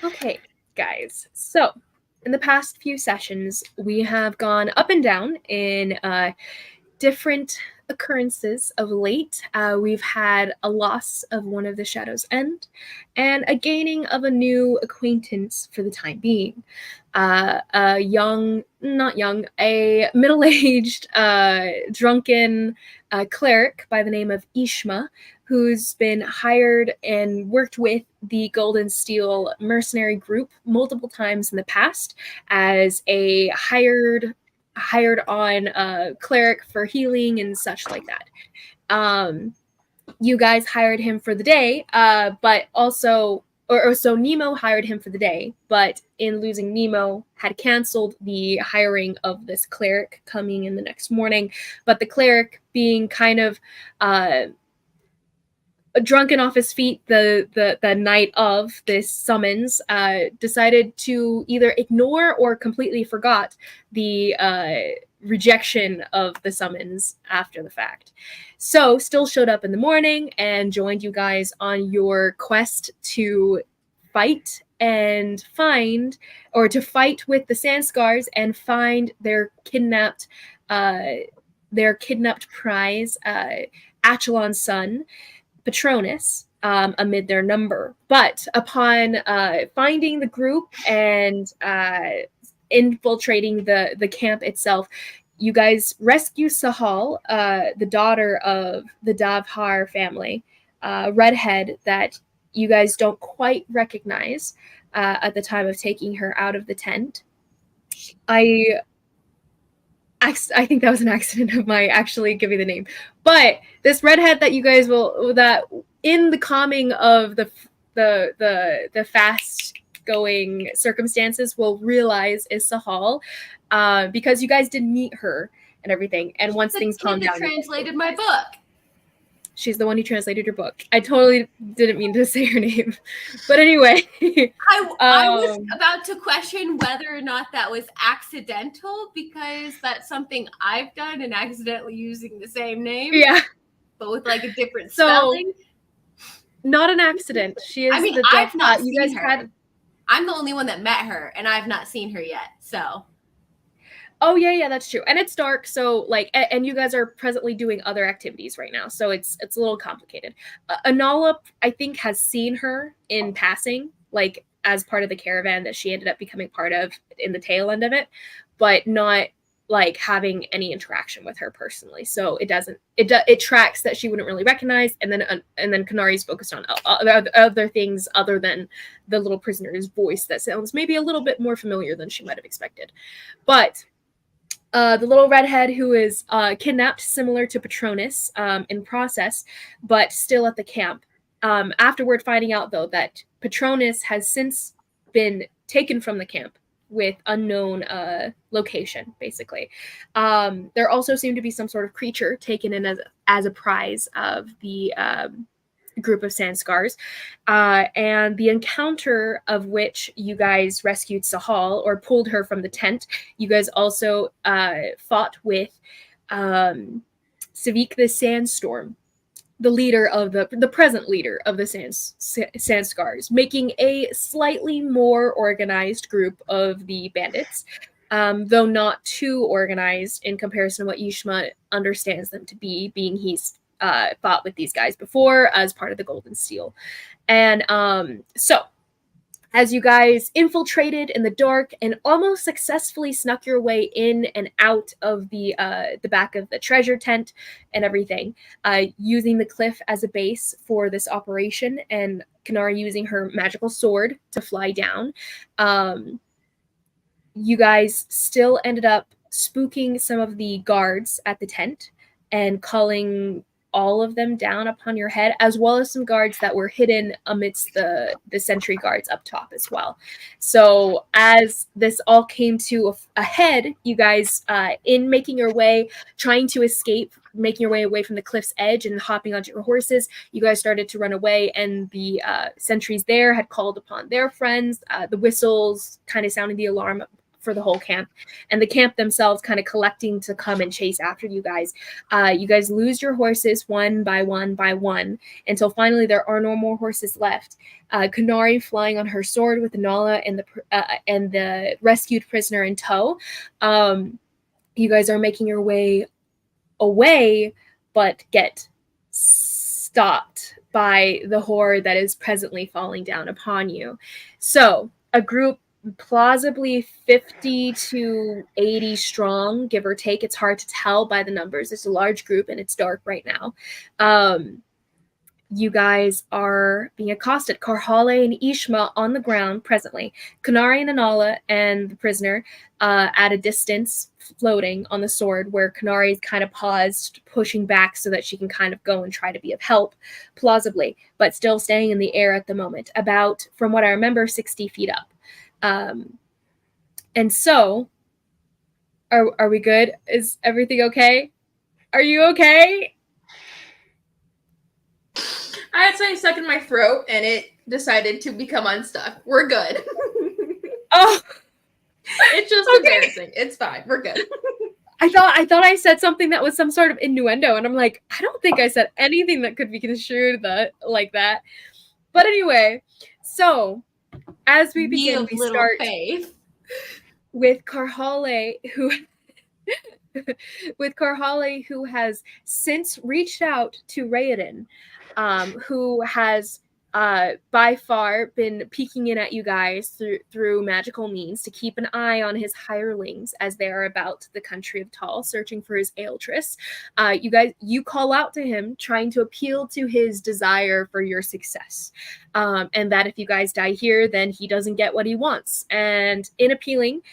Okay, guys. So, in the past few sessions, we have gone up and down in different occurrences of late. We've had a loss of one of the Shadow's End and a gaining of a new acquaintance for the time being. A middle-aged, drunken cleric by the name of Ishma, who's been hired and worked with the Golden Steel mercenary group multiple times in the past as a hired on cleric for healing and such like that. You guys hired him for the day, but also, or so Nemo hired him for the day, but in losing Nemo, had canceled the hiring of this cleric coming in the next morning. But the cleric, being kind of drunken off his feet the night of this summons, decided to either ignore or completely forgot the rejection of the summons after the fact. So still showed up in the morning and joined you guys on your quest to fight and find, or to fight with the Sandscars and find their kidnapped prize, Achelon's son, Patronus, amid their number. But upon finding the group and infiltrating the camp itself, you guys rescue Sahal, the daughter of the Davhar family, redhead that you guys don't quite recognize at the time of taking her out of the tent. I think that was an accident of my actually giving the name. But this redhead that you guys that in the calming of the fast going circumstances will realize is Sahal, because you guys did meet her and everything. And once things calm down, translated my book. She's the one who translated your book. I totally didn't mean to say her name. But anyway. I was about to question whether or not that was accidental, because that's something I've done and accidentally using the same name. Yeah. But with like a different spelling. Not an accident. She is I've not seen her. I'm the only one that met her, and I've not seen her yet, so... Oh, yeah, that's true. And it's dark, so, like, and you guys are presently doing other activities right now, so it's a little complicated. Anala, I think, has seen her in passing, like, as part of the caravan that she ended up becoming part of in the tail end of it, but not, like, having any interaction with her personally. So it tracks that she wouldn't really recognize, and then Kanari's focused on other things other than the little prisoner's voice that sounds maybe a little bit more familiar than she might have expected. But... the little redhead who is kidnapped, similar to Patronus, in process, but still at the camp. Afterward, finding out, though, that Patronus has since been taken from the camp with unknown location, basically. There also seemed to be some sort of creature taken in as a prize of the... group of Sandscars, and the encounter of which you guys rescued Sahal, or pulled her from the tent. You guys also fought with Savik the Sandstorm, the leader of the present leader of the Sandscars, making a slightly more organized group of the bandits, though not too organized in comparison to what Yishma understands them to be, being he's fought with these guys before as part of the Golden Steel. And so, as you guys infiltrated in the dark and almost successfully snuck your way in and out of the back of the treasure tent and everything, using the cliff as a base for this operation, and Kanari using her magical sword to fly down, you guys still ended up spooking some of the guards at the tent and calling all of them down upon your head, as well as some guards that were hidden amidst the sentry guards up top as well. So as this all came to a head, you guys, in making your way, trying to escape, making your way away from the cliff's edge and hopping onto your horses, you guys started to run away, and the sentries there had called upon their friends. The whistles kind of sounding the alarm for the whole camp, and the camp themselves kind of collecting to come and chase after you guys. You guys lose your horses one by one until finally there are no more horses left. Kanari flying on her sword with Nala and the rescued prisoner in tow. You guys are making your way away, but get stopped by the horde that is presently falling down upon you. So, a group plausibly 50 to 80 strong, give or take. It's hard to tell by the numbers. It's a large group and it's dark right now. You guys are being accosted. Karhale and Ishma on the ground presently. Kanari and Anala and the prisoner at a distance, floating on the sword, where Kanari is kind of paused, pushing back so that she can kind of go and try to be of help, plausibly, but still staying in the air at the moment, about, from what I remember, 60 feet up. And so, are we good? Is everything okay? Are you okay? I had something stuck in my throat and it decided to become unstuck. We're good. Oh, it's just embarrassing. It's fine. We're good. I thought I said something that was some sort of innuendo, and I'm like, I don't think I said anything that could be construed like that. But anyway, so as we begin, we start with Karhale, who has since reached out to Raoden, who has by far been peeking in at you guys through magical means to keep an eye on his hirelings as they are about the country of Tal, searching for his Aeltress. You call out to him, trying to appeal to his desire for your success, and that if you guys die here, then he doesn't get what he wants. And in appealing,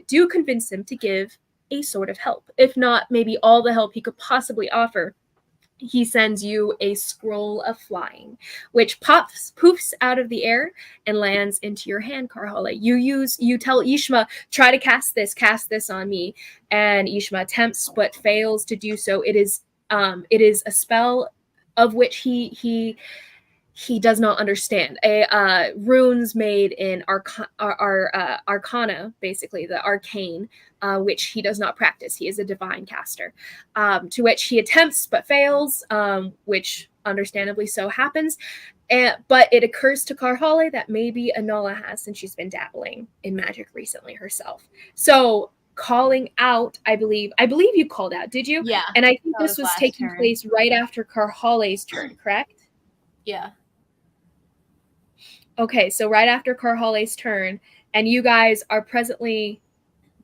do convince him to give a sort of help, if not maybe all the help he could possibly offer. He sends you a scroll of flying, which poofs out of the air and lands into your hand, Karhale. You tell Ishma, try to cast this on me, and Ishma attempts but fails to do so. It is a spell of which he does not understand. Runes made in Arcana, basically the arcane, which he does not practice. He is a divine caster, to which he attempts but fails, which understandably so happens. But it occurs to Karhale that maybe Anala has, since she's been dabbling in magic recently herself. So calling out, I believe you called out, did you? Yeah. And I think this was taking place right after Karhale's turn, correct? Yeah. Okay, so right after Karhale's turn, and you guys are presently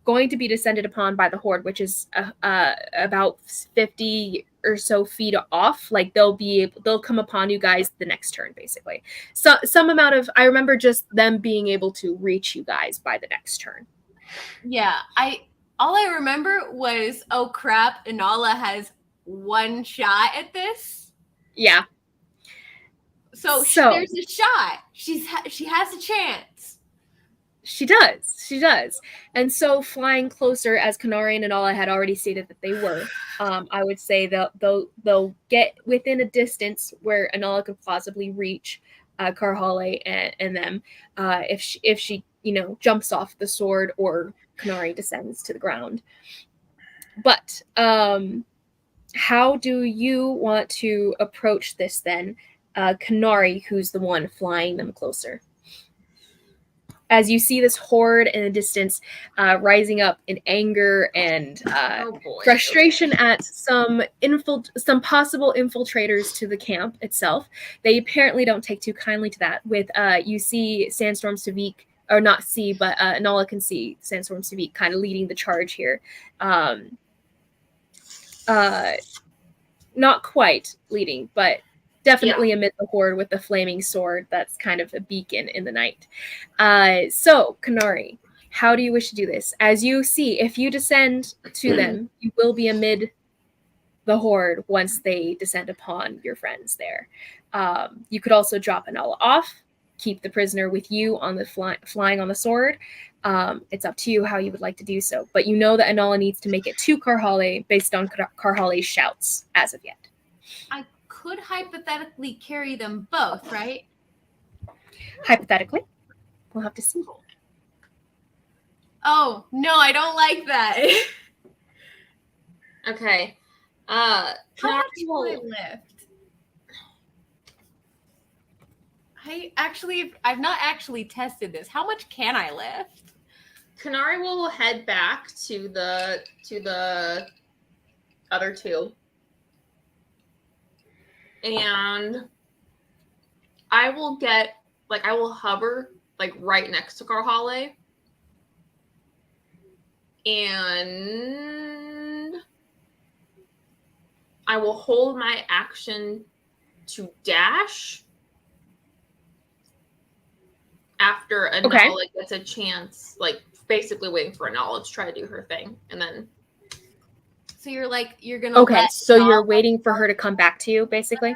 going to be descended upon by the horde, which is about 50 or so feet off. Like they'll come upon you guys the next turn, basically. So some amount of, I remember just them being able to reach you guys by the next turn. Yeah, all I remember was, oh crap, Anala has one shot at this. Yeah. So there's a shot. She has a chance. She does. And so flying closer, as Kanari and Anala had already stated that they were, I would say they'll get within a distance where Anala could plausibly reach Karhale and them if she jumps off the sword or Kanari descends to the ground. But how do you want to approach this then? Kanari, who's the one flying them closer. As you see this horde in the distance rising up in anger and frustration at some possible infiltrators to the camp itself. They apparently don't take too kindly to that. With you see Sandstorm Savik, or not see, but Nala can see Sandstorm Savik kind of leading the charge here. Not quite leading, but definitely amid the horde with the flaming sword that's kind of a beacon in the night. So, Kanari, how do you wish to do this? As you see, if you descend to them, you will be amid the horde once they descend upon your friends there. You could also drop Anala off, keep the prisoner with you on the flying on the sword. It's up to you how you would like to do so. But you know that Anala needs to make it to Karhale based on Karhale's shouts as of yet. I could hypothetically carry them both, right? Hypothetically. We'll have to see. Oh, no, I don't like that. Okay. How Canary much can I will lift? I've not actually tested this. How much can I lift? Canary will head back to the other two. And I will hover like right next to Carhale. And I will hold my action to dash after Anala gets a chance, like basically waiting for Anala to try to do her thing. And then so you're gonna Okay, so you're waiting for her to come back to you, basically?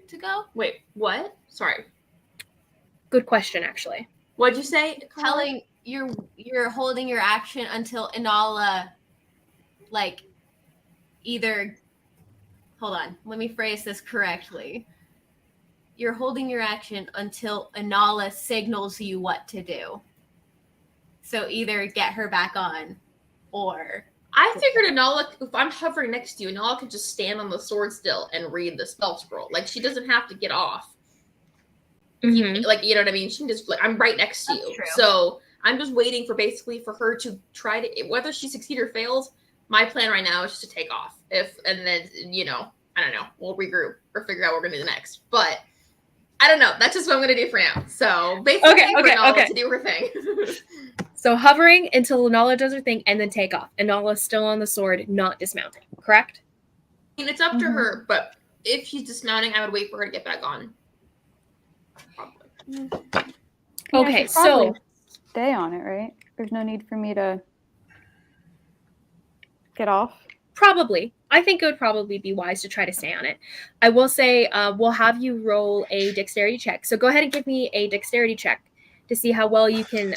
To go? Wait, what? Sorry. Good question, actually. What'd you say? Telling you're holding your action until Inala like either hold on, let me phrase this correctly. You're holding your action until Inala signals you what to do. So either get her back on or I figured Anala, if I'm hovering next to you, Anala could just stand on the sword still and read the spell scroll. Like, she doesn't have to get off. Mm-hmm. Like, you know what I mean? She can just, like, I'm right next to you. True. So I'm just waiting for her to try to, whether she succeeds or fails, my plan right now is just to take off. And then, you know, I don't know, we'll regroup or figure out what we're going to do next. But I don't know. That's just what I'm going to do for now. So basically, Anala to do her thing. So hovering until Anala does her thing and then take off. Anala's still on the sword, not dismounted, correct? I mean, it's up to her, but if she's dismounting, I would wait for her to get back on. Probably. Okay, so stay on it, right? There's no need for me to get off. Probably. I think it would probably be wise to try to stay on it. I will say we'll have you roll a dexterity check. So go ahead and give me a dexterity check to see how well you can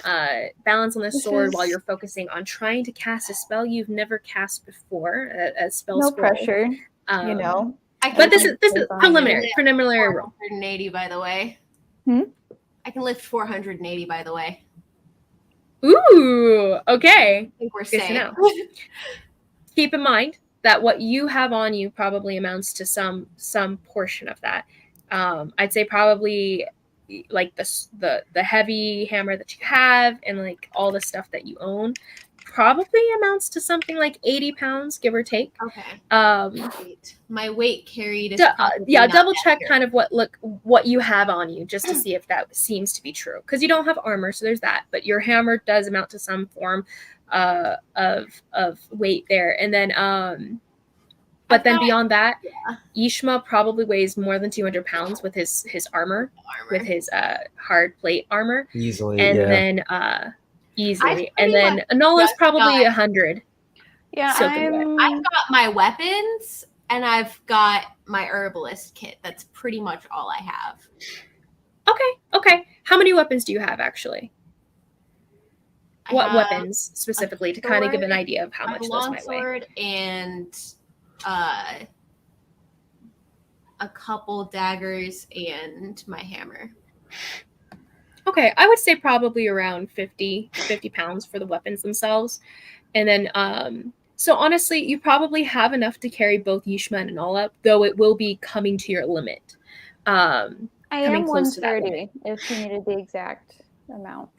balance on the sword while you're focusing on trying to cast a spell you've never cast before, a spell No scroll. pressure, you know. But this is preliminary roll. 480, by the way. I can lift 480, by the way. Ooh, okay. I think we're good safe. to know. Keep in mind that what you have on you probably amounts to some portion of that. I'd say probably like the heavy hammer that you have and like all the stuff that you own probably amounts to something like 80 pounds, give or take. Okay. My weight carried is double check kind of what you have on you just to see if that seems to be true, because you don't have armor, so there's that, but your hammer does amount to some form of weight there. And then but then beyond that, Yishma probably weighs more than 200 pounds with his armor, with his hard plate armor. Easily, and then easily. And then Anola's probably 100. Yeah, I've got my weapons and I've got my herbalist kit. That's pretty much all I have. Okay. How many weapons do you have, actually? What weapons specifically, to kind of give an idea of how much those might weigh? Longsword and a couple daggers and my hammer. Okay, I would say probably around 50 pounds for the weapons themselves. And then, so honestly, you probably have enough to carry both Yishma and Anala, though it will be coming to your limit. I am 130 if you needed the exact amount.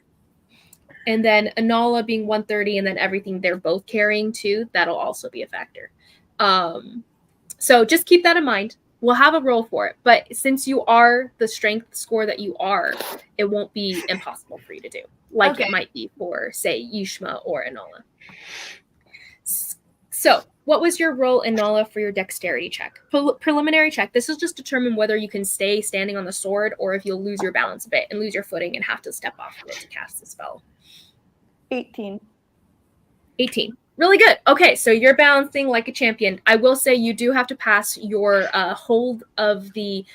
And then Anala being 130 and then everything they're both carrying too, that'll also be a factor. So just keep that in mind. We'll have a roll for it. But since you are the strength score that you are, it won't be impossible for you to do, like it might be for, say, Yishma or Anala. So what was your roll, Anala, for your dexterity check? Preliminary check. This will just determine whether you can stay standing on the sword or if you'll lose your balance a bit and lose your footing and have to step off of it to cast the spell. 18. Really good. Okay, so you're balancing like a champion. I will say you do have to pass your hold of the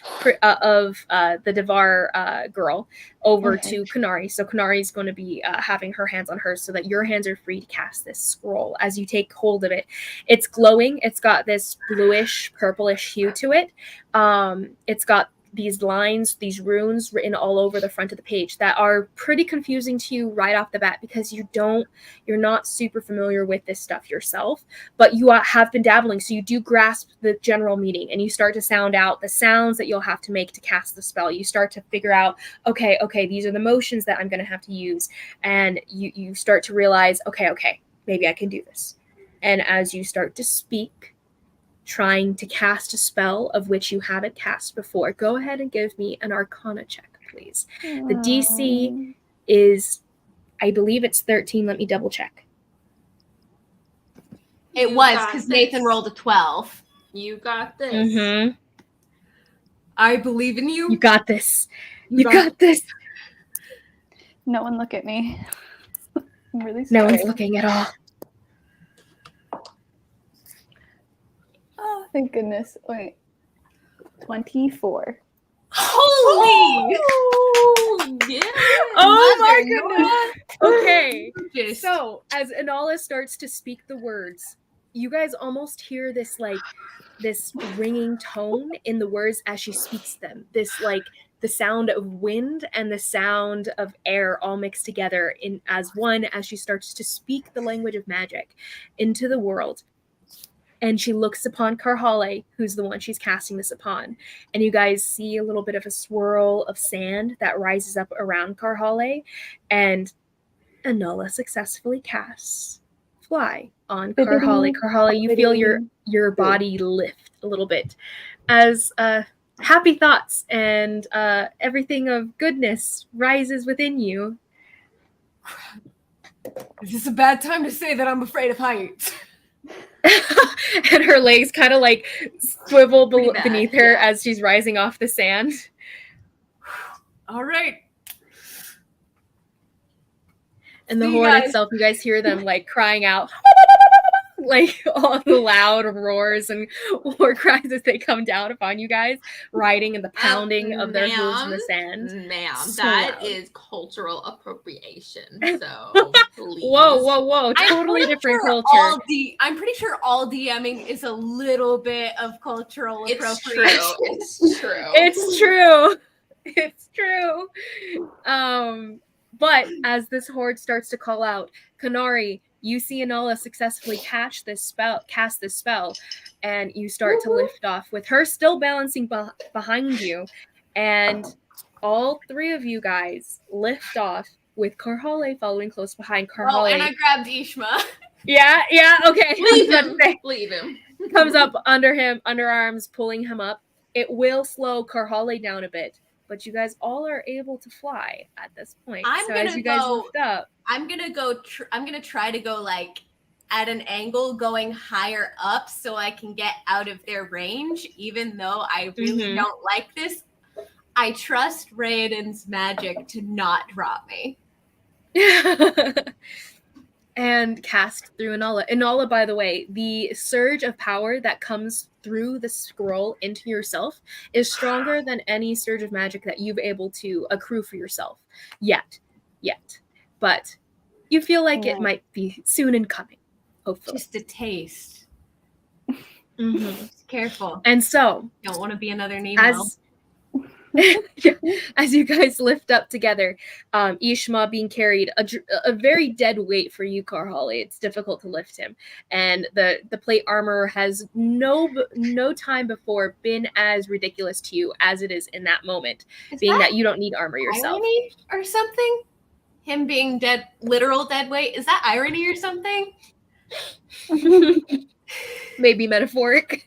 Devar girl over to Kanari. So Kanari is going to be having her hands on hers so that your hands are free to cast this scroll. As you take hold of it, it's glowing. It's got this bluish, purplish hue to it. It's got these lines, these runes written all over the front of the page that are pretty confusing to you right off the bat because you're not super familiar with this stuff yourself, but you have been dabbling, so you do grasp the general meaning, and you start to sound out the sounds that you'll have to make to cast the spell. You start to figure out, okay, these are the motions that I'm going to have to use, and you start to realize, okay, maybe I can do this. And as you start to speak, trying to cast a spell of which you haven't cast before, go ahead and give me an Arcana check, please. The DC is, I believe it's 13. Let me double check. It was because Nathan rolled a 12. You got this. Mm-hmm. I believe in you. You got this. You got this. No one look at me. I'm really No sorry. one's looking at all. Oh, thank goodness. Wait. 24. Holy! Oh, yeah. Oh my Mother goodness. Okay. Just So as Inala starts to speak the words, you guys almost hear this ringing tone in the words as she speaks them. This like the sound of wind and the sound of air all mixed together in as one as she starts to speak the language of magic into the world. And she looks upon Karhale, who's the one she's casting this upon. And you guys see a little bit of a swirl of sand that rises up around Karhale. And Inala successfully casts Fly on Karhale. Karhale, you feel your body lift a little bit as happy thoughts and everything of goodness rises within you. Is this a bad time to say that I'm afraid of heights? And her legs kind of like swivel beneath her yeah. as she's rising off the sand. All right. And the See, horde guys. itself, you guys hear them like crying out, like all the loud roars and war cries as they come down upon you guys, riding and the pounding of their hooves in the sand. Ma'am, So that loud. is cultural appropriation. So please. Whoa. Totally different culture. I'm pretty sure all DMing is a little bit of cultural It's appropriation. true. It's true. It's true. It's true. But as this horde starts to call out, Kanari, you see Inala successfully cast this spell, and you start to lift off with her still balancing behind you, and all three of you guys lift off with Karhale following close behind. Karhale. Oh, and I grabbed Ishma. Yeah, okay. Leave him. Comes up under him, underarms, pulling him up. It will slow Karhale down a bit, but you guys all are able to fly at this point. As you guys lift up, I'm gonna try to go like at an angle going higher up so I can get out of their range, even though I really don't like this. I trust Raiden's magic to not drop me. and cast through Inala. Inala, by the way, the surge of power that comes through the scroll into yourself is stronger than any surge of magic that you've able to accrue for yourself yet. But you feel like it might be soon in coming, hopefully. Just a taste. Just careful. And so, don't want to be another Nemo. As you guys lift up together, Ishma being carried a very dead weight for you, Karhale. It's difficult to lift him, and the plate armor has no time before been as ridiculous to you as it is in that moment. Being that you don't need armor yourself, irony or something. Him being literal dead weight. Is that irony or something? Maybe metaphoric.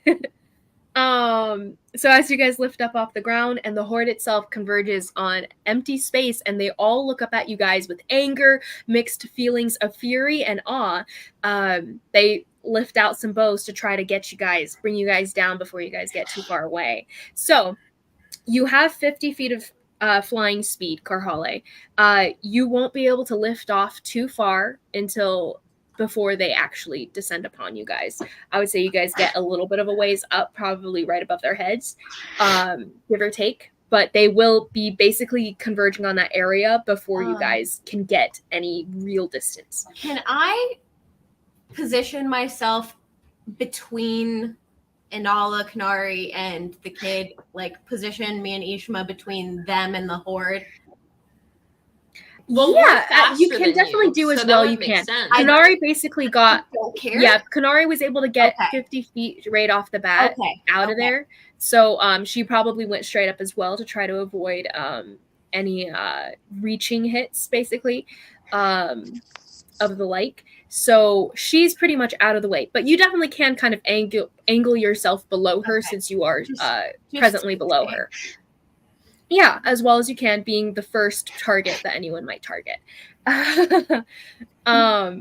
So as you guys lift up off the ground and the horde itself converges on empty space, and they all look up at you guys with anger, mixed feelings of fury and awe, they lift out some bows to try to bring you guys down before you guys get too far away. So you have 50 feet of flying speed, Karhale. You won't be able to lift off too far before they actually descend upon you guys. I would say you guys get a little bit of a ways up, probably right above their heads, give or take. But they will be basically converging on that area before you guys can get any real distance. Can I position myself between Inala, Kanari, and the kid, like, position me and Ishma between them and the horde? Well, yeah, we're faster you can than definitely you, do as so that well. would You make can. sense. Kanari basically got. Don't care. Yeah, Kanari was able to get Okay. 50 feet right off the bat out of there. So she probably went straight up as well to try to avoid any reaching hits, basically, of the like. So she's pretty much out of the way. But you definitely can kind of angle yourself below her since you are presently below her. Yeah, as well as you can, being the first target that anyone might target.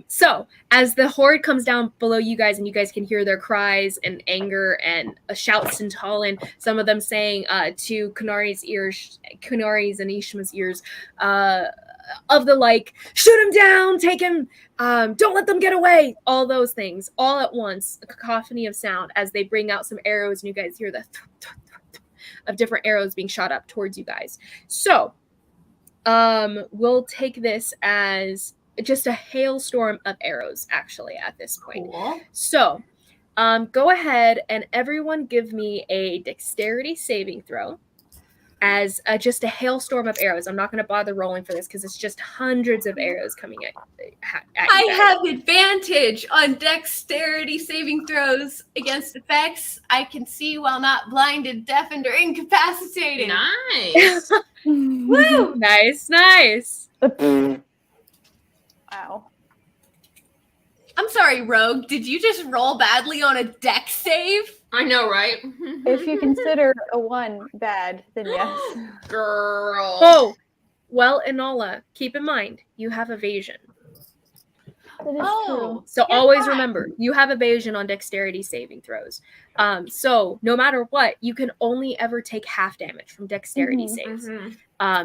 So as the horde comes down below you guys, and you guys can hear their cries and anger and shouts in Talon, some of them saying to Kanari's and Ishma's ears, of the like, shoot him down, take him, don't let them get away, all those things, all at once, a cacophony of sound as they bring out some arrows, and you guys hear the of different arrows being shot up towards you guys. So we'll take this as just a hailstorm of arrows, actually, at this point. Cool. So go ahead and everyone give me a dexterity saving throw as just a hailstorm of arrows. I'm not going to bother rolling for this because it's just hundreds of arrows coming at you I guys. have advantage on dexterity saving throws against effects I can see while not blinded, deafened, or incapacitated. Nice. Woo! Nice. Wow. I'm sorry, Rogue. Did you just roll badly on a dex save? I know, right? If you consider a 1 bad, then yes. Girl. Oh, well, Inala, keep in mind, you have evasion. That is true. So You're always fine. remember, you have evasion on dexterity saving throws. So no matter what, you can only ever take half damage from dexterity saves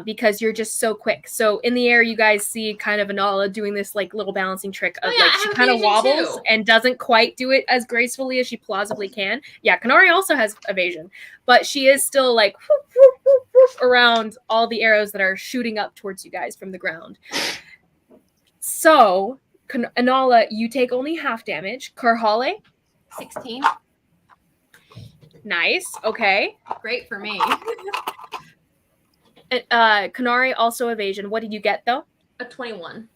because you're just so quick. So in the air, you guys see kind of Inala doing this like little balancing trick of like she kind of wobbles and doesn't quite do it as gracefully as she plausibly can. Yeah, Kanari also has evasion, but she is still like whoop, whoop, whoop, whoop, around all the arrows that are shooting up towards you guys from the ground. So Inala, you take only half damage. Karhale? 16. Nice. Okay. Great for me. Kanari, also evasion. What did you get, though? A 21.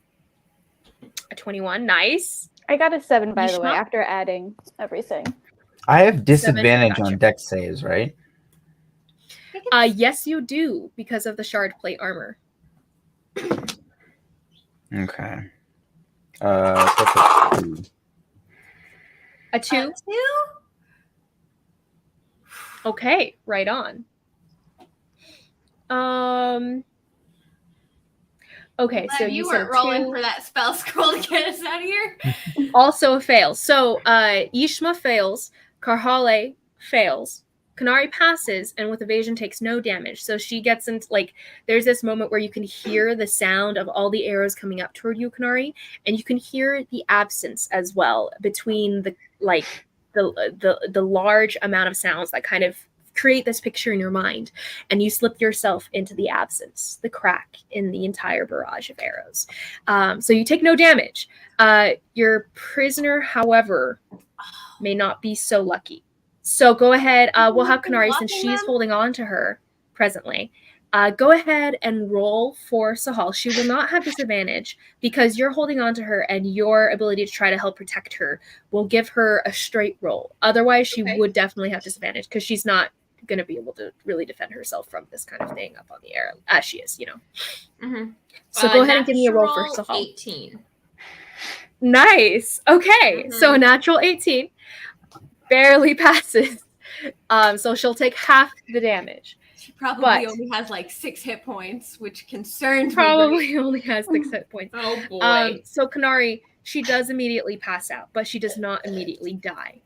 A 21. Nice. I got a 7, by the way, Yishma? after adding everything. I have disadvantage gotcha. on dex saves, right? Yes, you do, because of the shard plate armor. Okay. So 2. A 2? 2? Okay, right on. Okay, so you said weren't rolling 2. for that spell scroll to get us out of here. Also a fail. So Ishma fails, Karhale fails, Kanari passes, and with evasion takes no damage. So she gets into like there's this moment where you can hear the sound of all the arrows coming up toward you, Kanari, and you can hear the absence as well between the large amount of sounds that kind of create this picture in your mind, and you slip yourself into the absence, the crack in the entire barrage of arrows. So you take no damage. Your prisoner, however, may not be so lucky. So go ahead. We'll have Kanari, since she's holding on to her presently. Go ahead and roll for Sahal. She will not have disadvantage because you're holding on to her, and your ability to try to help protect her will give her a straight roll. Otherwise, she would definitely have disadvantage because she's not going to be able to really defend herself from this kind of thing up on the air as she is, So go ahead and give me a roll for Sahal. 18. Nice. Okay, so a natural 18 barely passes. So she'll take half the damage. She probably only has like 6 hit points, which concerns me. Probably only has 6 hit points. Oh boy. So Kanari, she does immediately pass out, but she does not immediately die.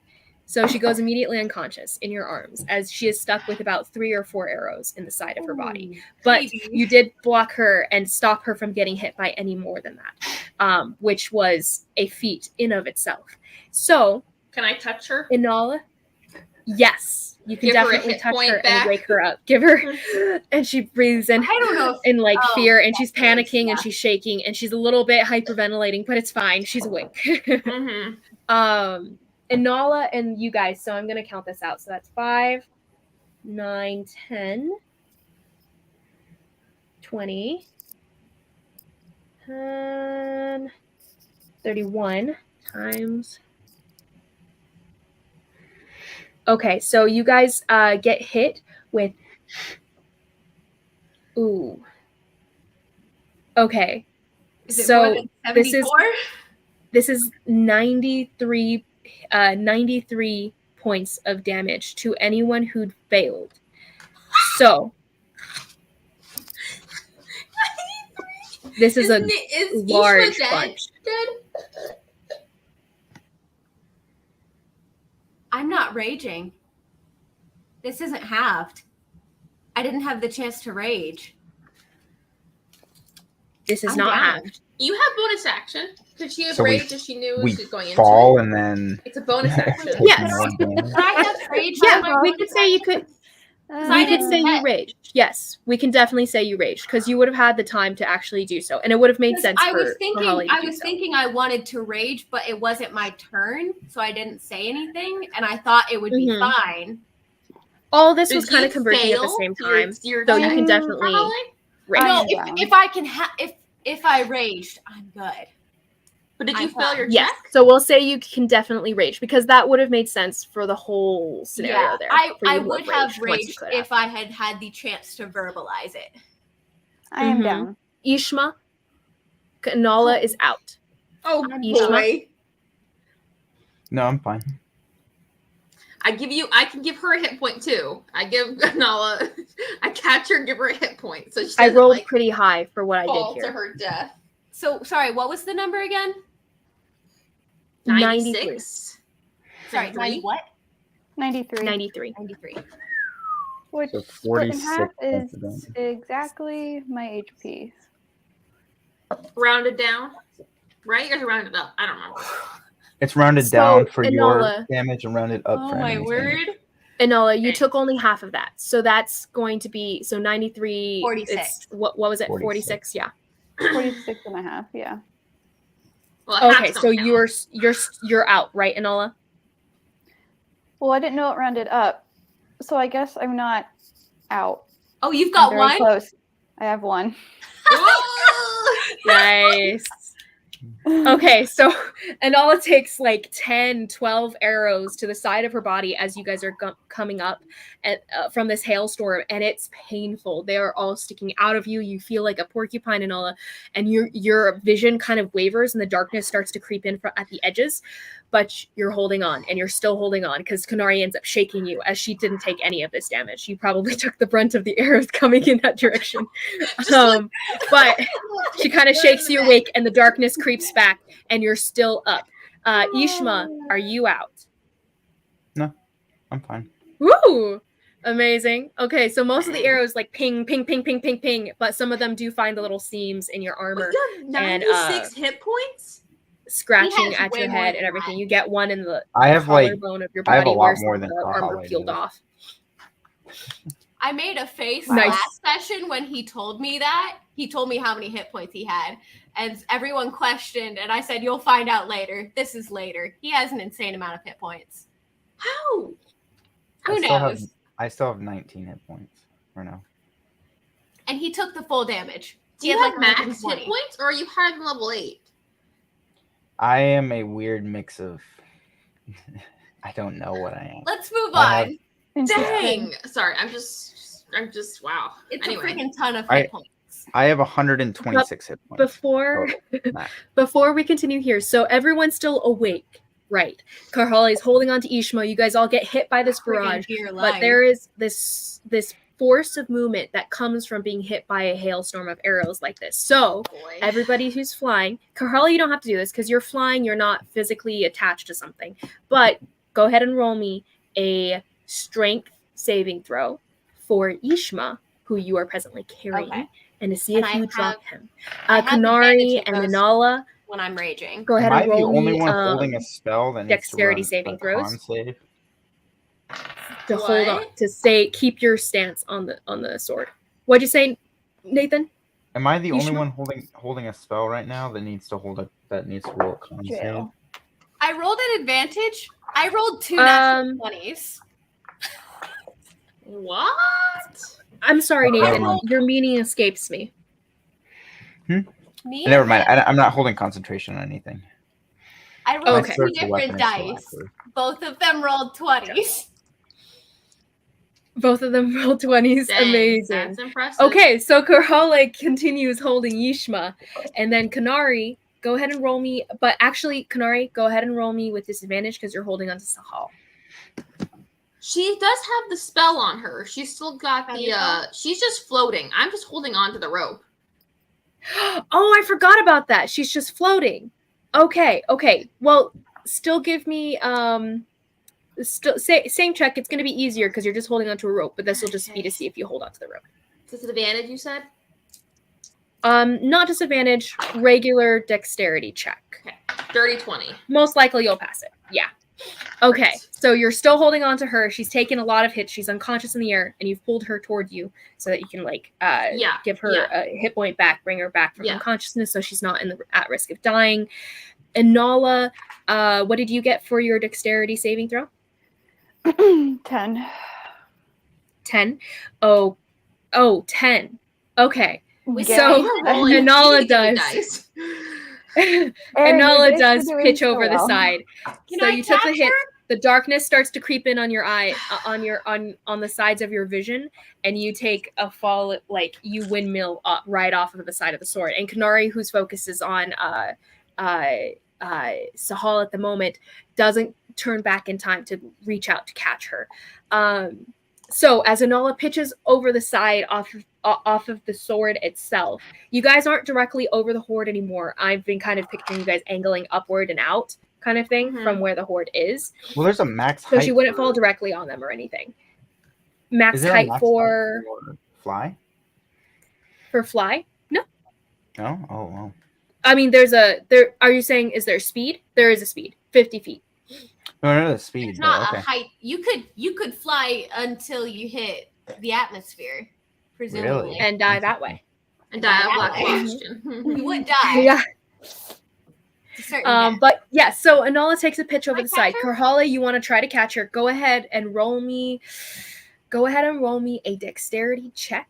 So she goes immediately unconscious in your arms as she is stuck with about 3 or 4 arrows in the side of her body. But you did block her and stop her from getting hit by any more than that, which was a feat in of itself. So can I touch her? Inala? Yes. You can definitely touch her and wake her up. Give her, and she breathes in. I don't know in like fear, and she's panicking and she's shaking and she's a little bit hyperventilating, but it's fine. She's awake. Inala and you guys. So I'm gonna count this out. So that's 5, 9, 10, 20, 31 times. Okay, so you guys get hit with. Ooh. Okay. Is it So more than 74? this is 93 points of damage to anyone who'd failed. So this is a large bunch. I'm not raging. This isn't halved. I didn't have the chance to rage. This is I'm not down. halved. You have bonus action. Could she have So raged if she knew we she was going fall into it? and then It's a bonus action. take Yes. more damage. Could I have rage? Yeah, on my we bonus could say you action? could. I We could didn't say you get- raged. Yes, we can definitely say you raged because you would have had the time to actually do so, and it would have made sense I for was thinking. Holly to I do was so. thinking I wanted to rage, but it wasn't my turn, so I didn't say anything, and I thought it would be Mhm. fine. All this Did was kind you of converging at the fail same your- time, your so you check can for definitely Holly? rage. No, am down. if I can if I raged, I'm good. But did you I'm fail your Yes, check? so we'll say you can definitely rage because that would have made sense for the whole scenario there. I for you to would have once you raged could if I had had the chance to verbalize it. I am Mhm. down. Ishma, Nala is out. Oh Ishma? boy. No, I'm fine. I can give her a hit point too. I give Nala, I catch her and give her a hit point. So she I doesn't, rolled like, pretty high for what I fall did to here. her death. So sorry, what was the number again? 96. Sorry, 90 what? 93. 93. 93. Which So split in 46 half points is of damage. exactly my HP. Rounded down. Right? Or rounded up? I don't remember. It's rounded So, down for your Inola. damage and rounded up Oh for my enemy's word. damage. Inola, you Okay. took only half of that. So that's going to be 93. 46. It's, what was it? 46, 46. yeah. 46 and a half, yeah. Well, Okay, halves so don't count. you're out, right, Inola? Well, I didn't know it rounded up, so I guess I'm not out. Oh, you've I'm got very one? close. I have one. Nice. Okay, so Anala takes like 10, 12 arrows to the side of her body as you guys are coming up from this hailstorm, and it's painful. They are all sticking out of you. You feel like a porcupine, Anala, and your vision kind of wavers, and the darkness starts to creep in at the edges. But you're holding on, and you're still holding on because Kanari ends up shaking you as she didn't take any of this damage. You probably took the brunt of the arrows coming in that direction. But she kind of shakes you awake, and the darkness creeps back, and you're still up. Ishma, are you out? I'm fine. Woo! Amazing. Okay, so most of the arrows like ping, ping, ping, ping, ping, ping, but some of them do find the little seams in your armor, You have 96 hit points? scratching He has at way your more head than and everything. that. You get one in the I have like collarbone of your I have a body lot where some more of than the armor Kahala peeled does. off. I made a face Nice. last session when he told me that. He told me how many hit points he had. And everyone questioned, and I said, you'll find out later. This is later. He has an insane amount of hit points. How? Who knows? I still have 19 hit points for now. And he took the full damage. Do He you had have like max 120. hit points, or are you higher than level 8? I am a weird mix of. I don't know what I am. Let's move I on. Dang! Sorry, I'm just wow. It's Anyway. a freaking ton of I- hit points. I have 126 hit points. Before total, max. before we continue here, so everyone's still awake, right? Karhali is holding on to Ishma. You guys all get hit by this barrage, Freaking dear but life. there is this force of movement that comes from being hit by a hailstorm of arrows like this. So Boy. everybody who's flying, Karhali, you don't have to do this because you're flying. You're not physically attached to something. But go ahead and roll me a strength saving throw for Ishma, who you are presently carrying, Okay. and to see And if I you have- drop him. I have Kanari advantage and of those Nanala, when I'm raging. go ahead Am I and the roll only me one holding a spell that needs to dexterity run saving a throws. con save? to hold on What? to say keep your stance on the sword. What'd you say, Nathan? Am I the only Ishma? one holding a spell right now that needs to roll a con save? Jail. I rolled an advantage. I rolled 2 natural 20s. What? I'm sorry, Never Nathan. mind. Your meaning escapes me. Me? Never mind. I'm not holding concentration on anything. I My rolled Okay. 2 spiritual weapon different is still dice. active. Both of them rolled 20s. Both of them rolled 20s. Dang, Amazing. That's impressive. Okay, so Karhale continues holding Yishma, and then Kanari, go ahead and roll me. But actually, Kanari, go ahead and roll me with disadvantage because you're holding onto Sahal. She does have the spell on her. She's still got the she's just floating. I'm just holding on to the rope. Oh, I forgot about that. She's just floating. Okay. Well, still give me same check. It's gonna be easier because you're just holding onto a rope, but this will just be to see if you hold onto the rope. Disadvantage, you said? Not disadvantage, regular dexterity check. Okay. Dirty 20. Most likely you'll pass it. Yeah. Okay, so you're still holding on to her. She's taken a lot of hits. She's unconscious in the air, and you've pulled her toward you so that you can give her a hit point back, bring her back from unconsciousness, so she's not at risk of dying. Inala, what did you get for your dexterity saving throw? 10. 10. Oh, 10. Okay. Yeah. So Inala does. Dice. Inala does pitch so over the well. side. Can So I you took the catch hit. her? The darkness starts to creep in on your eye, on the sides of your vision, and you take a fall, like you windmill right off of the side of the sword. And Kanari, whose focus is on Sahal at the moment, doesn't turn back in time to reach out to catch her. So as Inala pitches over the side off of the sword itself, you guys aren't directly over the hoard anymore. I've been kind of picturing you guys angling upward and out kind of thing from where the hoard is. Well, there's a max So height. she wouldn't fall directly on them or anything. Max Is there a height max for fly? fly? No. No? Oh, wow. I mean, are you saying, is there speed? There is a speed, 50 feet. No, the speed. It's not okay. a height. You could fly until you hit the atmosphere, presumably. Really? And die that way. And die of black That way. combustion. You would die. Yeah. To certain death. But yeah, so Inala takes a pitch over Can I the side. catch her? Karhala, you want to try to catch her. Go ahead and roll me a dexterity check.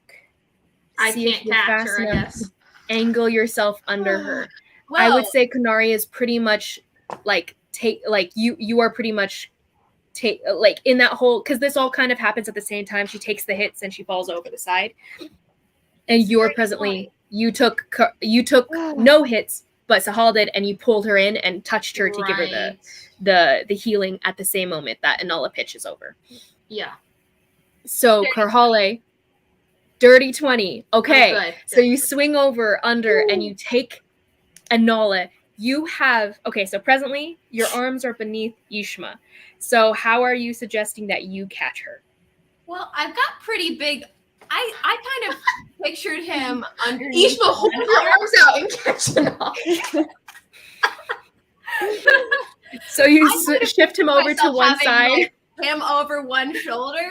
I See if can't you're catch fast her, I enough guess. to Angle yourself under her. Well, I would say Kanari is pretty much you are pretty much in that whole, because this all kind of happens at the same time. She takes the hits and she falls over the side, and you're presently you took no hits, but Sahal did, and you pulled her in and touched her to give her the healing at the same moment that Inala pitches over. Yeah. So Karhale, dirty 20. Okay, Oh, good. so you swing over under and you take Inala. So presently your arms are beneath Yishma. So how are you suggesting that you catch her? well, I've got pretty big. I kind of pictured him underneath. Ishma, hold your arms out and catch it off. So you I could have shift him over to myself one having, side. like, him over one shoulder,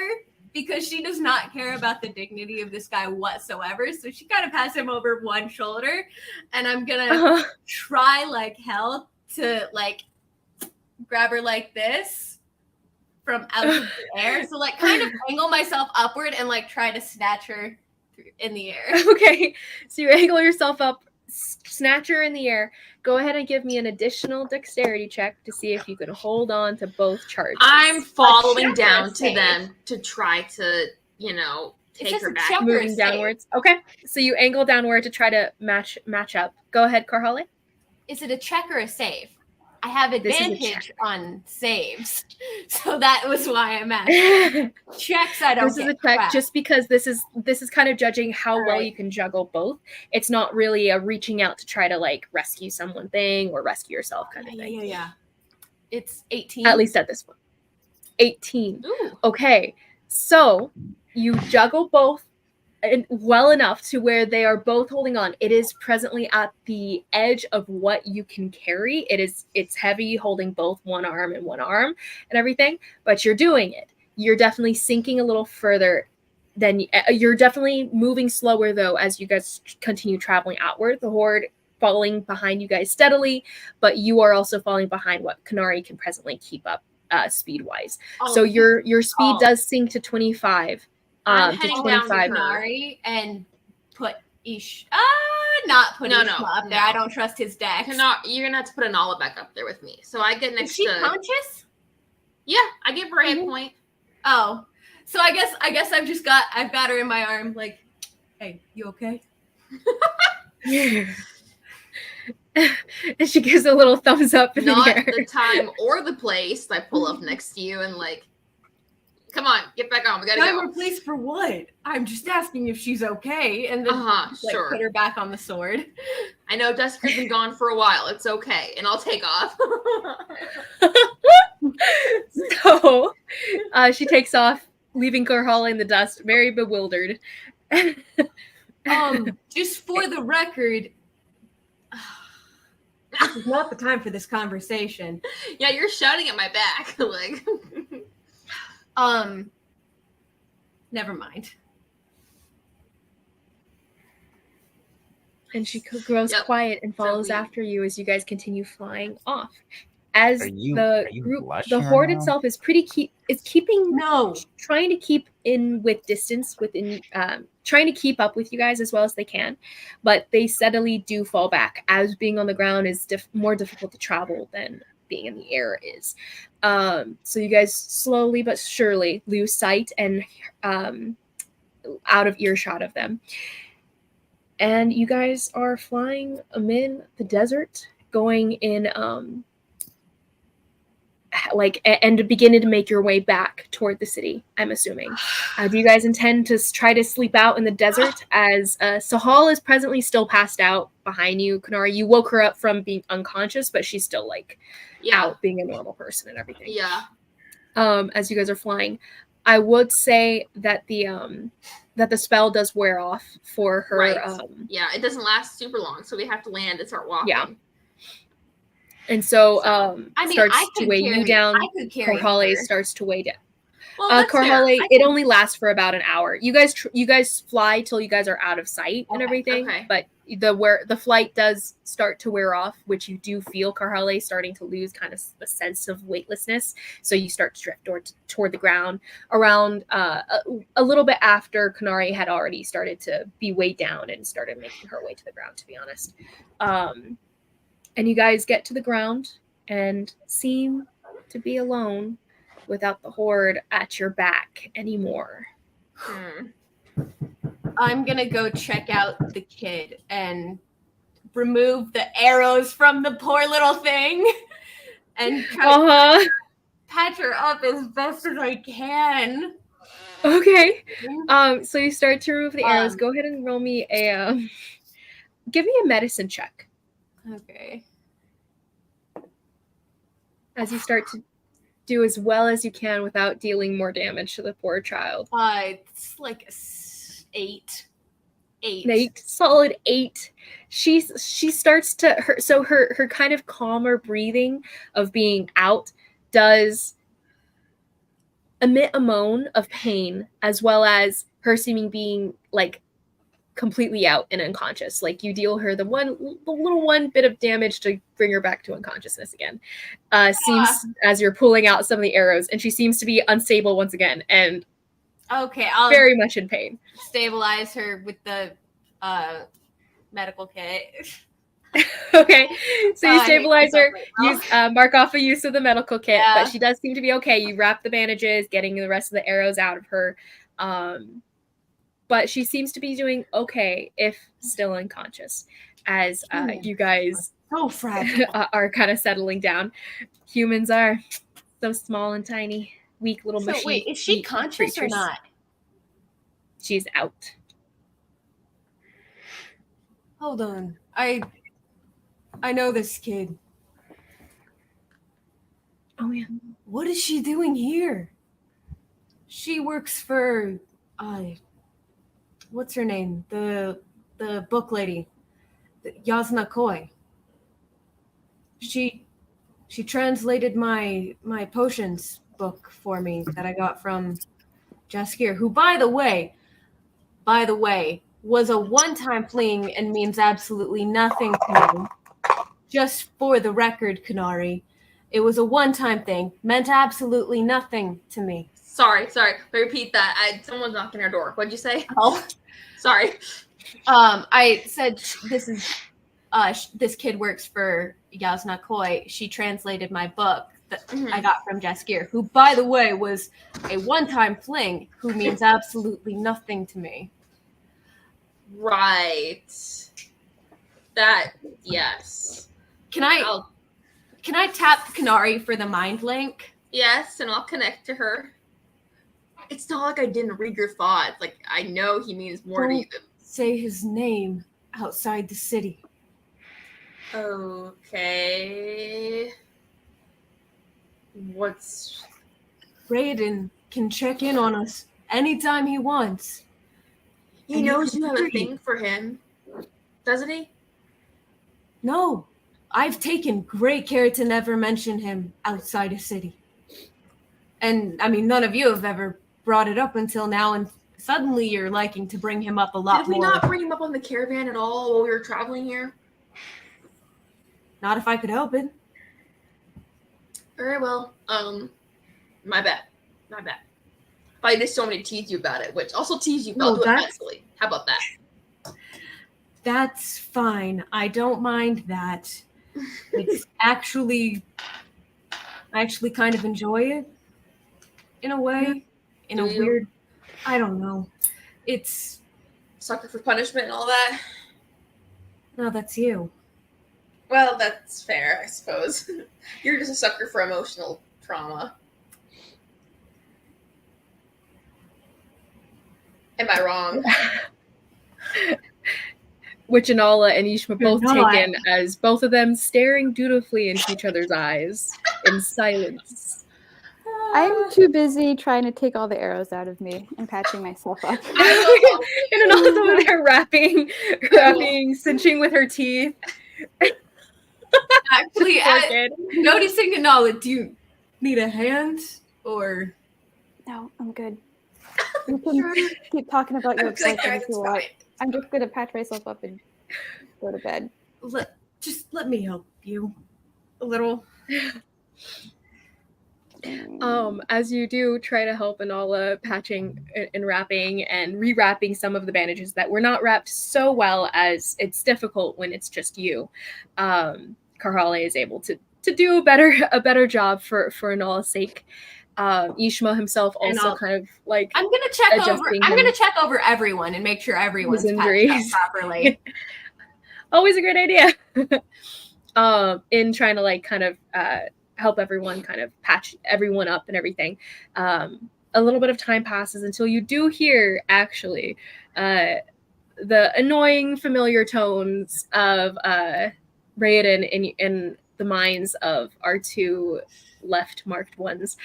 because she does not care about the dignity of this guy whatsoever. So she kind of has him over one shoulder, and I'm gonna try like hell to like grab her like this from out of the air. So like kind of angle myself upward and like try to snatch her in the air. Okay, so you angle yourself up, snatch her in the air. Go ahead and give me an additional dexterity check to see if you can hold on to both charges. I'm following check down or to save? them to try to, take just her a back. check. Moving save. downwards. Okay, so you angle downward to try to match up. Go ahead, Karhale. Is it a check or a save? I have This is a advantage on saves, so that was why I'm at checks. I don't. This is a check just because this is kind of judging how well right. you can juggle both. It's not really a reaching out to try to like rescue someone thing or rescue yourself kind of thing. Yeah. It's 18. At least at this point. 18. Ooh. Okay, so you juggle both well enough to where they are both holding on. It is presently at the edge of what you can carry. It's heavy, holding both one arm and everything, but you're doing it. You're definitely sinking a little further than you're definitely moving slower though as you guys continue traveling outward. The hoard falling behind you guys steadily, but you are also falling behind what Kanari can presently keep up speed wise. So your speed does sink to 25. I'm To heading down to 25. Kanari and put not put Ishma up there. I don't trust his dex. You're gonna have to put Anala back up there with me. So I get next Is she to. conscious? Yeah, I give her a hit point. Oh, so I guess I've got her in my arm. Like, hey, you okay? And she gives a little thumbs up in Not the air. the time or the place. I pull up next to you and like, come on, get back on. We gotta Time go. or place for what? I'm just asking if she's okay, and then Sure. put her back on the sword. I know Duska's been gone for a while. It's okay, and I'll take off. So she takes off, leaving Karhala in the dust, very bewildered. Just for the record, this is not the time for this conversation. Yeah, you're shouting at my back. Like, never mind. And she grows quiet and follows after you as you guys continue flying off. As the group, the horde itself is trying to keep in with distance within, trying to keep up with you guys as well as they can, but they steadily do fall back as being on the ground is more difficult to travel than being in the air is. So you guys slowly but surely lose sight and out of earshot of them. And you guys are flying amid the desert, going in and beginning to make your way back toward the city, I'm assuming. Do you guys intend to try to sleep out in the desert as Sahal is presently still passed out behind you? Kanari, you woke her up from being unconscious, but she's still out being a normal person and everything. Yeah. As you guys are flying, I would say that the spell does wear off for her. Right. It doesn't last super long, so we have to land and start walking. Yeah. And so, starts to weigh you down. Karhale starts to weigh down. Well, Karhale, it only lasts for about an hour. You guys fly till you guys are out of sight and everything. Okay. But the flight does start to wear off, which you do feel Karhale starting to lose kind of the sense of weightlessness. So you start to drift toward the ground around a little bit after Kanari had already started to be weighed down and started making her way to the ground, to be honest. And you guys get to the ground and seem to be alone without the horde at your back anymore. I'm going to go check out the kid and remove the arrows from the poor little thing and try to patch her up as best as I can. Okay. So you start to remove the arrows. Go ahead and roll me give me a medicine check. Okay. As you start to do as well as you can without dealing more damage to the poor child. It's like 8. 8. Solid 8. She starts to her kind of calmer breathing of being out does emit a moan of pain, as well as her seeming being completely out and unconscious. You deal her the little one bit of damage to bring her back to unconsciousness again. Seems as you're pulling out some of the arrows, and she seems to be unstable once again and I'll very much in pain. Stabilize her with the medical kit. Okay, so you stabilize her. Use mark off a use of the medical kit, but she does seem to be okay. You wrap the bandages, getting the rest of the arrows out of her. But she seems to be doing okay, if still unconscious, as you guys are kind of settling down. Humans are so small and tiny, weak little machine. Wait, is she conscious or not? She's out. Hold on. I know this kid. Oh yeah. What is she doing here? She works for what's her name? The book lady. Yasna Koi. She translated my potions book for me that I got from Jaskier, who by the way, was a one-time fling and means absolutely nothing to me. Just for the record, Kanari, it was a one-time thing, meant absolutely nothing to me. Sorry. Repeat that. Someone's knocking our door. What'd you say? Oh, Sorry. I said this is this kid works for Yasna Koi. She translated my book that I got from Jaskier, who, by the way, was a one-time fling who means absolutely nothing to me. Right. That, yes. Can I tap Kanari for the mind link? Yes, and I'll connect to her. It's not like I didn't read your thoughts. Like, I know he means more to you than... Say his name outside the city. Okay. What's... Raiden can check in on us anytime he wants. He knows you have a thing for him, doesn't he? No, I've taken great care to never mention him outside a city. And, I mean, none of you have ever brought it up until now, and suddenly you're liking to bring him up a lot more. Did we not bring him up on the caravan at all while we were traveling here? Not if I could help it. Very well. My bad. I just so many tease you about it, which also tease you, but I'll do it mentally. How about that? That's fine. I don't mind that. It's I actually kind of enjoy it. In a way. In a weird, I don't know. It's... Sucker for punishment and all that? No, that's you. Well, that's fair, I suppose. You're just a sucker for emotional trauma. Am I wrong? Which Inala and Ishma both not. take in as both of them staring dutifully into each other's eyes in silence. I'm too busy trying to take all the arrows out of me and patching myself up. And Inala's over there rapping, cinching with her teeth. Actually, noticing Inala, do you need a hand? Or... No, I'm good. You can keep talking about your obsession if you want. I'm just gonna patch myself up and go to bed. Let me help you a little. As you do try to help Inala patching and wrapping and rewrapping some of the bandages that were not wrapped so well, as it's difficult when it's just you, Karhale is able to do a better job for Inala's sake. Ishma himself also kind of like I'm gonna check over everyone and make sure everyone's patched up properly. Always a great idea. In trying to like kind of help everyone kind of patch everyone up and everything. A little bit of time passes until you do hear actually the annoying familiar tones of Raiden in the minds of our two left marked ones,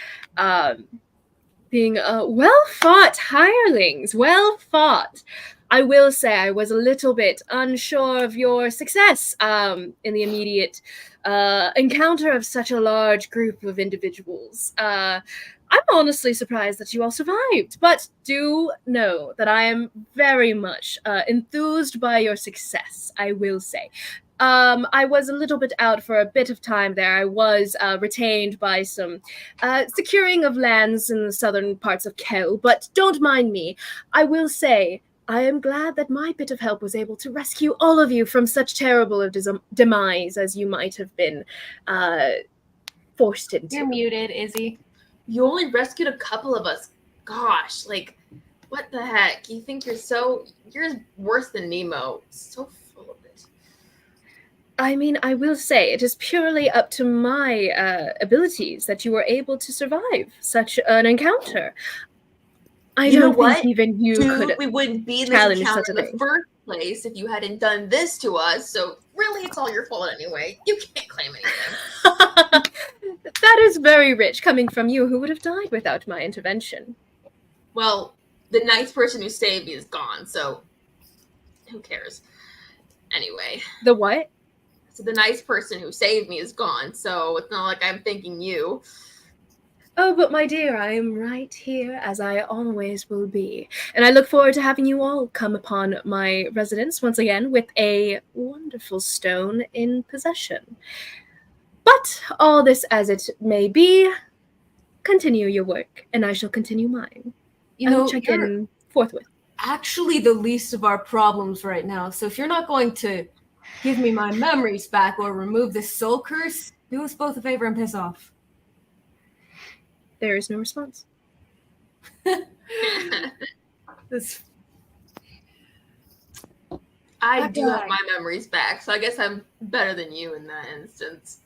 being well fought, hirelings, well fought. I will say I was a little bit unsure of your success in the immediate encounter of such a large group of individuals. I'm honestly surprised that you all survived, but do know that I am very much enthused by your success, I will say. I was a little bit out for a bit of time there. I was retained by some securing of lands in the southern parts of Kel, but don't mind me. I will say I am glad that my bit of help was able to rescue all of you from such terrible a demise as you might have been forced into. You're muted, Izzy. You only rescued a couple of us. Gosh, like, what the heck? You think you're worse than Nemo. So full of it. I mean, I will say it is purely up to my abilities that you were able to survive such an encounter. I don't think even you could. We wouldn't be in this encounter in the first place if you hadn't done this to us. So really, it's all your fault anyway. You can't claim anything. That is very rich coming from you, who would have died without my intervention. Well, the nice person who saved me is gone, so who cares? Anyway. The what? So the nice person who saved me is gone, so it's not like I'm thanking you. Oh, but my dear, I am right here, as I always will be. And I look forward to having you all come upon my residence once again with a wonderful stone in possession. But all this as it may be, continue your work, and I shall continue mine. You I'll know, check you're in forthwith. actually the least of our problems right now. So if you're not going to give me my memories back or remove this soul curse, do us both a favor and piss off. There is no response. This I do have my memories back, so I guess I'm better than you in that instance.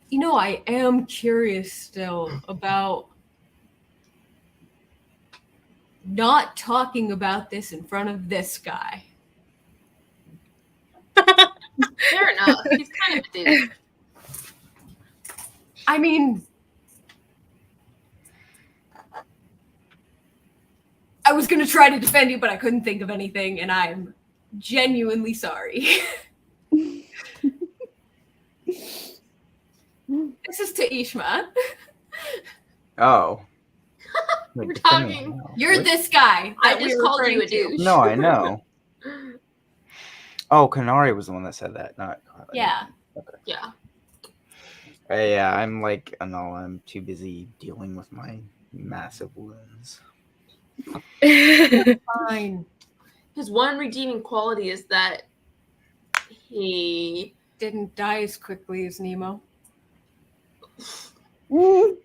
You know, I am curious still about not talking about this in front of this guy. Fair enough. He's kind of a dude. I mean, I was going to try to defend you, but I couldn't think of anything, and I'm genuinely sorry. This is to Ishma. Oh. We're Wait, talking. You're this guy. I that just we're called you a referring to. douche. No, I know. Oh, Kanari was the one that said that, not Carly. Yeah. Yeah. Yeah, I'm like, no, I'm too busy dealing with my massive wounds. Fine. His one redeeming quality is that he Didn't die as quickly as Nemo. I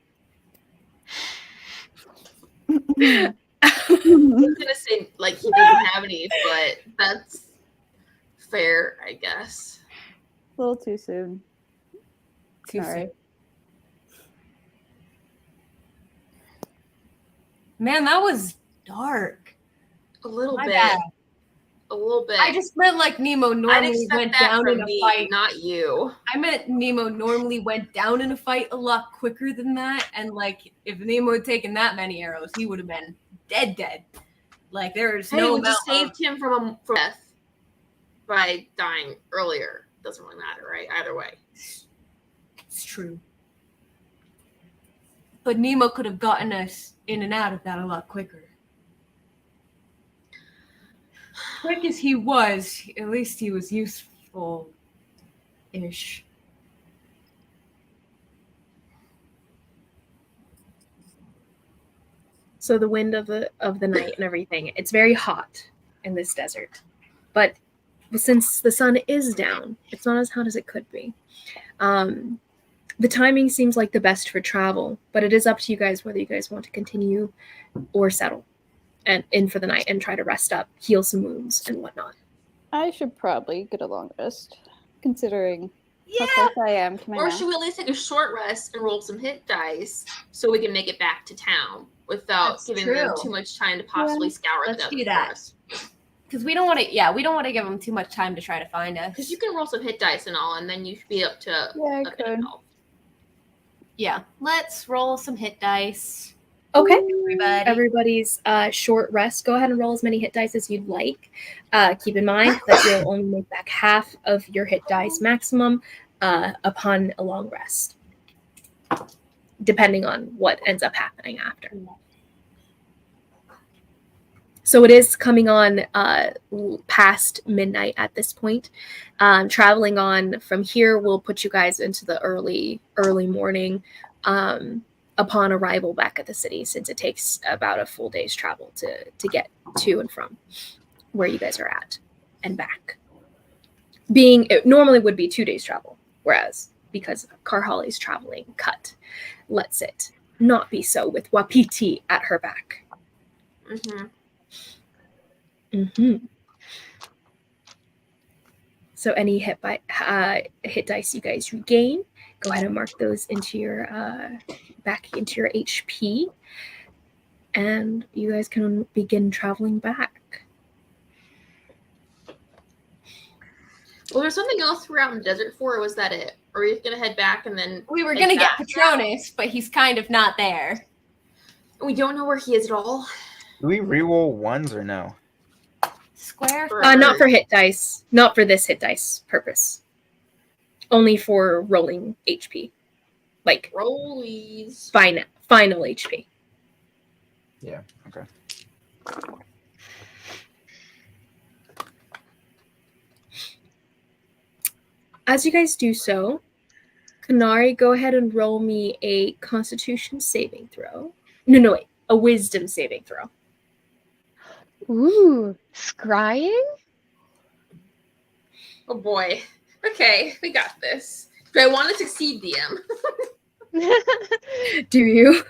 was gonna say like he doesn't have any, but that's fair, I guess. A little too soon. Too Sorry. soon. Man, that was dark. A little My bit. bad. A little bit. I just meant like Nemo I'd normally expect went that down from in a me, fight. not you. I meant Nemo normally went down in a fight a lot quicker than that, and like if Nemo had taken that many arrows, he would have been dead. Like there's Hey, no we amount just saved of, him from death by dying earlier. Doesn't really matter, right? Either way. It's true. But Nemo could have gotten us in and out of that a lot quicker. Quick as he was, at least he was useful-ish. So the wind of the night and everything, it's very hot in this desert. But since the sun is down, it's not as hot as it could be. The timing seems like the best for travel, but it is up to you guys whether you guys want to continue or settle and in for the night and try to rest up, heal some wounds and whatnot. I should probably get a long rest, considering Yeah! how close I am to my Or mouth. should we at least take a short rest and roll some hit dice so we can make it back to town without That's giving them true. too much time to possibly scour Let's the do other that. forest? Because we don't want to, we don't want to give them too much time to try to find us. Because you can roll some hit dice and all, and then you should be up to Yeah, I a bit of could. health. Yeah, let's roll some hit dice. Okay. Everybody. Everybody's short rest. Go ahead and roll as many hit dice as you'd like. Keep in mind that you'll only make back half of your hit dice maximum upon a long rest, depending on what ends up happening after. So it is coming on past midnight at this point. Traveling on from here will put you guys into the early morning upon arrival back at the city, since it takes about a full day's travel to get to and from where you guys are at and back. It normally would be 2 days travel, whereas because Karhali's traveling cut lets it not be so with Wapiti at her back. Mm-hmm. Mm-hmm. So any hit dice you guys regain, go ahead and mark those into your back into your HP, and you guys can begin traveling back. Well, there's something else we're out in the desert for, or was that it? Or are we gonna head back and then We were head going to get back? Patronus, but he's kind of not there. We don't know where he is at all. Do we reroll ones or no? Square? For- Not for hit dice, not for this hit dice purpose. only for rolling HP, like Rollies. final HP. Yeah. Okay. As you guys do so, Kanari, go ahead and roll me a Constitution saving throw. No, wait, a Wisdom saving throw. Ooh, scrying? Oh boy. Okay, we got this. Do I want to succeed, DM? Do you?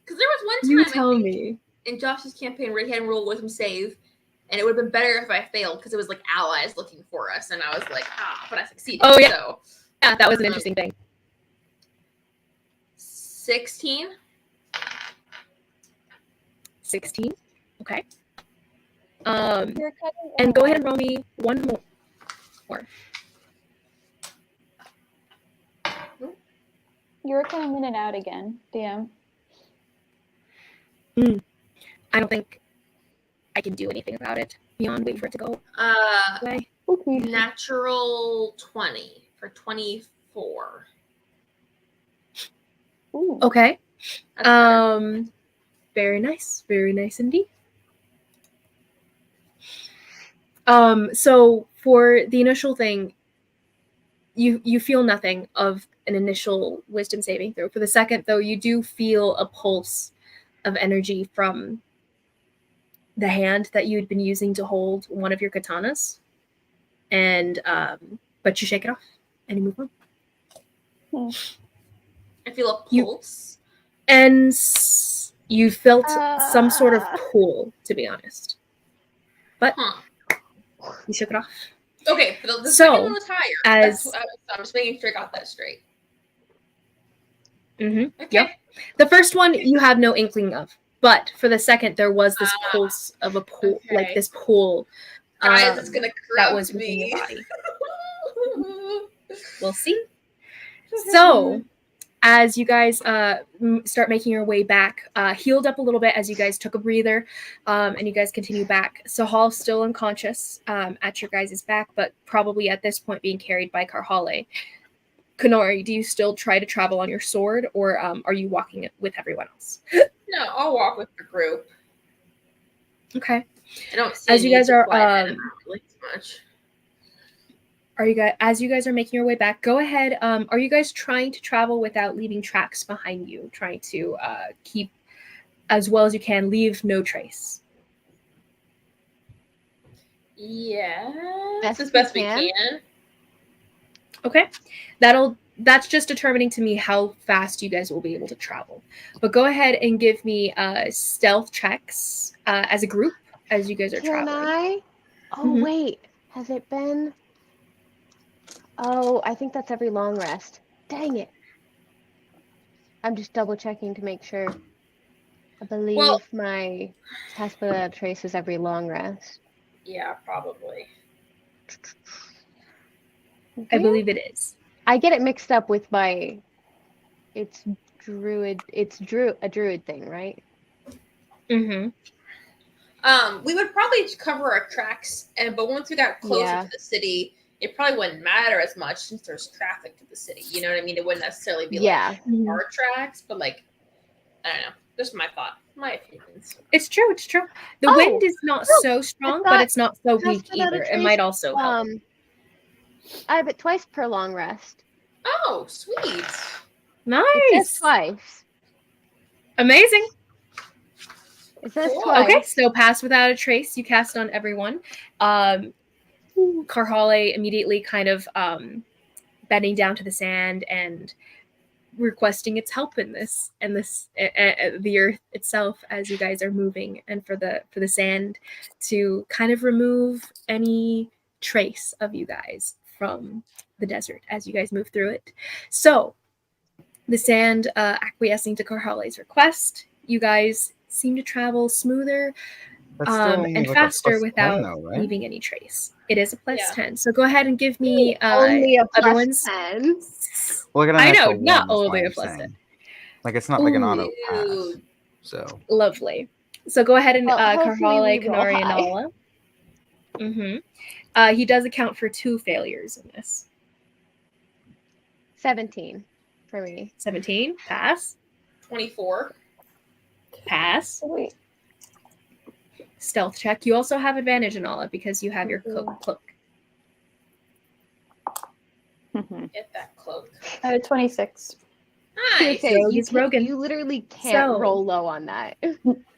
Because there was one time You I tell think, me. in Josh's campaign where he had to roll wisdom save, and it would have been better if I failed because it was like allies looking for us, and I was like, but I succeeded. Oh, yeah. So Yeah, that was an interesting thing. 16. 16. Okay. You're cutting And in go and ahead and roll me one more. You're coming in and out again, DM. I don't think I can do anything about it beyond wait for it to go away. Okay. Natural 20 for 24. Ooh. Okay. That's better. Very nice. Very nice indeed. So for the initial thing, you feel nothing of an initial wisdom saving throw. For the second, though, you do feel a pulse of energy from the hand that you'd been using to hold one of your katanas, and but you shake it off and you move on. I feel a You- pulse. And you felt some sort of Ah. pull, to be honest, but Huh. you shook it off. Okay, the So, second one was higher. as- I'm just making sure I got that straight. Mm-hmm. Okay. Yep. The first one you have no inkling of, but for the second there was this Ah, pulse of a pull, okay. like this pull Guys, it's gonna corrupt that was within me. your body. We'll see. So, as you guys start making your way back, healed up a little bit as you guys took a breather, and you guys continue back. Sahal's still unconscious at your guys' back, but probably at this point being carried by Karhale. Kanori, do you still try to travel on your sword, or are you walking with everyone else? No, I'll walk with the group. Okay. I don't see As a you need guys to are, fly ahead of them really too much. As you guys are making your way back, go ahead. Are you guys trying to travel without leaving tracks behind you? Trying to keep as well as you can, leave no trace. Yeah, Best as we best we can. can. Okay, that's just determining to me how fast you guys will be able to travel. But go ahead and give me stealth checks as a group as you guys are Can traveling. I? Oh, Mhm. wait. Has it been? Oh, I think that's every long rest. Dang it. I'm just double checking to make sure. I believe Well- my task without a trace is every long rest. Yeah, probably. I believe it is. I get it mixed up with my. It's a druid thing, right? Mm-hmm. We would probably cover our tracks, but once we got closer Yeah. to the city, it probably wouldn't matter as much since there's traffic to the city. You know what I mean? It wouldn't necessarily be Yeah. like our tracks, but like, I don't know. Just my thought, my opinions. It's true. It's true. The Oh, wind is not no, so strong, thought but it's not so task weak without a either. It trace, might also help. I have it twice per long rest. Oh, sweet. It says Nice. twice. Amazing. It says Cool. twice. Okay, so pass without a trace. You cast on everyone. Karhale immediately kind of bending down to the sand and requesting its help in this, and the earth itself as you guys are moving, and for the sand to kind of remove any trace of you guys from the desert as you guys move through it. So the sand acquiescing to Karhale's request, you guys seem to travel smoother That's still only and like a faster +10 without though, right? leaving any trace. It is a plus Yeah. 10. So go ahead and give me Only a plus everyone's 10. Well, like I an know, natural not one is only why a I'm plus saying. Like it's not like an auto pass. Dude. So lovely. So go ahead and Well, hopefully Karhale, we roll Kanari, and high. Nala. Mm-hmm. He does account for 2 failures in this. 17 for me. 17. Pass. 24. Pass. Wait. Stealth check. You also have advantage in all it because you have your cloak. Get that cloak. I had 26. Nice. Okay, you, He's Rogan. you literally can't So- roll low on that.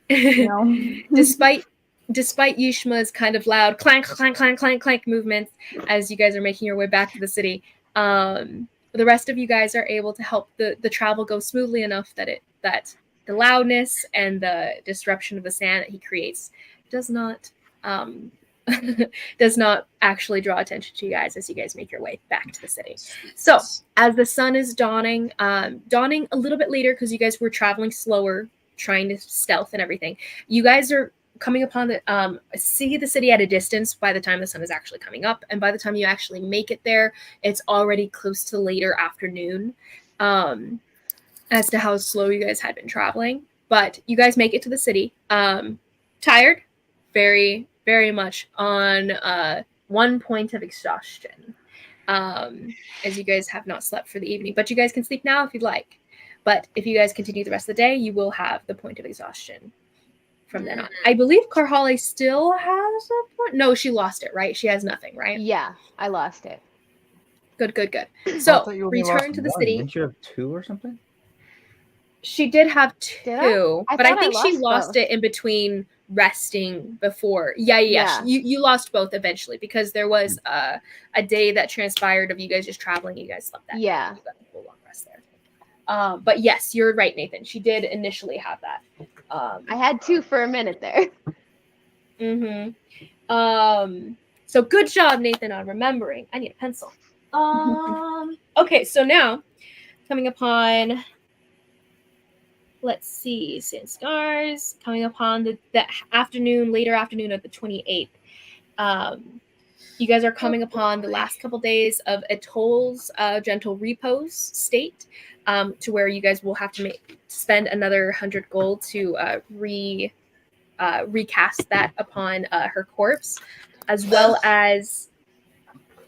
No. despite Yushma's kind of loud clank, clank, clank, clank, clank movements as you guys are making your way back to the city, the rest of you guys are able to help the travel go smoothly enough that the loudness and the disruption of the sand that he creates does not does not actually draw attention to you guys as you guys make your way back to the city. So as the sun is dawning a little bit later because you guys were traveling slower, trying to stealth and everything, you guys are coming upon the see the city at a distance by the time the sun is actually coming up, and by the time you actually make it there, it's already close to later afternoon. As to how slow you guys had been traveling, but you guys make it to the city. Tired, very, very much on 1 point of exhaustion, as you guys have not slept for the evening. But you guys can sleep now if you'd like. But if you guys continue the rest of the day, you will have the point of exhaustion from then on. I believe Karhale still has a point. No, she lost it, right? She has nothing, right? Yeah, I lost it. Good. I So thought you only lost return to the one. city. Didn't you have 2 or something? She did have Did I? 2, I but I thought I think she lost lost both. it in between resting before. Yeah. Yeah. You lost both eventually because there was a day that transpired of you guys just traveling. You guys slept that Yeah. day. You got a full long rest there. But yes, you're right, Nathan. She did initially have that. I had 2 for a minute there. So good job, Nathan, on remembering. I need a pencil. Okay, so now coming upon, let's see, Sand Scars, coming upon the later afternoon of the 28th. You guys are coming upon the last couple days of Atoll's gentle repose state, to where you guys will have to spend another 100 gold to recast that upon her corpse, as well as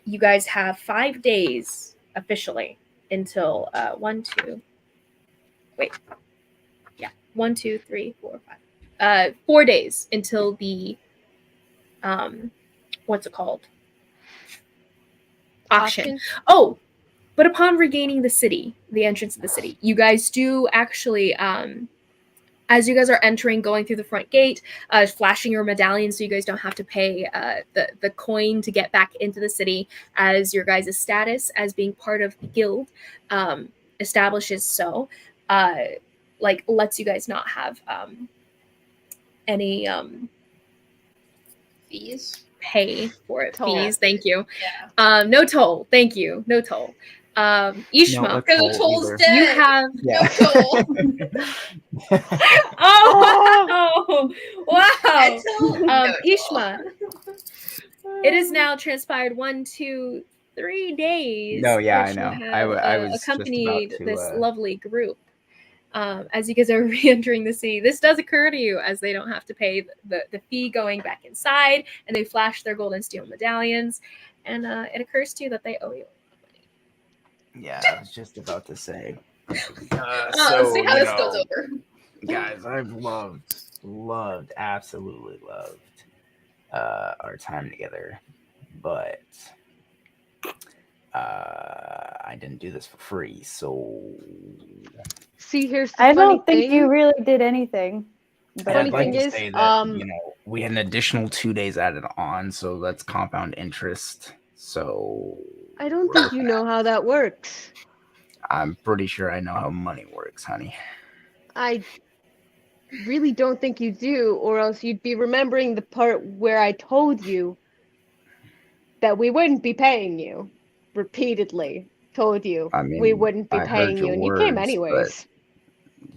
you guys have 5 days officially until 1, 2, 3, 4, 5. 4 days until the what's it called? Auction. Oh, but upon regaining the city, the entrance of the city, you guys do actually as you guys are entering, going through the front gate, flashing your medallion so you guys don't have to pay the coin to get back into the city, as your guys' status as being part of the guild establishes so, lets you guys not have any Fees. pay for it. Toll. Fees, thank you. Yeah. No toll, thank you. No toll. Ishma, Because the toll's dead. you have No toll. oh wow. Until no toll. Ishma, it is now transpired 1, 2, 3 days. No, yeah, that I you know. have, I was just accompanied about to, this lovely group. As you guys are re-entering the city, this does occur to you as they don't have to pay the fee going back inside, and they flash their gold and steel medallions, and it occurs to you that they owe you money. Yeah, I was just about to say. Let's see how this goes over. Guys, I've loved, absolutely loved our time together, but I didn't do this for free, so See, here's the I funny don't think thing. you really did anything. But Funny I'd like thing to is, say that we had an additional 2 days added on, so that's compound interest. So I don't think you know how that works. I'm pretty sure I know how money works, honey. I really don't think you do, or else you'd be remembering the part where I told you that we wouldn't be paying you. Repeatedly told you I mean, we wouldn't be I heard paying you, your and you came words, anyways.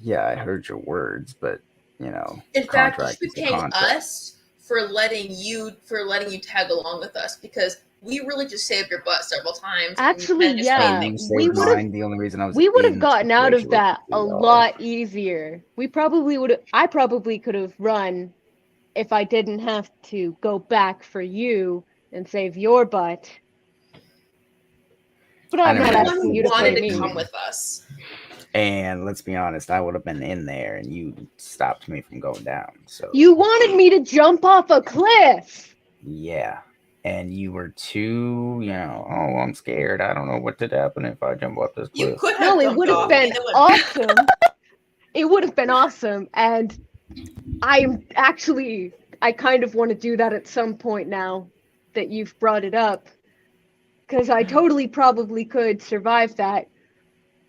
Yeah, I heard your words, but In fact, you contract should is be a paying contract. us for letting you tag along with us, because we really just saved your butt several times. and you Actually, kinda just yeah, Hey, you we saved would've- mine. The only reason I was We would have in gotten out of situation was that a because y'all. lot easier. We probably would have. I probably could have run if I didn't have to go back for you and save your butt. But I'm not Everyone asking who you to wanted pay to me. come with us. And let's be honest, I would have been in there, and you stopped me from going down. So You wanted me to jump off a cliff. yeah, and you were too, oh, I'm scared. I don't know what could happen if I jump off this You cliff. could have No, it jumped would have off. been and it would- awesome. It would have been awesome, and I kind of want to do that at some point now that you've brought it up, because I totally probably could survive that.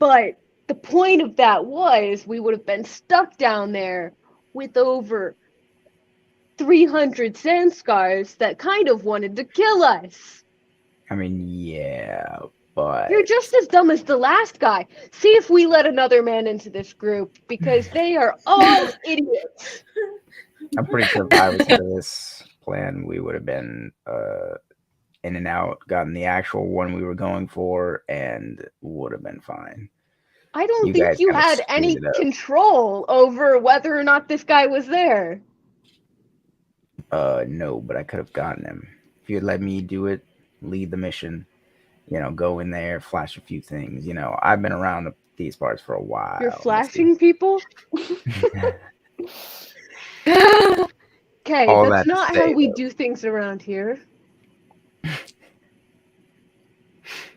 But the point of that was we would have been stuck down there with over 300 Sanskars that kind of wanted to kill us. I mean, yeah, but You're just as dumb as the last guy. See if we let another man into this group, because they are all idiots. I'm pretty sure if I was into this plan, we would have been in and out, gotten the actual one we were going for, and would have been fine. I don't You think guys you kinda had screwed any it up. control over whether or not this guy was there. No, but I could have gotten him. If you had let me do it, lead the mission, go in there, flash a few things. I've been around these parts for a while. You're flashing people? Okay, All that's that to not say, how we though. do things around here.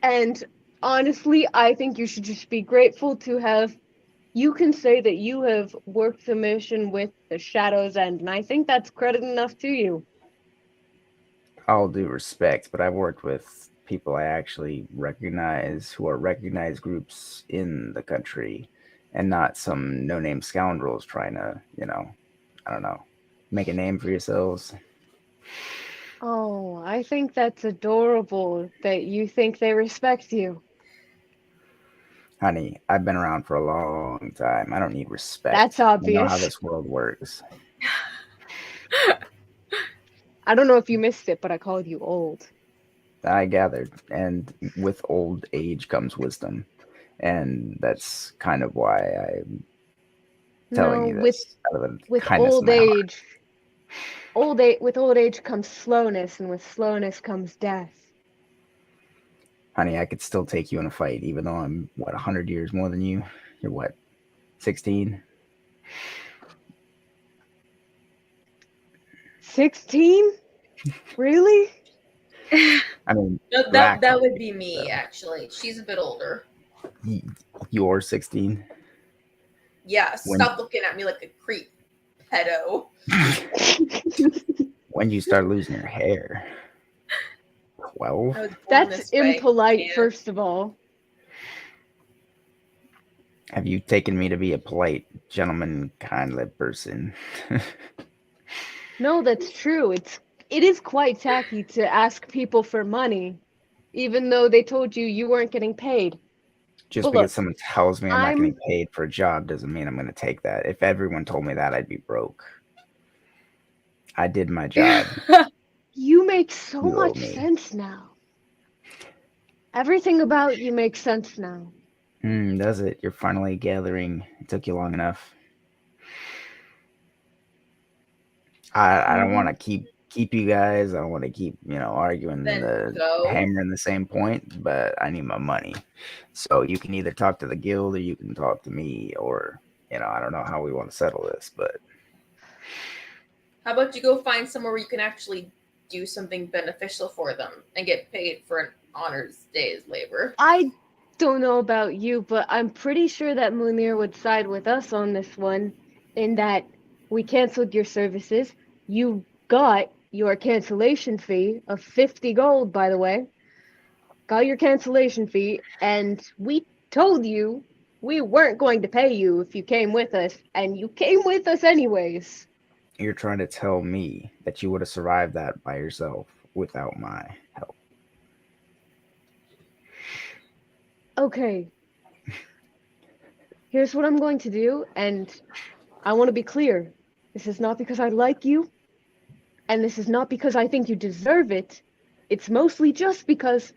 And honestly, I think you should just be grateful to have. You can say that you have worked the mission with the Shadow's End, and I think that's credit enough to you. All due respect, but I've worked with people I actually recognize who are recognized groups in the country and not some no-name scoundrels trying to, I don't know, make a name for yourselves. Oh, I think that's adorable that you think they respect you. Honey, I've been around for a long time. I don't need respect. That's I know how obvious. this world works. I don't know if you missed it, but I called you old. I gathered, and with old age comes wisdom, and that's kind of why I'm telling No, you this out of the with kindness of old my heart. age, with old age comes slowness, and with slowness comes death. Honey, I could still take you in a fight, even though I'm, 100 years more than you? You're what, 16? 16? Really? I mean, That would be me, actually. She's a bit older. you're 16? Yeah, When- stop looking at me like a creep, pedo. When you start losing your hair? 12? I was born That's this way. impolite, Yeah. first of all. Have you taken me to be a polite gentleman, kindly person? No, that's true. It is quite tacky to ask people for money, even though they told you weren't getting paid. Just But because look, someone tells me I'm not I'm- getting paid for a job doesn't mean I'm going to take that. If everyone told me that, I'd be broke. I did my job. You make so You owe much me. sense now. Everything about you makes sense now. Does it? You're finally gathering. It took you long enough. I don't want to keep you guys. I don't want to keep arguing Then go. hammering the same point. But I need my money. So you can either talk to the guild or you can talk to me, or I don't know how we want to settle this. But How about you go find somewhere where you can actually do something beneficial for them and get paid for an honors day's labor? I don't know about you, but I'm pretty sure that Munir would side with us on this one, in that we canceled your services. You got your cancellation fee of 50 gold, by the way. Got your cancellation fee, and we told you we weren't going to pay you if you came with us, and you came with us anyways. you're trying to tell me that you would have survived that by yourself without my help. Okay. Here's what I'm going to do, and I want to be clear. This is not because I like you, and this is not because I think you deserve it. It's mostly just because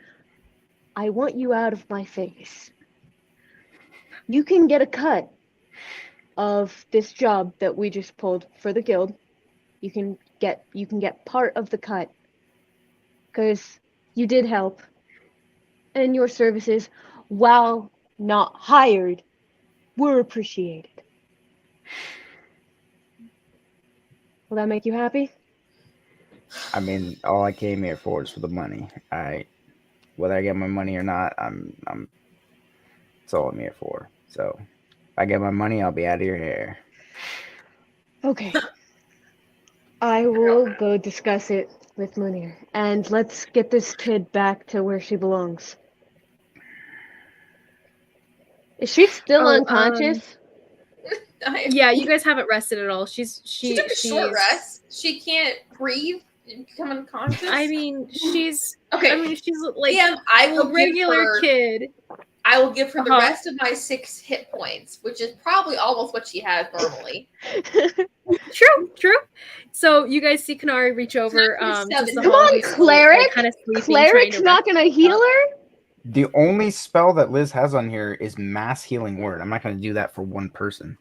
I want you out of my face. You can get a cut of this job that we just pulled for the guild. You can get part of the cut, because you did help. and your services, while not hired, were appreciated. Will that make you happy? I mean, all I came here for is for the money. Whether I get my money or not, that's all I'm here for. So, if I get my money, I'll be out of your hair. Okay. I will go discuss it with Munir, and let's get this kid back to where she belongs. Is she still unconscious? Yeah, you guys haven't rested at all. She took a short rest. She can't breathe and become unconscious. I mean, she's okay. I mean, she's like I will a regular kid. I will give her the rest of my 6 hit points, which is probably almost what she has normally. True. So you guys see Kanari reach over. Come on, cleric. Kind of sleeping, Cleric's not gonna heal her. The only spell that Liz has on here is mass healing word. I'm not going to do that for one person.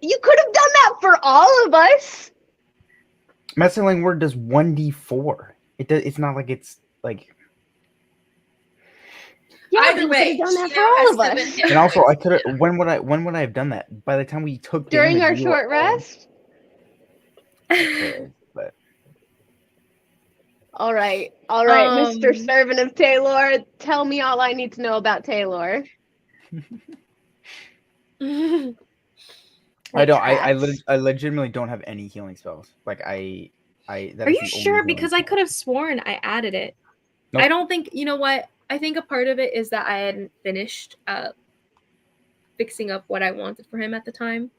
You could have done that for all of us. Mass healing word does 1d4. It's not like it's like. Yeah, either way, done that for all of us. And also, I could have. When would I have done that? By the time we took during damage, our short rest. Okay, but. All right, Mr. Servant of Taylor, tell me all I need to know about Taylor. I don't. I legitimately don't have any healing spells. Like Are you sure? Because I could have sworn I added it. Nope. I don't think. You know what? I think a part of it is that I hadn't finished fixing up what I wanted for him at the time,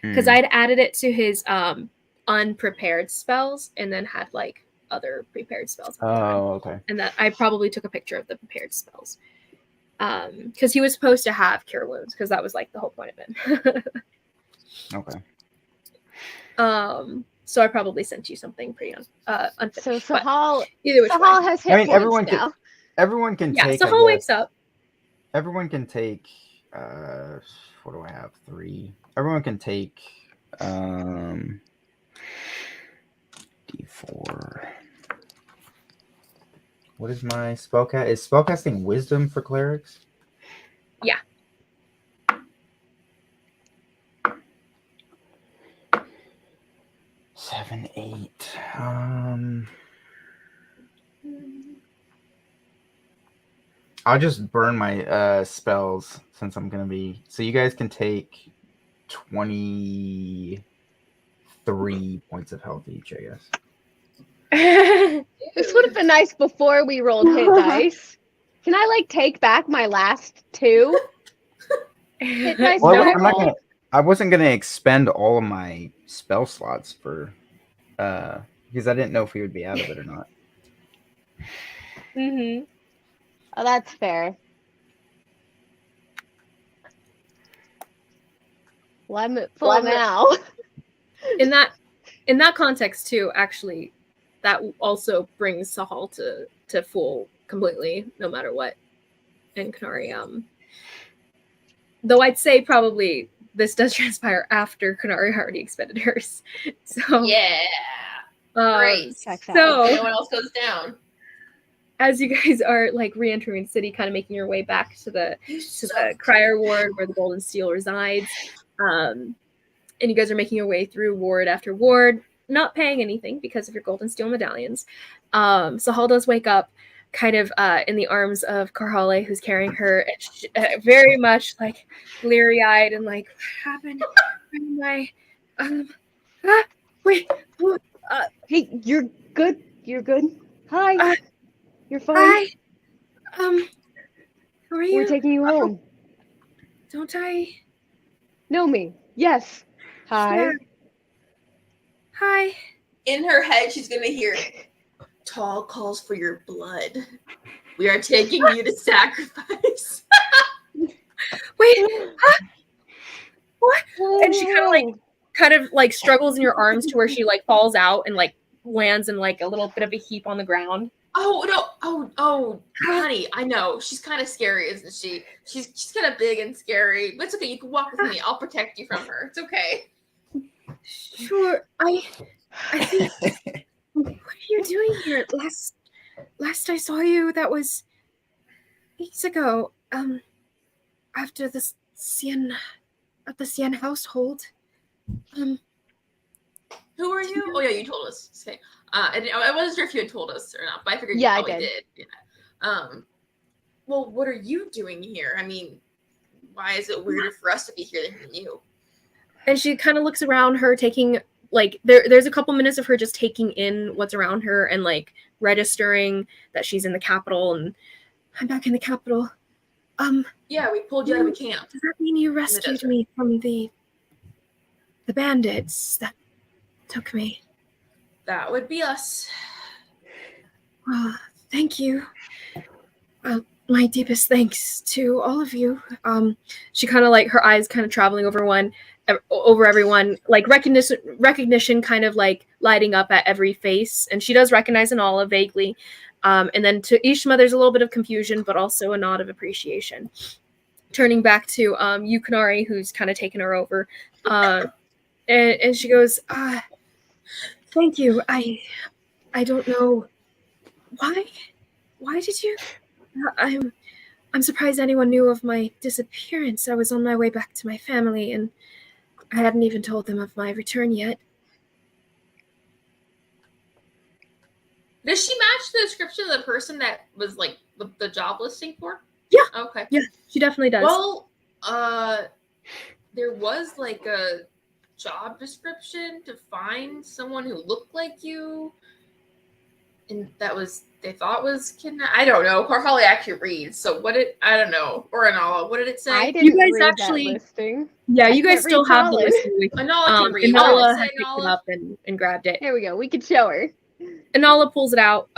because I'd added it to his unprepared spells and then had like other prepared spells. Okay. And that I probably took a picture of the prepared spells. Because he was supposed to have cure wounds, because that was like the whole point of it. Okay. So I probably sent you something pretty unfinished. So Sahal, Sahal has hit points now. Everyone can take. Sahal wakes up. Everyone can take. What do I have? 3. Everyone can take. D4. What is my spellcast? Is spellcasting wisdom for clerics? Yeah. Seven, 8. I'll just burn my spells since I'm gonna be. So you guys can take 23 points of health each, I guess. This would have been nice before we rolled hit dice. Can I take back my last 2? Hit dice. Well, I wasn't gonna expend all of my spell slots for because I didn't know if we would be out of it or not. Mm-hmm. Oh, that's fair. Well, I'm at full now. In that context too, actually, that also brings Sahal to full completely, no matter what. And Kanari, though I'd say probably this does transpire after Kanari already expended hers. So yeah, great. So no one else goes down. As you guys are re-entering the city, kind of making your way back to the crier ward where the golden steel resides, and you guys are making your way through ward after ward, not paying anything because of your golden steel medallions. Sahal does wake up kind of in the arms of Karhale, who's carrying her, very much bleary-eyed and what happened? Wait. Hey, you're good. You're good. Hi. You're fine. Hi. How are you? We're taking you home. Don't I know me? Yes. Hi. Yeah. Hi. In her head, she's gonna hear Tall calls for your blood. We are taking you to sacrifice. Wait. Huh? What? And she kind of struggles in your arms to where she falls out and lands in a little bit of a heap on the ground. Oh no! Oh, honey, I know she's kind of scary, isn't she? She's kind of big and scary. But it's okay. You can walk with me. I'll protect you from her. It's okay. Sure. I think. What are you doing here? Last I saw you, that was weeks ago, after the Cien household, Who are you? Oh yeah, you told us. Okay. I wasn't sure if you had told us or not, but I figured Yeah, I you probably did. did. Yeah. Well, what are you doing here? I mean, why is it weirder for us to be here than you? and she kind of looks around her, taking like there's a couple minutes of her just taking in what's around her and like registering that she's in the capital, and I'm back in the capital. Yeah, we pulled you out of a camp. Does that mean you rescued me from the bandits that took me? That would be us. Thank you. My deepest thanks to all of you. She kind of like her eyes kind of traveling over everyone, like recognition kind of like lighting up at every face, and she does recognize Anala vaguely. And then to Ishma, there's a little bit of confusion, but also a nod of appreciation. Turning back to Yukanari, who's kind of taken her over, and she goes, "Thank you. I don't know why. Why did you? I'm surprised anyone knew of my disappearance. I was on my way back to my family, and I hadn't even told them of my return yet." Does she match the description of the person that was like the job listing for? Yeah. Okay. Yeah, she definitely does. Well, there was like a job description to find someone who looked like you, and they thought was kidnapped. I don't know. Carhali actually reads, so I don't know. Or Anala, what did it say? I didn't You guys read actually- that listing. Yeah, I you guys can't still read have the Talon. listing with Anala can read. Anala Say had picked it Anala. up and grabbed it. Here we go. We could show her. Anala pulls it out.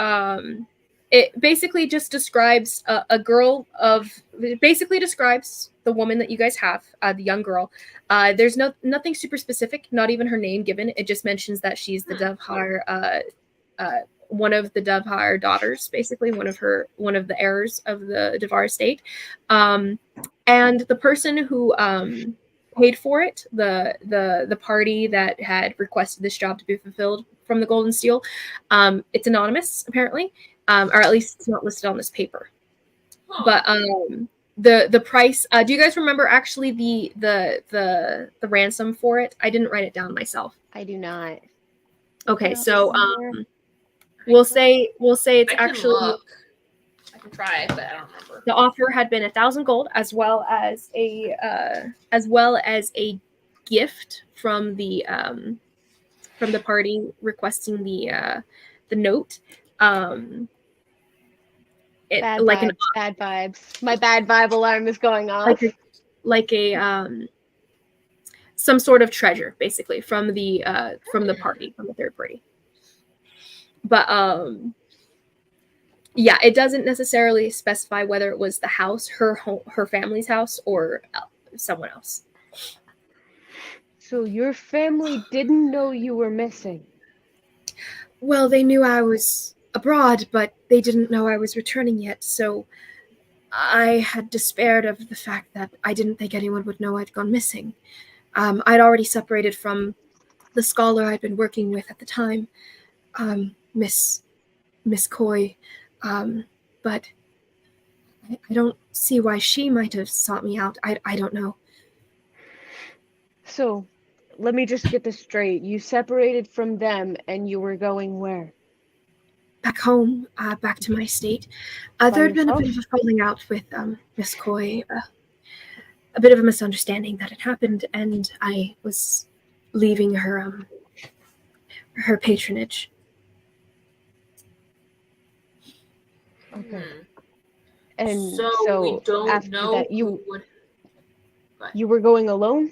It basically just describes it basically describes the woman that you guys have, the young girl. There's nothing super specific, not even her name given. It just mentions that she's the Dovhar, one of the Dovhar daughters, basically one of the heirs of the Devar estate. And the person who paid for it, the party that had requested this job to be fulfilled from the Golden Steel, it's anonymous apparently, or at least it's not listed on this paper. Huh. But the price. Do you guys remember actually the ransom for it? I didn't write it down myself. I do not. Okay, Yeah, so somewhere. we'll say it's I can actually look. I can try, but I don't remember. the offer had been 1,000 gold, as well as a gift from the party requesting the note. Bad vibes. My bad vibe alarm is going off. like a some sort of treasure, basically from the party, from the third party. But yeah, it doesn't necessarily specify whether it was the house, her family's house, or someone else. So your family didn't know you were missing? Well, they knew I was abroad, but they didn't know I was returning yet, so I had despaired of the fact that I didn't think anyone would know I'd gone missing. I'd already separated from the scholar I'd been working with at the time, Miss Coy, but I don't see why she might have sought me out. I don't know. So, let me just get this straight. You separated from them and you were going where? Back home, back to my estate. By There had been a yourself? bit of a falling out with Miss Coy, a bit of a misunderstanding that had happened, and I was leaving her patronage. Okay. And So so we don't after know that, who would. you were going alone?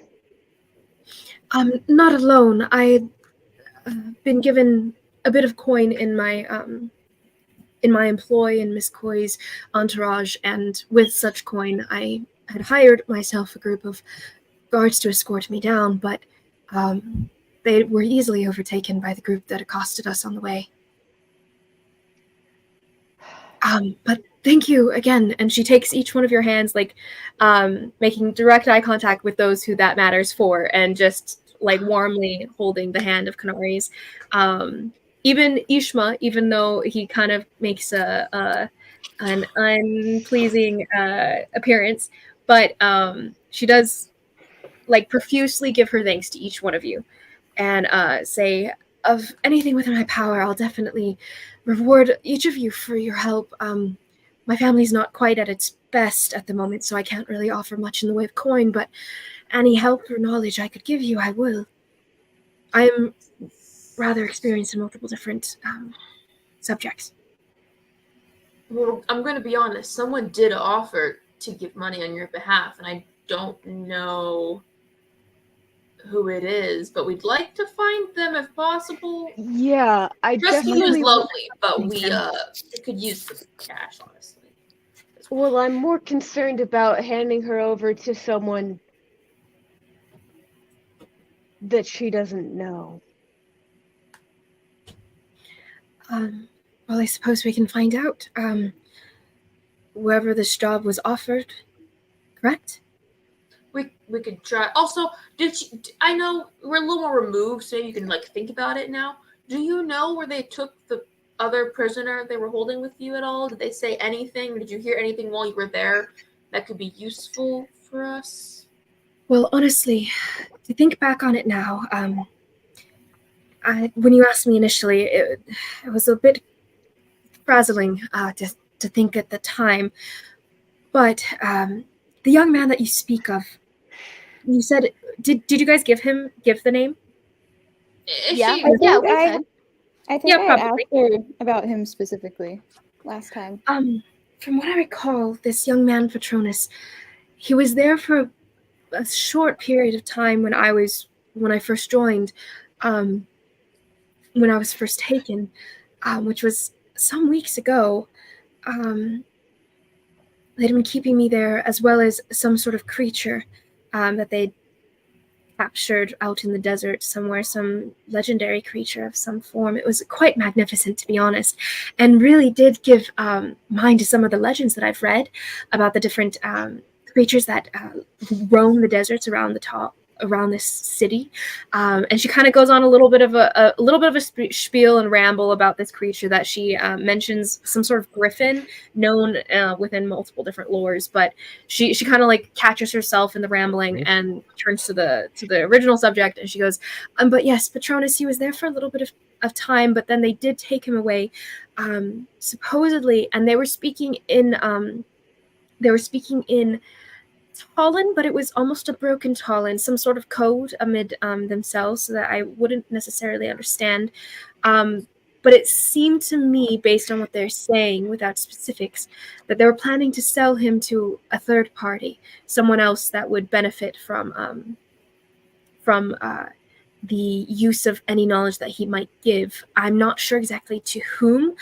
Not alone. I had been given a bit of coin in my employ in Miss Coy's entourage, and with such coin, I had hired myself a group of guards to escort me down, but they were easily overtaken by the group that accosted us on the way. But thank you again. And she takes each one of your hands, like making direct eye contact with those who that matters for, and just like warmly holding the hand of Kanari's. Even Ishma, even though he kind of makes a an unpleasing appearance, but she does like profusely give her thanks to each one of you, and say, "Of anything within my power, I'll definitely reward each of you for your help. My family's not quite at its best at the moment, so I can't really offer much in the way of coin, but any help or knowledge I could give you, I will. I'm rather experienced in multiple different subjects." Well, I'm going to be honest. Someone did offer to give money on your behalf, and I don't know who it is, but we'd like to find them if possible. Yeah, I Rescue is definitely. lovely, but we could use the cash, honestly. Well, I'm more concerned about handing her over to someone that she doesn't know. Well, I suppose we can find out. Whoever this job was offered, correct? We could try. Also, I know we're a little more removed, so you can like think about it now. Do you know where they took the other prisoner they were holding with you at all? Did they say anything? Did you hear anything while you were there that could be useful for us? Well, honestly, to think back on it now, when you asked me initially, it was a bit frazzling to think at the time. But the young man that you speak of, you said, did you guys give the name? Yeah, She, I think yeah, I, we said. I think Yeah, I probably. asked her about him specifically last time. From what I recall, this young man, Patronus, he was there for a short period of time when I first joined, when I was first taken, which was some weeks ago. They'd been keeping me there, as well as some sort of creature that they'd captured out in the desert somewhere, some legendary creature of some form. It was quite magnificent, to be honest, and really did give mind to some of the legends that I've read about the different creatures that roam the deserts around this city. And she kind of goes on a little bit of a spiel and ramble about this creature that she mentions, some sort of griffin known within multiple different lores, but she kind of like catches herself in the rambling and turns to the original subject, and she goes, but yes, Patronus, he was there for a little bit of time, but then they did take him away, supposedly, and they were speaking in Tallinn, but it was almost a broken Tallinn, some sort of code amid themselves, so that I wouldn't necessarily understand. But it seemed to me, based on what they're saying, without specifics, that they were planning to sell him to a third party, someone else that would benefit from the use of any knowledge that he might give. I'm not sure exactly to whom,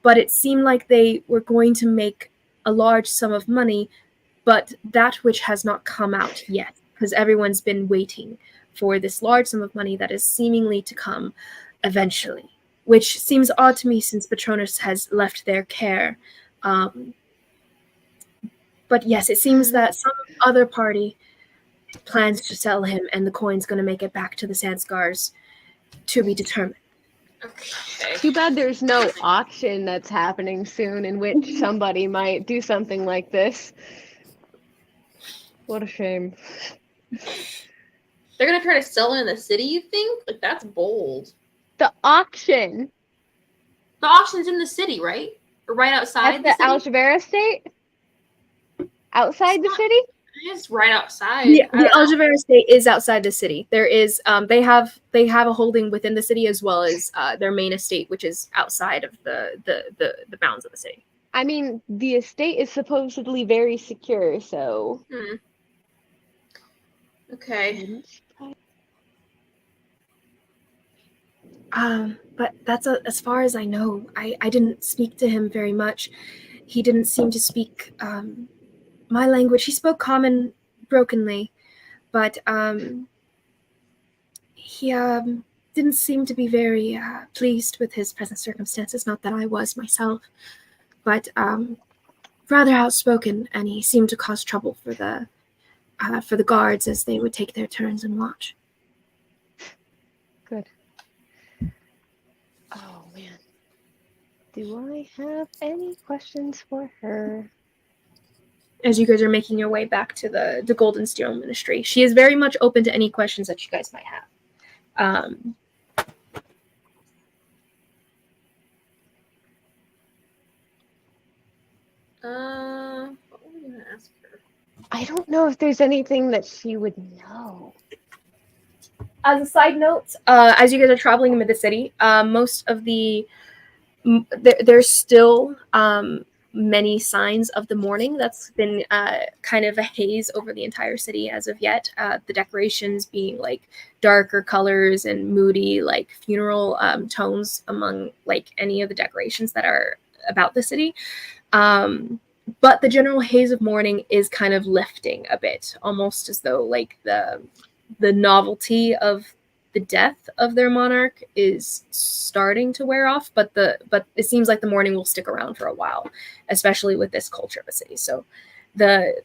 but it seemed like they were going to make a large sum of money, but that which has not come out yet, because everyone's been waiting for this large sum of money that is seemingly to come eventually, which seems odd to me since Patronus has left their care. But yes, it seems that some other party plans to sell him, and the coin's going to make it back to the Sanskars, to be determined. okay. Too bad there's no auction that's happening soon in which somebody might do something like this. What a shame. They're gonna try to sell it in the city, you think? Like, that's bold. The auction The auction's in the city, right? Or right outside at the the city? Algebera estate? Outside the city? It's right outside. The I don't know. Algebera estate is outside the city. There is they have a holding within the city, as well as their main estate, which is outside of the bounds of the city. I mean, the estate is supposedly very secure, so. Okay. But that's as far as I know. I didn't speak to him very much. He didn't seem to speak my language. He spoke common brokenly, but he didn't seem to be very pleased with his present circumstances. Not that I was myself, but rather outspoken, and he seemed to cause trouble for the guards as they would take their turns and watch. Good. Oh, man. Do I have any questions for her? As you guys are making your way back to the Golden Steel Ministry, she is very much open to any questions that you guys might have. What were we gonna ask her? I don't know if there's anything that she would know. As a side note, as you guys are traveling into the city, most of there's still many signs of the morning. That's been kind of a haze over the entire city as of yet. The decorations being like darker colors and moody, like funeral tones among like any of the decorations that are about the city. But the general haze of morning is kind of lifting a bit, almost as though like the novelty of the death of their monarch is starting to wear off, but it seems like the mourning will stick around for a while, especially with this culture of a city. So but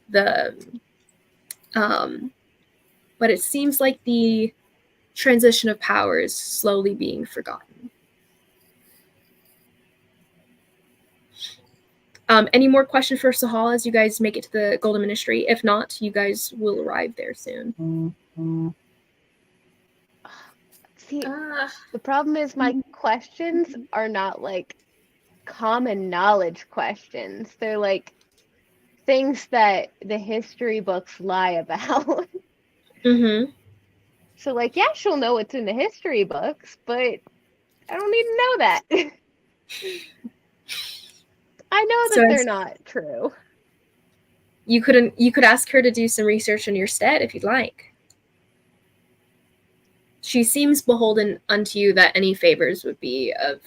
it seems like the transition of power is slowly being forgotten. Any more questions for Sahal as you guys make it to the Golden Ministry? If not, you guys will arrive there soon. See, the problem is my questions are not like common knowledge questions. They're like things that the history books lie about. Mm-hmm. So like, yeah, she'll know what's in the history books, but I don't need to know that. I know that they're not true. You could ask her to do some research in your stead if you'd like. She seems beholden unto you that any favors would be of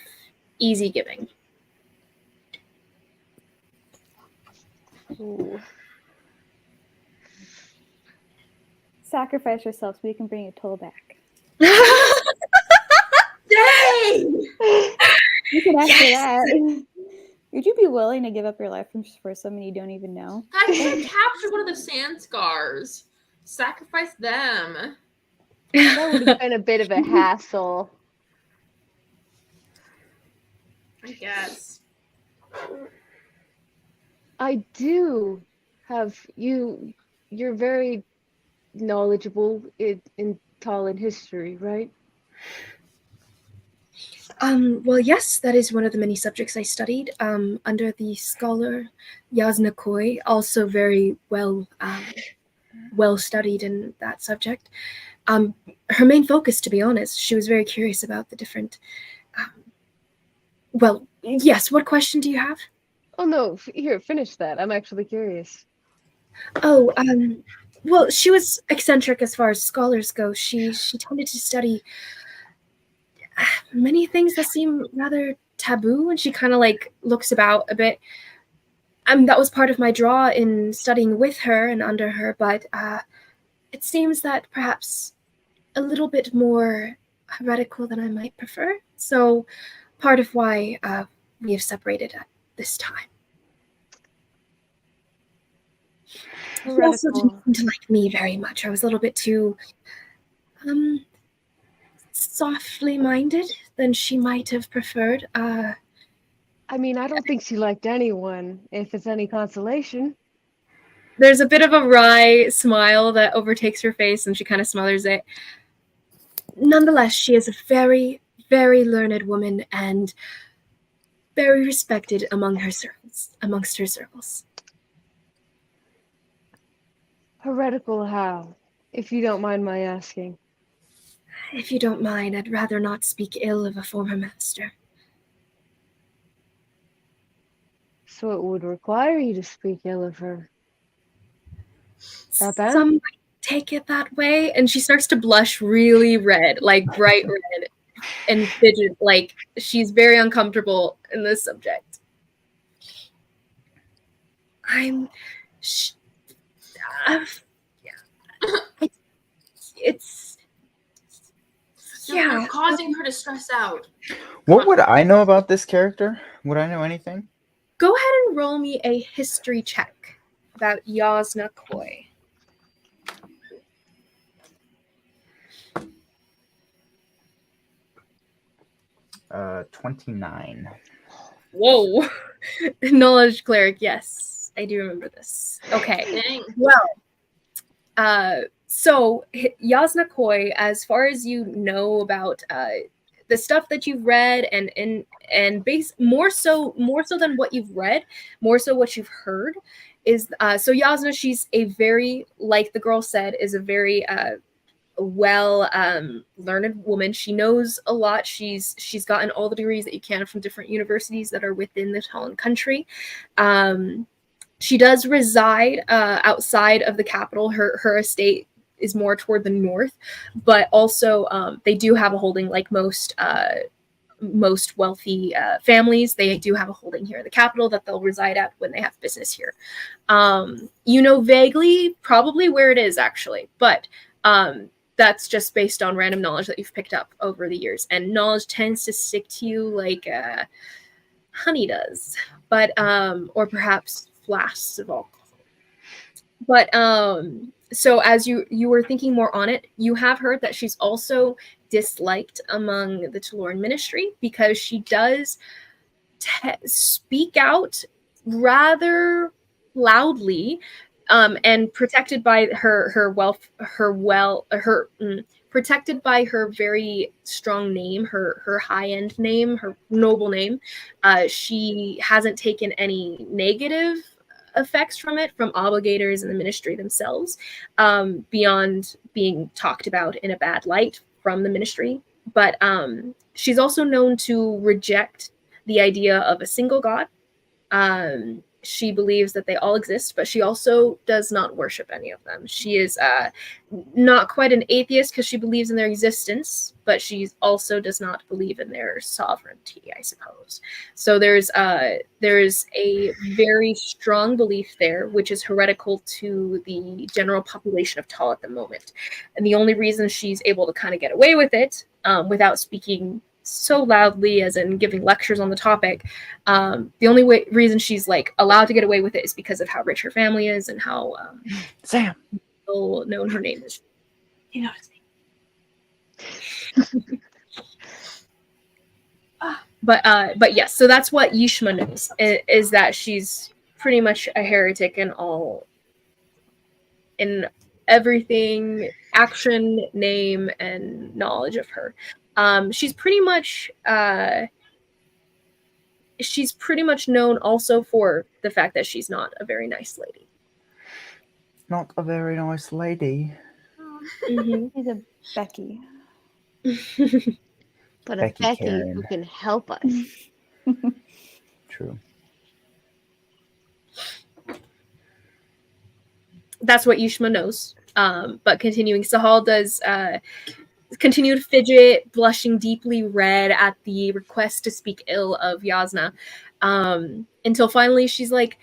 easy giving. Ooh. Sacrifice yourself so we can bring your toll back. Dang! You can ask for that. Would you be willing to give up your life for someone you don't even know? Guys, you captured one of the sand scars. Sacrifice them. That would have been a bit of a hassle. I guess. I do have you're very knowledgeable in Talon history, right? Well, yes, that is one of the many subjects I studied under the scholar Yasna Koi, also very well studied in that subject. Her main focus, to be honest, she was very curious about the different. Well, yes. What question do you have? Oh no, here, finish that. I'm actually curious. Oh, well, she was eccentric as far as scholars go. She tended to study many things that seem rather taboo, and she kind of like looks about a bit. That was part of my draw in studying with her and under her, but it seems that perhaps a little bit more heretical than I might prefer. So part of why we have separated at this time. She also didn't seem to like me very much. I was a little bit too softly minded than she might have preferred. I mean, I don't think she liked anyone, if it's any consolation. There's a bit of a wry smile that overtakes her face, and she kind of smothers it. Nonetheless, she is a very, very learned woman and very respected amongst her circles. Heretical how? If you don't mind my asking. If you don't mind, I'd rather not speak ill of a former master. So it would require you to speak ill of her. That bad? Some might take it that way, and she starts to blush really red, like bright red, and fidget, like she's very uncomfortable in this subject. You're causing her to stress out. What would I know about this character? Would I know anything? Go ahead and roll me a history check about Yasna Koi. 29. Whoa. Knowledge cleric, yes. I do remember this. Okay. Dang. Well, so Yasna Koi, as far as you know about the stuff that you've read and more so than what you've read, more so what you've heard is so Yasna, she's a very, like the girl said, is a very well learned woman. She knows a lot. She's gotten all the degrees that you can from different universities that are within the Talon country. She does reside outside of the capital. Her estate is more toward the north, but also they do have a holding, like most wealthy families. They do have a holding here in the capital that they'll reside at when they have business here. You know vaguely probably where it is actually, but that's just based on random knowledge that you've picked up over the years, and knowledge tends to stick to you like honey does, but or perhaps flasks of alcohol. But so as you were thinking more on it, you have heard that she's also disliked among the Taloran ministry because she does speak out rather loudly, and protected by protected by her very strong name, her high end name, her noble name. She hasn't taken any negative effects from it from obligators in the ministry themselves, beyond being talked about in a bad light from the ministry. But she's also known to reject the idea of a single god. She believes that they all exist, but she also does not worship any of them. She is not quite an atheist because she believes in their existence, but she also does not believe in their sovereignty, I suppose. So there's a very strong belief there, which is heretical to the general population of Tal at the moment. And the only reason she's able to kind of get away with it without speaking so loudly, as in giving lectures on the topic, the only reason she's like allowed to get away with it is because of how rich her family is and how Sam, well known her name is. You know what I mean? But yes, so that's what Yishma knows, is that she's pretty much a heretic in everything, action, name, and knowledge of her. She's pretty much known also for the fact that she's not a very nice lady. not a very nice lady. Mhm. She's a Becky. But Becky a Becky Karen. who can help us. True. That's what Yushma knows. But continuing, Sahal does continue to fidget, blushing deeply red at the request to speak ill of Yasna, until finally she's like,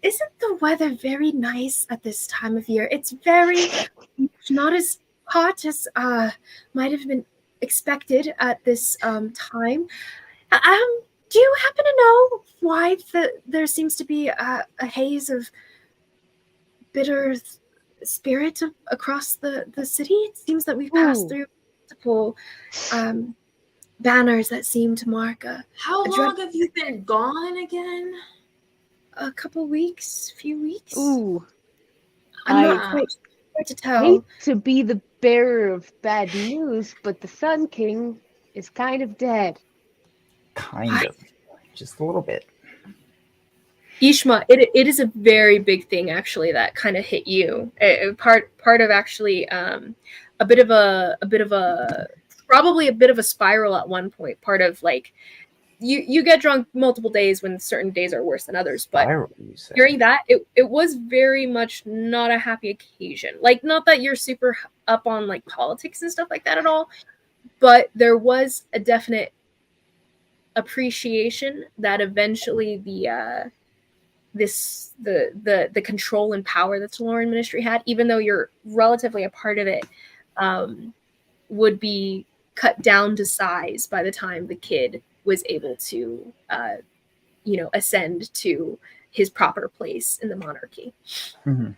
isn't the weather very nice at this time of year? It's not as hot as might have been expected at this time. Do you happen to know why there seems to be a haze of bitter spirit across the city? It seems that we've passed through multiple banners that seem to mark How long have you been gone again? a couple weeks, few weeks. Ooh, I'm I not quite sure to tell. hate to be the bearer of bad news, but the Sun King is kind of dead. Kind of. Just a little bit. Ishma, it is a very big thing actually that kind of hit you. Part of actually a bit of a probably a bit of a spiral at one point. Part of like you get drunk multiple days when certain days are worse than others, but during that it was very much not a happy occasion. Like, not that you're super up on like politics and stuff like that at all, but there was a definite appreciation that eventually the control and power that the Taloran ministry had, even though you're relatively a part of it, would be cut down to size by the time the kid was able to ascend to his proper place in the monarchy. Mm-hmm.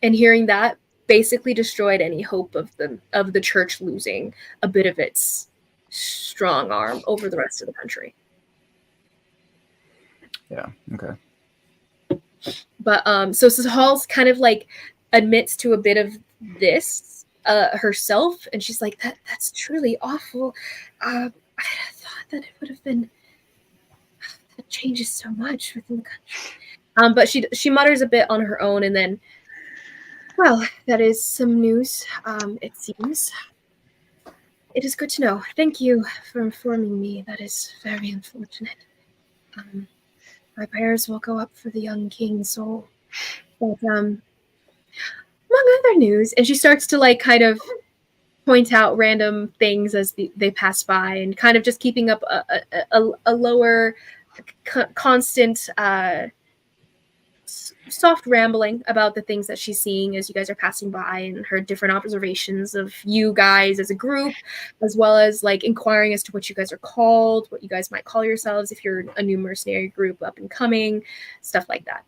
And hearing that basically destroyed any hope of the church losing a bit of its strong arm over the rest of the country. Yeah. Okay. But so Sahal's kind of like admits to a bit of this herself, and she's like, that's truly awful. I thought that it would have been, that changes so much within the country. But she mutters a bit on her own, and then, well, that is some news, it seems. It is good to know. Thank you for informing me. That is very unfortunate. My prayers will go up for the young king's soul. But among other news, and she starts to like kind of point out random things as they pass by, and kind of just keeping up a lower, constant, soft rambling about the things that she's seeing as you guys are passing by, and her different observations of you guys as a group, as well as like inquiring as to what you guys are called, what you guys might call yourselves if you're a new mercenary group up and coming, stuff like that.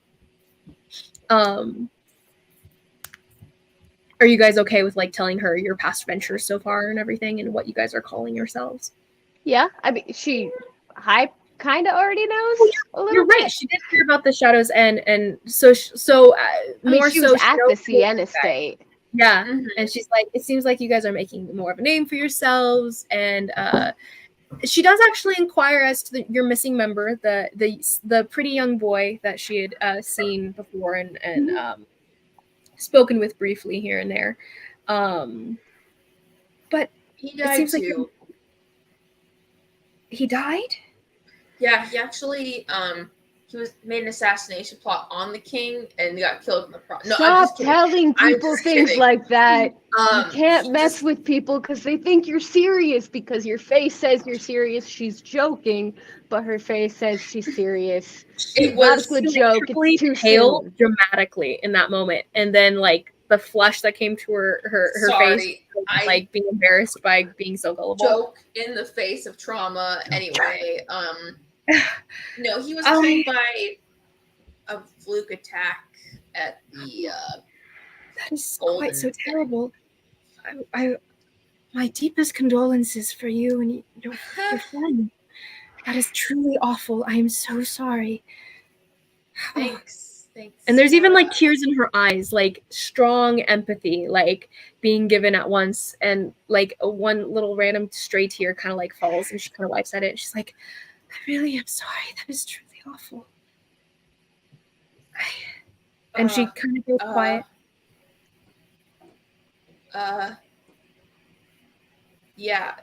Are you guys okay with like telling her your past ventures so far and everything, and what you guys are calling yourselves? Yeah, I mean, she kind of already knows a little You're right. bit. She did hear about the Shadows, and so I mean, more she so was at the Shadows- Sienna State. Yeah, Mhm. and she's like, it seems like you guys are making more of a name for yourselves, and she does actually inquire as to your missing member, the pretty young boy that she had seen before and spoken with briefly here and there. But He it died seems like too. he died. Yeah, he actually he was made an assassination plot on the king and got killed in the process. No, I'm Stop just kidding. telling I'm people just things kidding. like that. You can't he mess just- with people because they think you're serious because your face says you're serious. She's joking, but her face says she's serious. It Not a was good joke. Literally It's too pale soon. dramatically in that moment, and then like the flush that came to her face, sorry. I like being embarrassed by being so gullible. joke in the face of trauma. Anyway, no, he was killed by a fluke attack at the That is Golden quite so thing. terrible. I my deepest condolences for you and your friend. That is truly awful. I am so sorry. Thanks. And there's even like tears in her eyes, like strong empathy, like being given at once, and like one little random stray tear kind of like falls, and she kind of wipes at it. And she's like, "I really am sorry. That is truly awful." And she kind of goes quiet. Yeah,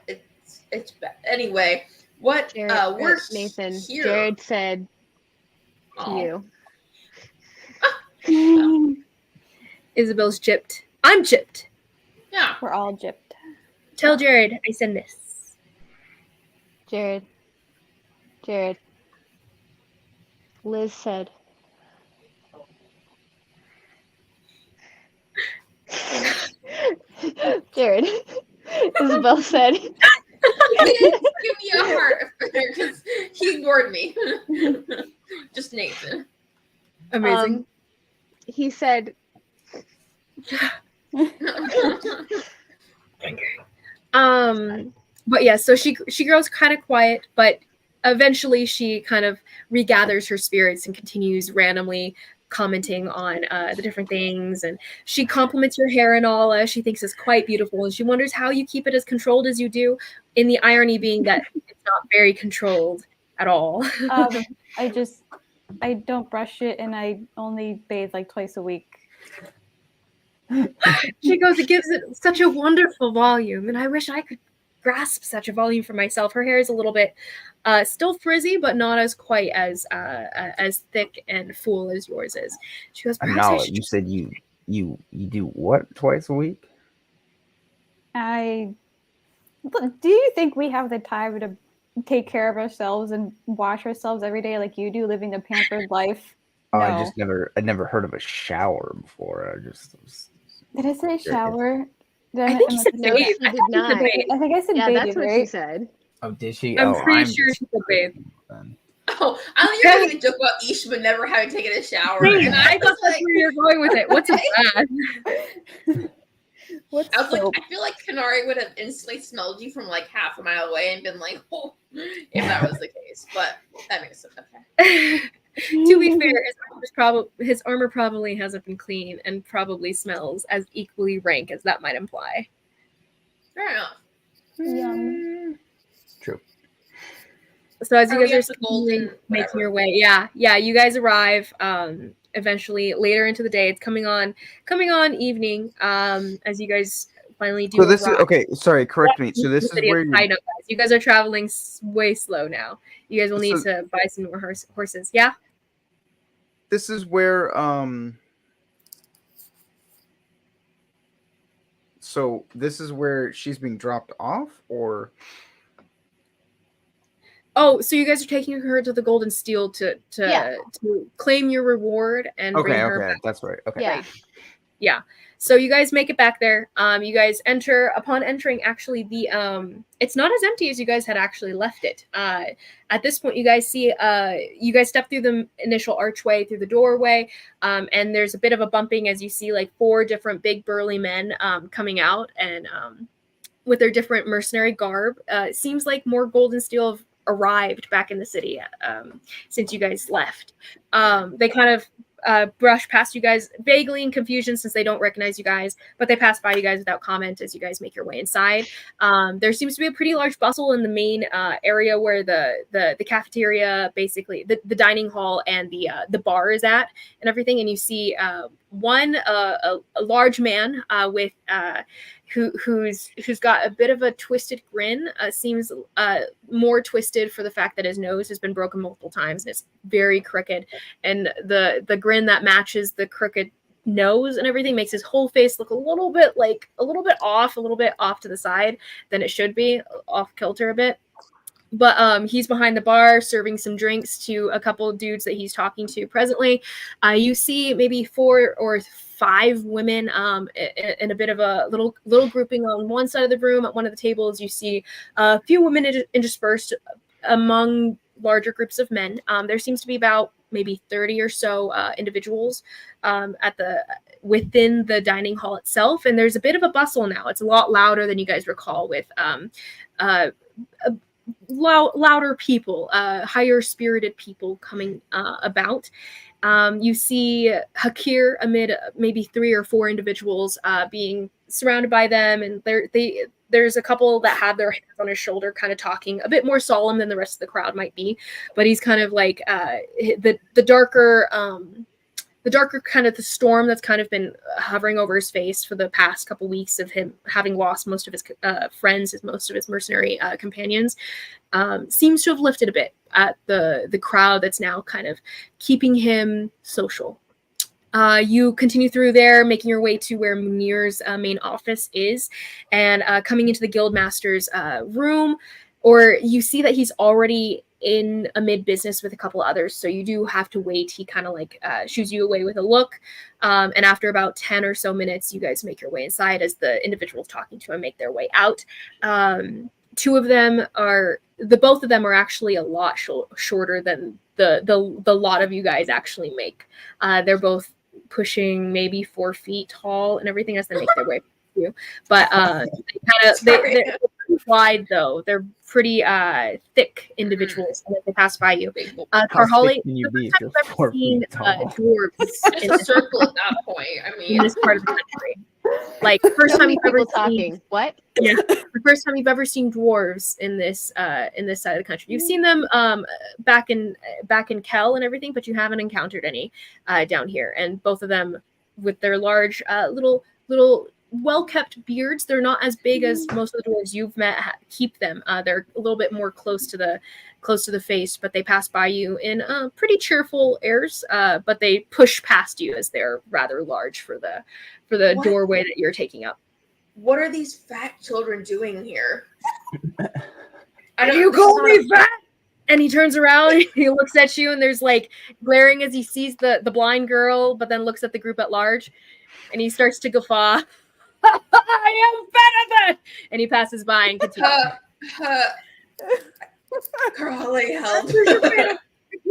it's bad. Anyway, what Jared, we're Nathan, here. Jared said to Aw. you. Isabel's gypped. I'm gypped. Yeah. We're all gypped. Tell Jared I send this. Jared. Liz said. Jared. Isabel said. Give me a heart because he ignored me. Just Nathan. Amazing. He said. But yeah, so she grows kind of quiet, but eventually she kind of regathers her spirits and continues randomly commenting on the different things, and she compliments your hair and all. She thinks it's quite beautiful, and she wonders how you keep it as controlled as you do, in the irony being that it's not very controlled at all. I don't brush it, and I only bathe like twice a week. She goes, it gives it such a wonderful volume, and I wish I could grasp such a volume for myself. Her hair is a little bit still frizzy, but not as quite as thick and full as yours is. She goes, perhaps I No, should you said you do what twice a week? Do you think we have the time to take care of ourselves and wash ourselves every day like you do, living a pampered life? Oh, No. I'd never heard of a shower before. Did I say shower? I think you said No, bathe. she did not. I think I said Yeah, bathe, that's what she right? said. Oh, did she? I'm pretty sure she said bathe. Then. Oh, I thought you were making a joke about Ishma never having taken a shower. Wait, And I thought was that's where you're going with it. What's okay. that? What's I was like, soap? I feel like Kanari would have instantly smelled you from like half a mile away and been like, oh, if that was the case. But that makes sense. Okay. To be fair, his armor probably hasn't been clean and probably smells as equally rank as that might imply. Fair enough. Yum. True. So as you Are guys we are at the golden making whatever? your way, yeah, you guys arrive eventually later into the day. It's coming on evening as you guys finally do So this is arrive. okay. Sorry, correct me. So The this is city. where Side you. note, guys, you guys are traveling way slow now. You guys will need So to buy some more horses. Yeah. this is where So this is where she's being dropped off, or Oh, so you guys are taking her to the Golden Steel to Yeah. claim your reward and bring her okay, back. that's right. Okay. Yeah. Yeah. So you guys make it back there. You guys enter. Upon entering, actually, the it's not as empty as you guys had actually left it. At this point, you guys see you guys step through the initial archway through the doorway, and there's a bit of a bumping as you see like 4 different big burly men coming out and with their different mercenary garb. It seems like more gold and steel have arrived back in the city since you guys left. They kind of brush past you guys vaguely in confusion since they don't recognize you guys, but they pass by you guys without comment as you guys make your way inside. There seems to be a pretty large bustle in the main area where the cafeteria, basically the dining hall and the bar is at and everything. And you see a large man with who's got a bit of a twisted grin. Seems more twisted for the fact that his nose has been broken multiple times and it's very crooked. And the grin that matches the crooked nose and everything makes his whole face look a little bit off to the side than it should be, off kilter a bit. But he's behind the bar serving some drinks to a couple of dudes that he's talking to presently. You see maybe 4 or 5 women in a bit of a little grouping on one side of the room. At one of the tables, you see a few women interspersed among larger groups of men. There seems to be about maybe 30 or so individuals within the dining hall itself, and there's a bit of a bustle now. It's a lot louder than you guys recall, with louder people, higher spirited people coming about. You see Hakir amid maybe 3 or 4 individuals being surrounded by them, and there's a couple that have their hands on his shoulder, kind of talking, a bit more solemn than the rest of the crowd might be, but he's kind of like the darker kind of the storm that's kind of been hovering over his face for the past couple weeks of him having lost most of his friends, most of his mercenary companions, seems to have lifted a bit at the crowd that's now kind of keeping him social. You continue through there, making your way to where Munir's main office is, and coming into the Guildmaster's room, or you see that he's already in amid business with a couple others, so you do have to wait. He kind of like shoos you away with a look, and after about 10 or so minutes, you guys make your way inside as the individuals talking to him make their way out. Both of them are actually a lot shorter than the lot of you guys actually make. They're both pushing maybe 4 feet tall and everything as they make their way through. But they're pretty wide though. They're pretty thick individuals and they pass by you. Karhali, can you be if you're I've 4 seen feet tall? dwarves Just a circle at that point. I in mean, this part of the country. Like first So time many you've ever people seen talking. What? the first time you've ever seen dwarves in this side of the country. You've seen them back in Kel and everything, but you haven't encountered any down here. And both of them with their large little well-kept beards. They're not as big as most of the dwarves you've met keep them. They're a little bit more close to the face, but they pass by you in pretty cheerful airs, but they push past you as they're rather large for the What? doorway that you're taking up. what are these fat children doing here? You call me fat? And he turns around and he looks at you, and there's like glaring as he sees the blind girl, but then looks at the group at large, and he starts to guffaw. I am better than, and he passes by and continues. Carly, help.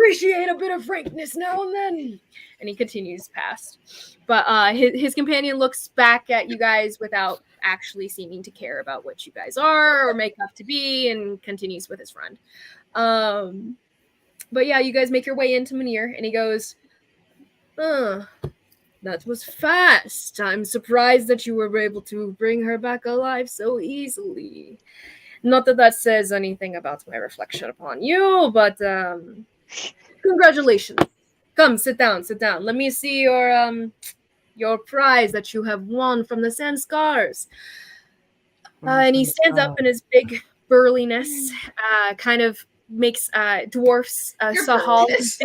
appreciate a bit of frankness now and then. And he continues past. But his companion looks back at you guys without actually seeming to care about what you guys are or make up to be, and continues with his friend. But yeah, you guys make your way into Munir, and he goes, that was fast. I'm surprised that you were able to bring her back alive so easily. Not that that says anything about my reflection upon you, but congratulations. Come, sit down, sit down. Let me see your prize that you have won from the Sand Scars. And he stands up in his big burliness, kind of makes dwarfs Sahal, who's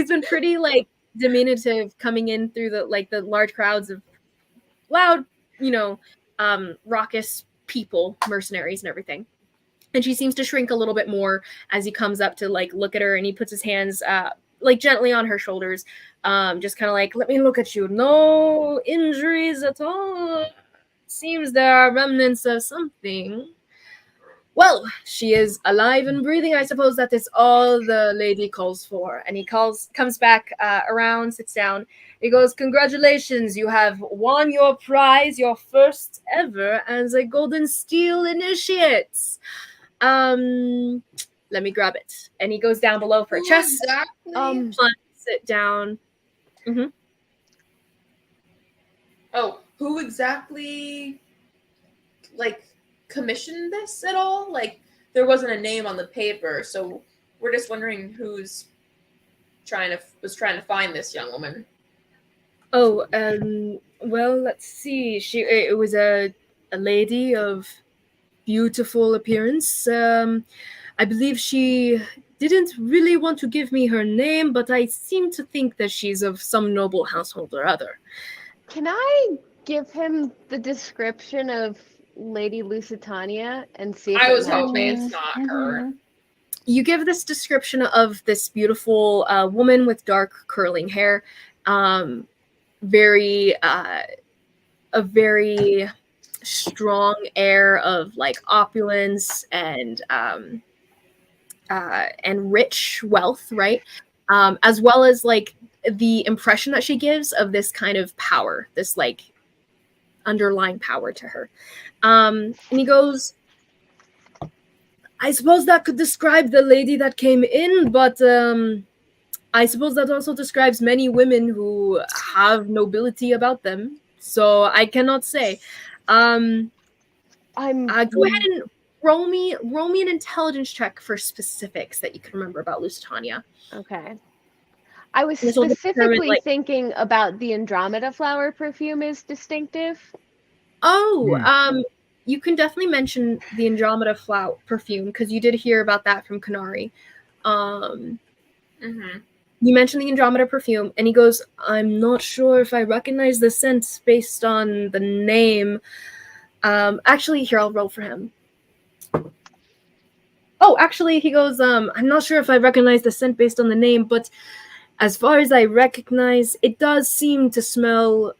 been pretty like diminutive coming in through the large crowds of loud, raucous people, mercenaries and everything. And she seems to shrink a little bit more as he comes up to look at her, and he puts his hands gently on her shoulders, just kind of let me look at you. No injuries at all. Seems there are remnants of something. Well, she is alive and breathing. I suppose that is all the lady calls for. And he comes back around, sits down. He goes, congratulations, you have won your prize, your first ever as a Golden Steel Initiate. Let me grab it. And he goes down below for a chest. Exactly. Sit down. Mm-hmm. Oh, who exactly, commissioned this at all? There wasn't a name on the paper, so we're just wondering who's was trying to find this young woman. Oh, well, let's see. It was a lady of beautiful appearance. I believe she didn't really want to give me her name, but I seem to think that she's of some noble household or other. Can I give him the description of Lady Lusitania and see if I it was hoping matches? it's not her. You give this description of this beautiful woman with dark curling hair, a very strong air of opulence and rich wealth, right? As well as the impression that she gives of this kind of power, this underlying power to her. And he goes, I suppose that could describe the lady that came in, but I suppose that also describes many women who have nobility about them. So I cannot say. Go ahead and roll me an intelligence check for specifics that you can remember about Lusitania. Okay. I was This will specifically determine, thinking about the Andromeda flower perfume is distinctive. Oh, you can definitely mention the Andromeda flower perfume because you did hear about that from Kanari. You mentioned the Andromeda perfume, and he goes, I'm not sure if I recognize the scent based on the name. Actually, here, I'll roll for him. Oh, actually, he goes, I'm not sure if I recognize the scent based on the name, but as far as I recognize, it does seem to smell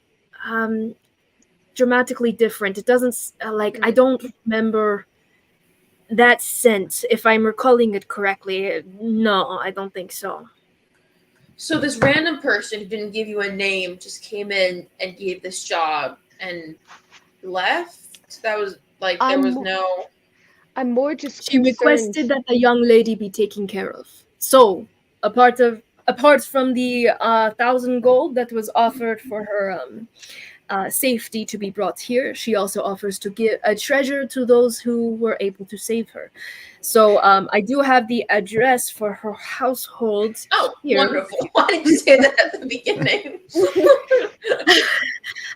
dramatically different. It doesn't, I don't remember that scent, if I'm recalling it correctly. No, I don't think so. So this random person who didn't give you a name just came in and gave this job and left? That was there was no... I'm more just She requested that the young lady be taken care of. So, apart from the 1,000 gold that was offered for her safety to be brought here, she also offers to give a treasure to those who were able to save her. So I do have the address for her household. Oh, here. Wonderful. Why didn't you say that at the beginning?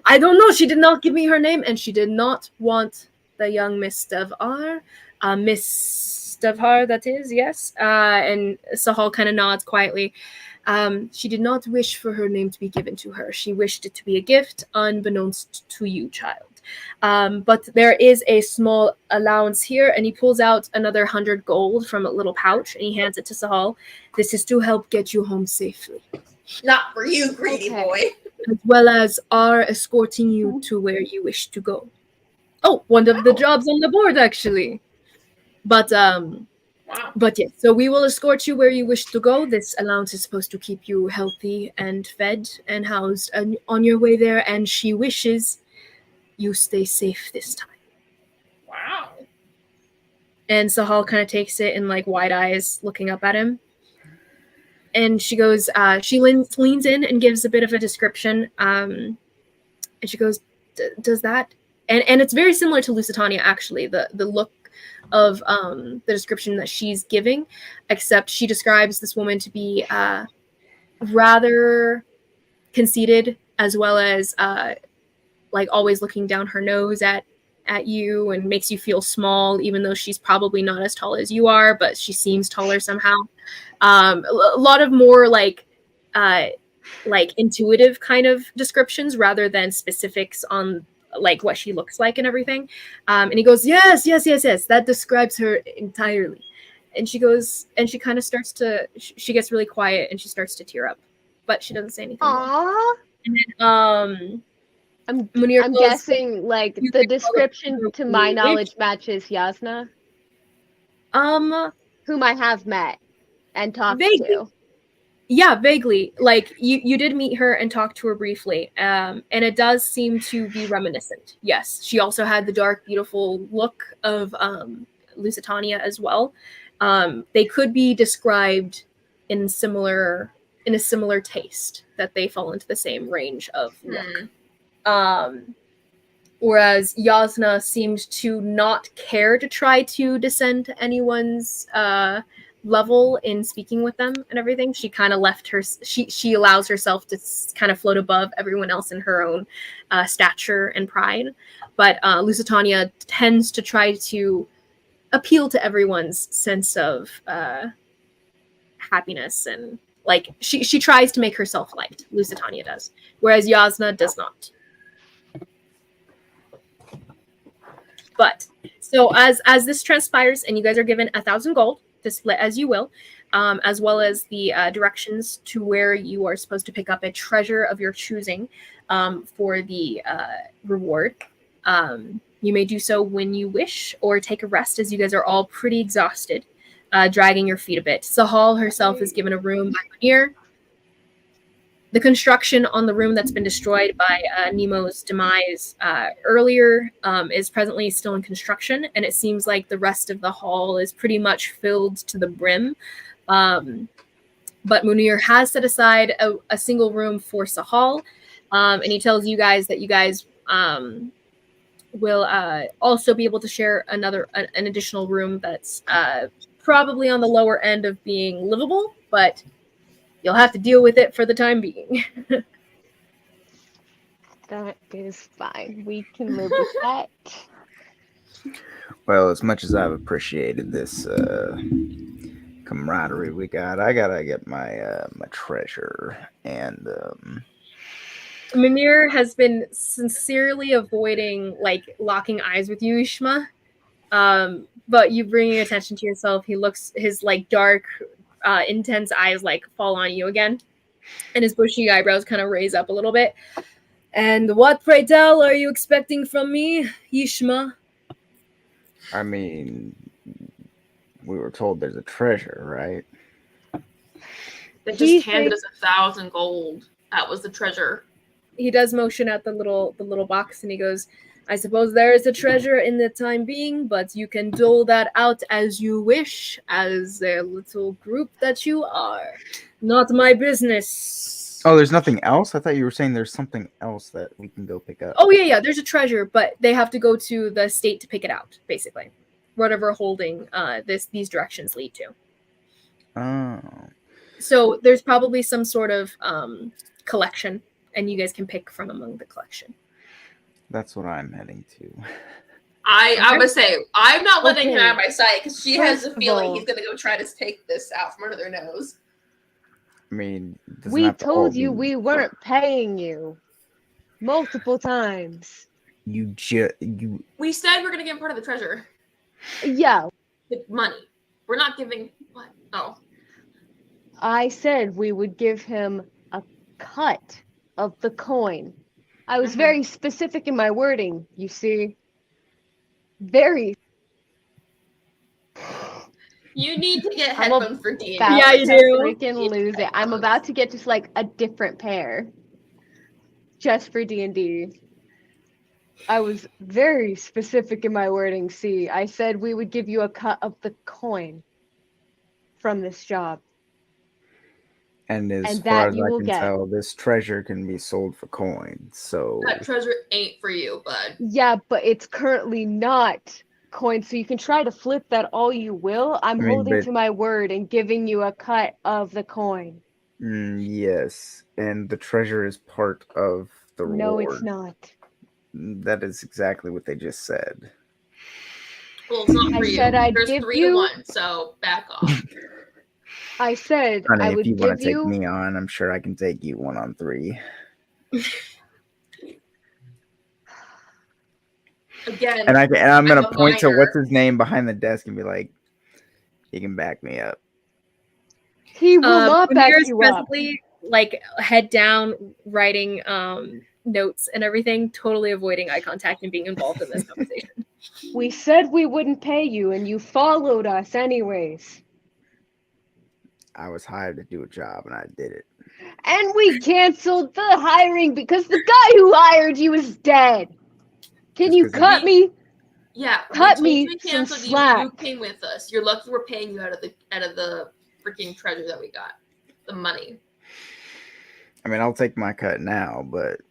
I don't know. She did not give me her name, and she did not want the young Miss Stavhar. Miss Stavhar, that is, yes. And Sahal kind of nods quietly. She did not wish for her name to be given to her. She wished it to be a gift, unbeknownst to you, child. But there is a small allowance here, and he pulls out another 100 gold from a little pouch, and he hands it to Sahal. This is to help get you home safely. Not for you, greedy boy. As well as our escorting you to where you wish to go. Oh, one of the jobs on the board, actually. But Wow. But yes, so we will escort you where you wish to go. This allowance is supposed to keep you healthy and fed and housed on your way there, and she wishes you stay safe this time. Wow. And Sahal kind of takes it in like wide eyes, looking up at him. And she goes, she leans in and gives a bit of a description. And she goes, does that? And it's very similar to Lusitania, actually, the look of the description that she's giving, except she describes this woman to be rather conceited, as well as like always looking down her nose at you and makes you feel small, even though she's probably not as tall as you are, but she seems taller somehow. A lot of more like intuitive kind of descriptions rather than specifics on like what she looks like and everything. And he goes, yes, that describes her entirely. And she goes, and she kind of starts to, she gets really quiet and she starts to tear up, but she doesn't say anything. Aww. And then, I'm guessing like the description to my knowledge matches Yasna, whom I have met and talked to. Yeah, vaguely. Like you did meet her and talk to her briefly, and it does seem to be reminiscent. Yes, she also had the dark, beautiful look of Lusitania as well. They could be described in a similar taste, that they fall into the same range of look. Whereas Yasna seemed to not care to try to descend to anyone's level in speaking with them and everything. She kind of left her, she allows herself to kind of float above everyone else in her own stature and pride. But Lusitania tends to try to appeal to everyone's sense of happiness, and like she tries to make herself liked. Lusitania does, whereas Yasna does not. But so as this transpires, and you guys are given 1,000 gold to split as you will, as well as the directions to where you are supposed to pick up a treasure of your choosing for the reward. You may do so when you wish, or take a rest, as you guys are all pretty exhausted, dragging your feet a bit. Sahal herself is given a room by Munir. The construction on the room that's been destroyed by Nemo's demise earlier is presently still in construction, and it seems like the rest of the hall is pretty much filled to the brim. But Munir has set aside a single room for Sahal, and he tells you guys that you guys will also be able to share an additional room that's probably on the lower end of being livable, but you'll have to deal with it for the time being. That is fine. We can live with that. Well, as much as I've appreciated this camaraderie we got, I gotta get my my treasure. And Munir has been sincerely avoiding like locking eyes with you, Ishma. But you bringing attention to yourself, he looks, his like dark, intense eyes like fall on you again, and his bushy eyebrows kind of raise up a little bit. And what, pray tell, are you expecting from me, Ishma? I mean, we were told there's a treasure, right? They just handed us 1,000 gold. That was the treasure. He does motion at the little box, and he goes, I suppose there is a treasure in the time being, but you can dole that out as you wish, as a little group that you are. Not my business. Oh, there's nothing else? I thought you were saying there's something else that we can go pick up. Oh, yeah, there's a treasure, but they have to go to the state to pick it out, basically. Whatever holding these directions lead to. Oh. So there's probably some sort of collection, and you guys can pick from among the collection. That's what I'm heading to. I would say, I'm not letting him out of my sight, because she has a feeling he's going to go try to take this out from under their nose. I mean, we told you we weren't paying you multiple times. We said we're going to give him part of the treasure. Yeah. The money. We're not giving what? Oh. I said we would give him a cut of the coin. I was very specific in my wording, you see. Very. You need to get I'm headphones for D&D. about Yeah, you to do. freaking lose it. I'm about to get just like a different pair, just for D&D. I was very specific in my wording. See, I said we would give you a cut of the coin from this job. And as And far that as you I will can get. tell, this treasure can be sold for coins. So That treasure ain't for you, bud. Yeah, but it's currently not coin, so you can try to flip that all you will. I'm I mean, holding but to my word and giving you a cut of the coin. yes, and the treasure is part of the No, it's reward. not. That is exactly what they just said. Well, it's not I for you. said I'd There's give 3 you- to 1, so back off. I said Honey, I if you would want give to take you. me on, I'm sure I can take you 1-on-3. Again, And I'm gonna a point to minor. what's his name behind the desk and be like, "He can back me up." He will not back Ramir's you up. presently like head down, writing notes and everything, totally avoiding eye contact and being involved in this conversation. We said we wouldn't pay you, and you followed us anyways. I was hired to do a job, and I did it. And we canceled the hiring because the guy who hired you is dead. Can Just you 'cause cut me? Yeah, Cut we me some canceled you. slack. You came with us. You're lucky we're paying you out of the freaking treasure that we got. The money. I mean, I'll take my cut now, but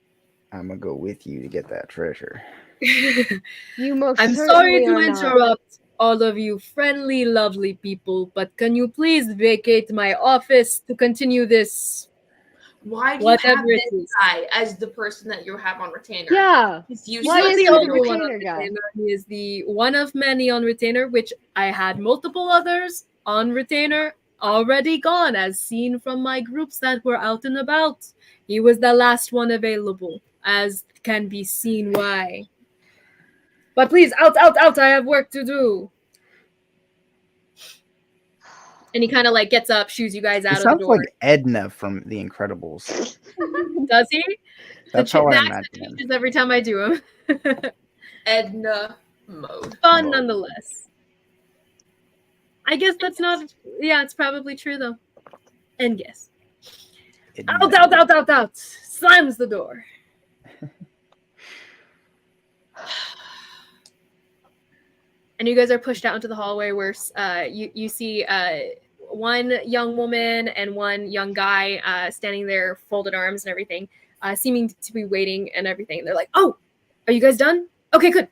I'm gonna go with you to get that treasure. You most I'm certainly sorry to are not. interrupt all of you friendly, lovely people, but can you please vacate my office to continue this? Why do you have Whatever it this is. guy as the person that you have on retainer? Yeah. He's He's Why not is the he the only one on retainer guy? retainer. He is the one of many on retainer, which I had multiple others on retainer already gone, as seen from my groups that were out and about. He was the last one available, as can be seen why. But please, out, out, out! I have work to do. And he kind of like gets up, shoos you guys He out of the sounds door. like Edna from The Incredibles. Does he? That's how I The accent imagine him. changes every time I do him. Edna mode. Fun Mode. nonetheless. I guess that's not. Yeah, it's probably true though. And yes. Edna. Out, out, out, out, out! Slams the door. And you guys are pushed out into the hallway where you see one young woman and one young guy standing there, folded arms and everything, seeming to be waiting and everything. And they're like, "Oh, are you guys done? Okay, good.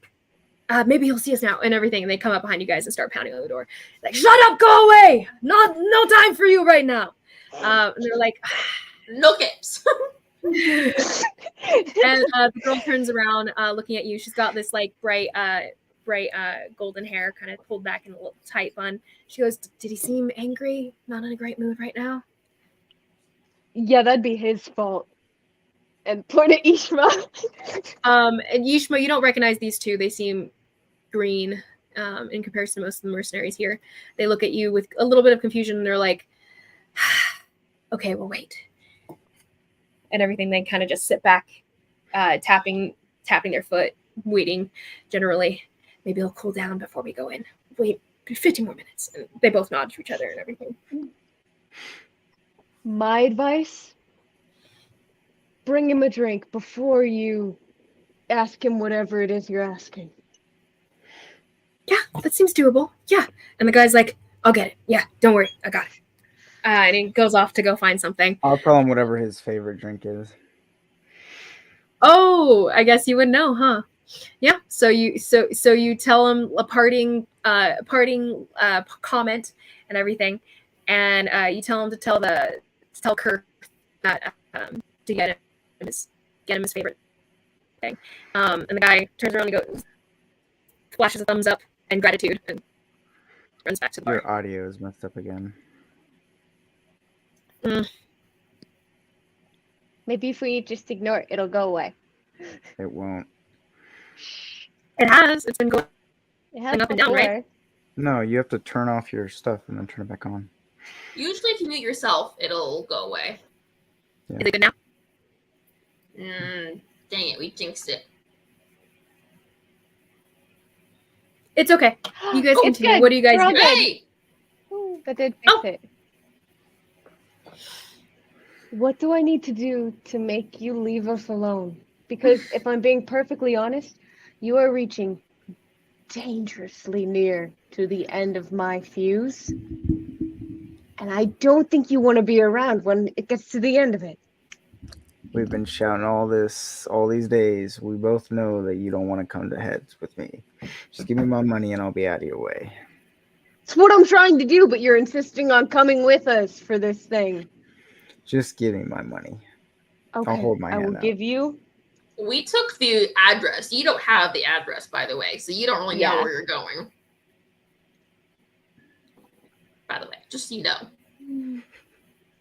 Maybe he'll see us now," and everything. And they come up behind you guys and start pounding on the door. Like, "Shut up! Go away! No time for you right now." And they're like, No caps. and the girl turns around, looking at you. She's got this like bright golden hair, kind of pulled back in a little tight bun. She goes, "Did he seem angry? Not in a great mood right now?" Yeah, that'd be his fault. And point at Ishma. And Yishma, you don't recognize these two. They seem green in comparison to most of the mercenaries here. They look at you with a little bit of confusion, and they're like, "Okay, well, wait." And everything. They kind of just sit back, tapping their foot, waiting. Generally, maybe he'll cool down before we go in. Wait 15 more minutes. And they both nod to each other and everything. My advice: bring him a drink before you ask him whatever it is you're asking. Yeah, that seems doable. Yeah. And the guy's like, "I'll get it. Yeah, don't worry. I got it." And he goes off to go find something. I'll tell him whatever his favorite drink is. Oh, I guess you would know, huh? Yeah. So you tell him a parting comment and everything, and you tell him to tell Kirk that to get him his favorite thing. And the guy turns around and goes, flashes a thumbs up and gratitude, and runs back to the bar. Your audio is messed up again. Maybe if we just ignore it, it'll go away. It won't. It has. It's been going. It has Up and down, right? before. No, you have to turn off your stuff and then turn it back on. Usually, if you mute yourself, it'll go away. Is it good now? Dang it, we jinxed it. It's okay. You guys Oh, continue. good. What do you guys We're all do? good. Hey, That did fix Oh. it. What do I need to do to make you leave us alone? Because if I'm being perfectly honest, you are reaching dangerously near to the end of my fuse. And I don't think you want to be around when it gets to the end of it. We've been shouting all these days. We both know that you don't want to come to heads with me. Just give me my money and I'll be out of your way. It's what I'm trying to do, but you're insisting on coming with us for this thing. Just give me my money. Okay, I'll hold my I will hand out. give you. We took the address. You don't have the address, by the way, so you don't really know Yeah. where you're going. By the way, just so you know.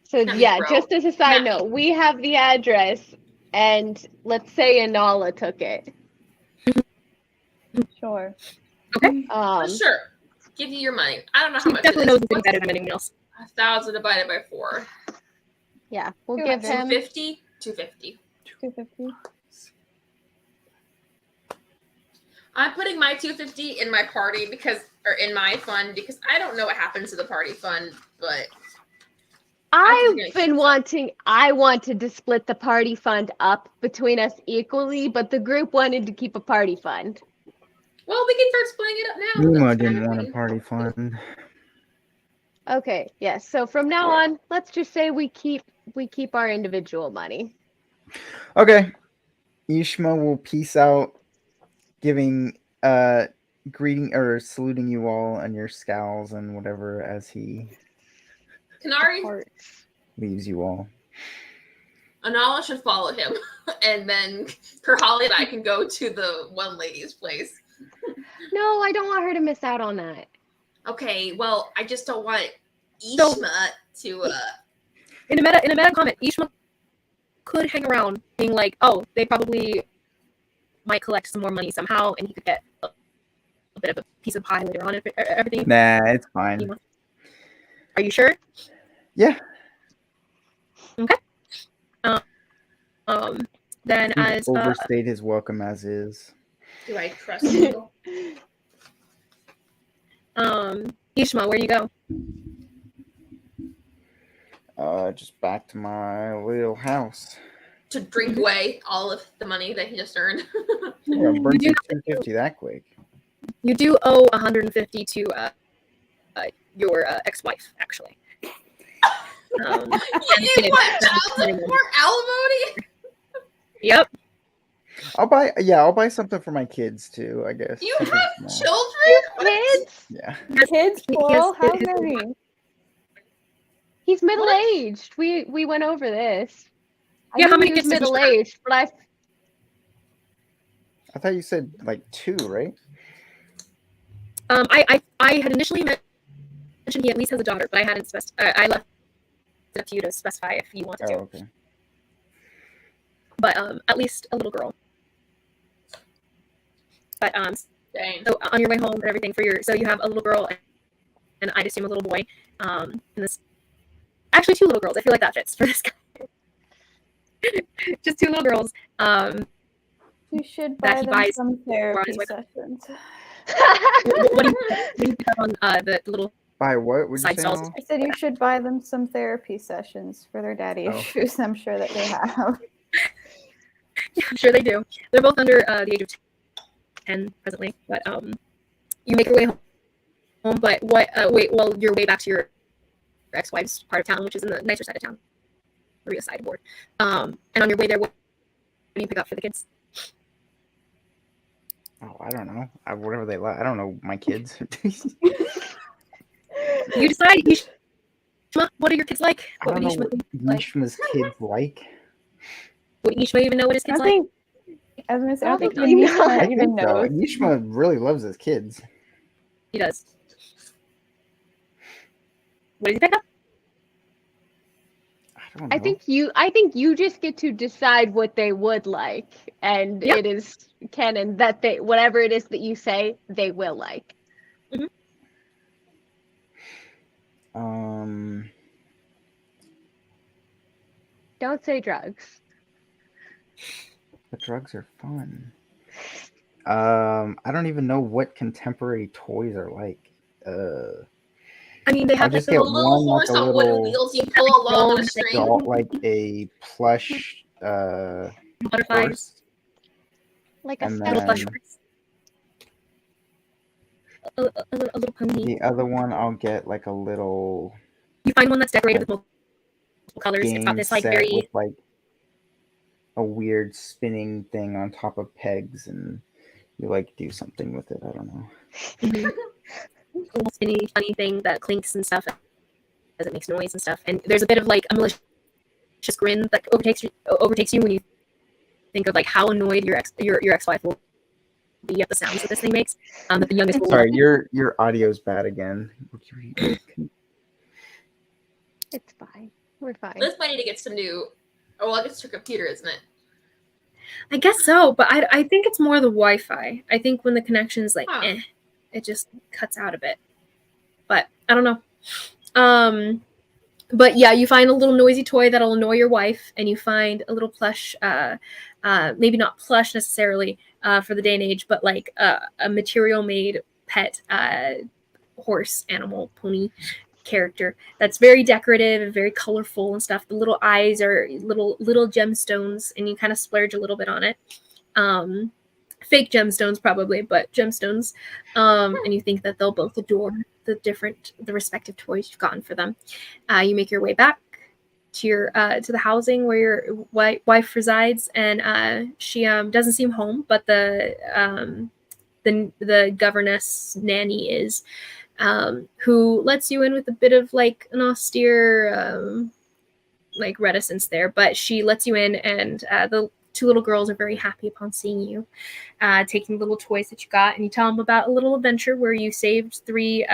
So Not me, yeah, bro. just as a side Not note, we have the address, and let's say Anala took it. Sure. Sure. Give you your money. I don't know how He much definitely it knows is. it's better than anyone else. 1,000 divided by 4. Yeah, we'll give him. 250? 250. 250. I'm putting my 250 in my party in my fund because I don't know what happens to the party fund, but I wanted to split the party fund up between us equally, but the group wanted to keep a party fund. well, we can start splitting it up now. Nima That's didn't fine. want a party fund. Okay, yes. So from now on, let's just say we keep our individual money. Okay. Yishma will peace out, giving greeting or saluting you all and your scowls and whatever as he Kanari, leaves you all. Anala should follow him, and then Kerhali and I can go to the one lady's place. No, I don't want her to miss out on that. Okay, well, I just don't want Ishma to. In a meta comment, Ishma could hang around, being like, "Oh, they probably might collect some more money somehow, and he could get a bit of a piece of pie later on. If everything." Nah, it's fine. Are you sure? Yeah. Okay. Then He's as overstayed his welcome as is. Do I trust you? Ishma, where do you go? Just back to my little house. To drink away all of the money that he just earned. Yeah, burn through 250 that quick. You do owe 150 to your ex-wife, actually. You want child support alimony? Yep. I'll buy something for my kids too, I guess. You Something have small. children? Kids? Yeah. Kids, plural? How many? He's middle-aged. We went over this. Yeah, how I knew many he was kids does Ishma have? middle-aged, but I thought you said like 2, right? I had initially mentioned he at least has a daughter, but I hadn't specified. I left it up to you to specify if you wanted to. Oh, okay. But at least a little girl. But Dang. so on your way home and everything so you have a little girl and I'd assume a little boy. And this actually 2 little girls. I feel like that fits for this guy. Just 2 little girls. You should buy them some therapy sessions. What do you have on the little Buy what? Would you side say? stalls? I said you should buy them some therapy sessions for their daddy issues. I'm sure that they have. Yeah, I'm sure they do. They're both under the age of 10 presently, but you make your way home. But you're way back to your ex-wife's part of town, which is in the nicer side of town, Maria sideboard. And on your way there, what do you pick up for the kids? Oh, I don't know. Whatever they like. I don't know my kids. You decide. Yishma, what are your kids like? I don't know what Yishma's kids like. Would Yishma even know what his kids like? I was going to say, I don't think Probably not. Yishma even knows. Yishma really loves his kids. He does. What did he pick up? I don't know. I think you just get to decide what they would like, and it is canon that they whatever it is that you say they will like. Mm-hmm. Don't say drugs. But drugs are fun. I don't even know what contemporary toys are like. I mean, they I'll have like just the get A little little one horse like a on wooden little wheels you pull along on a string. doll, like a plush butterflies, horse, Like a and little plush then horse, a little pony. the other one I'll get like a little You find one that's decorated with multiple colors. It's got game this like set very with like a weird spinning thing on top of pegs, and you like do something with it. I don't know. little spinny, funny thing that clinks and stuff as it makes noise and stuff. And there's a bit of like a malicious grin that overtakes you when you think of like how annoyed your ex-wife will be at the sounds that this thing makes. That the youngest will Sorry, your audio's bad again. It's fine. We're fine. Liz might need to get some new. Oh, well, I guess it's her computer, isn't it? I guess so, but I think it's more the Wi-Fi. I think when the connection's like, it just cuts out a bit. But I don't know. But yeah, you find a little noisy toy that'll annoy your wife, and you find a little plush, maybe not plush necessarily for the day and age, but like a material-made pet horse, animal, pony character that's very decorative and very colorful and stuff. The little eyes are little gemstones, and you kind of splurge a little bit on it. Fake gemstones probably, but gemstones. And you think that they'll both adore the respective toys you've gotten for them. You make your way back to your to the housing where your wife resides, and she doesn't seem home, but the governess nanny is, who lets you in with a bit of like an austere like reticence there, but she lets you in, and the two little girls are very happy upon seeing you, taking the little toys that you got, and you tell them about a little adventure where you saved three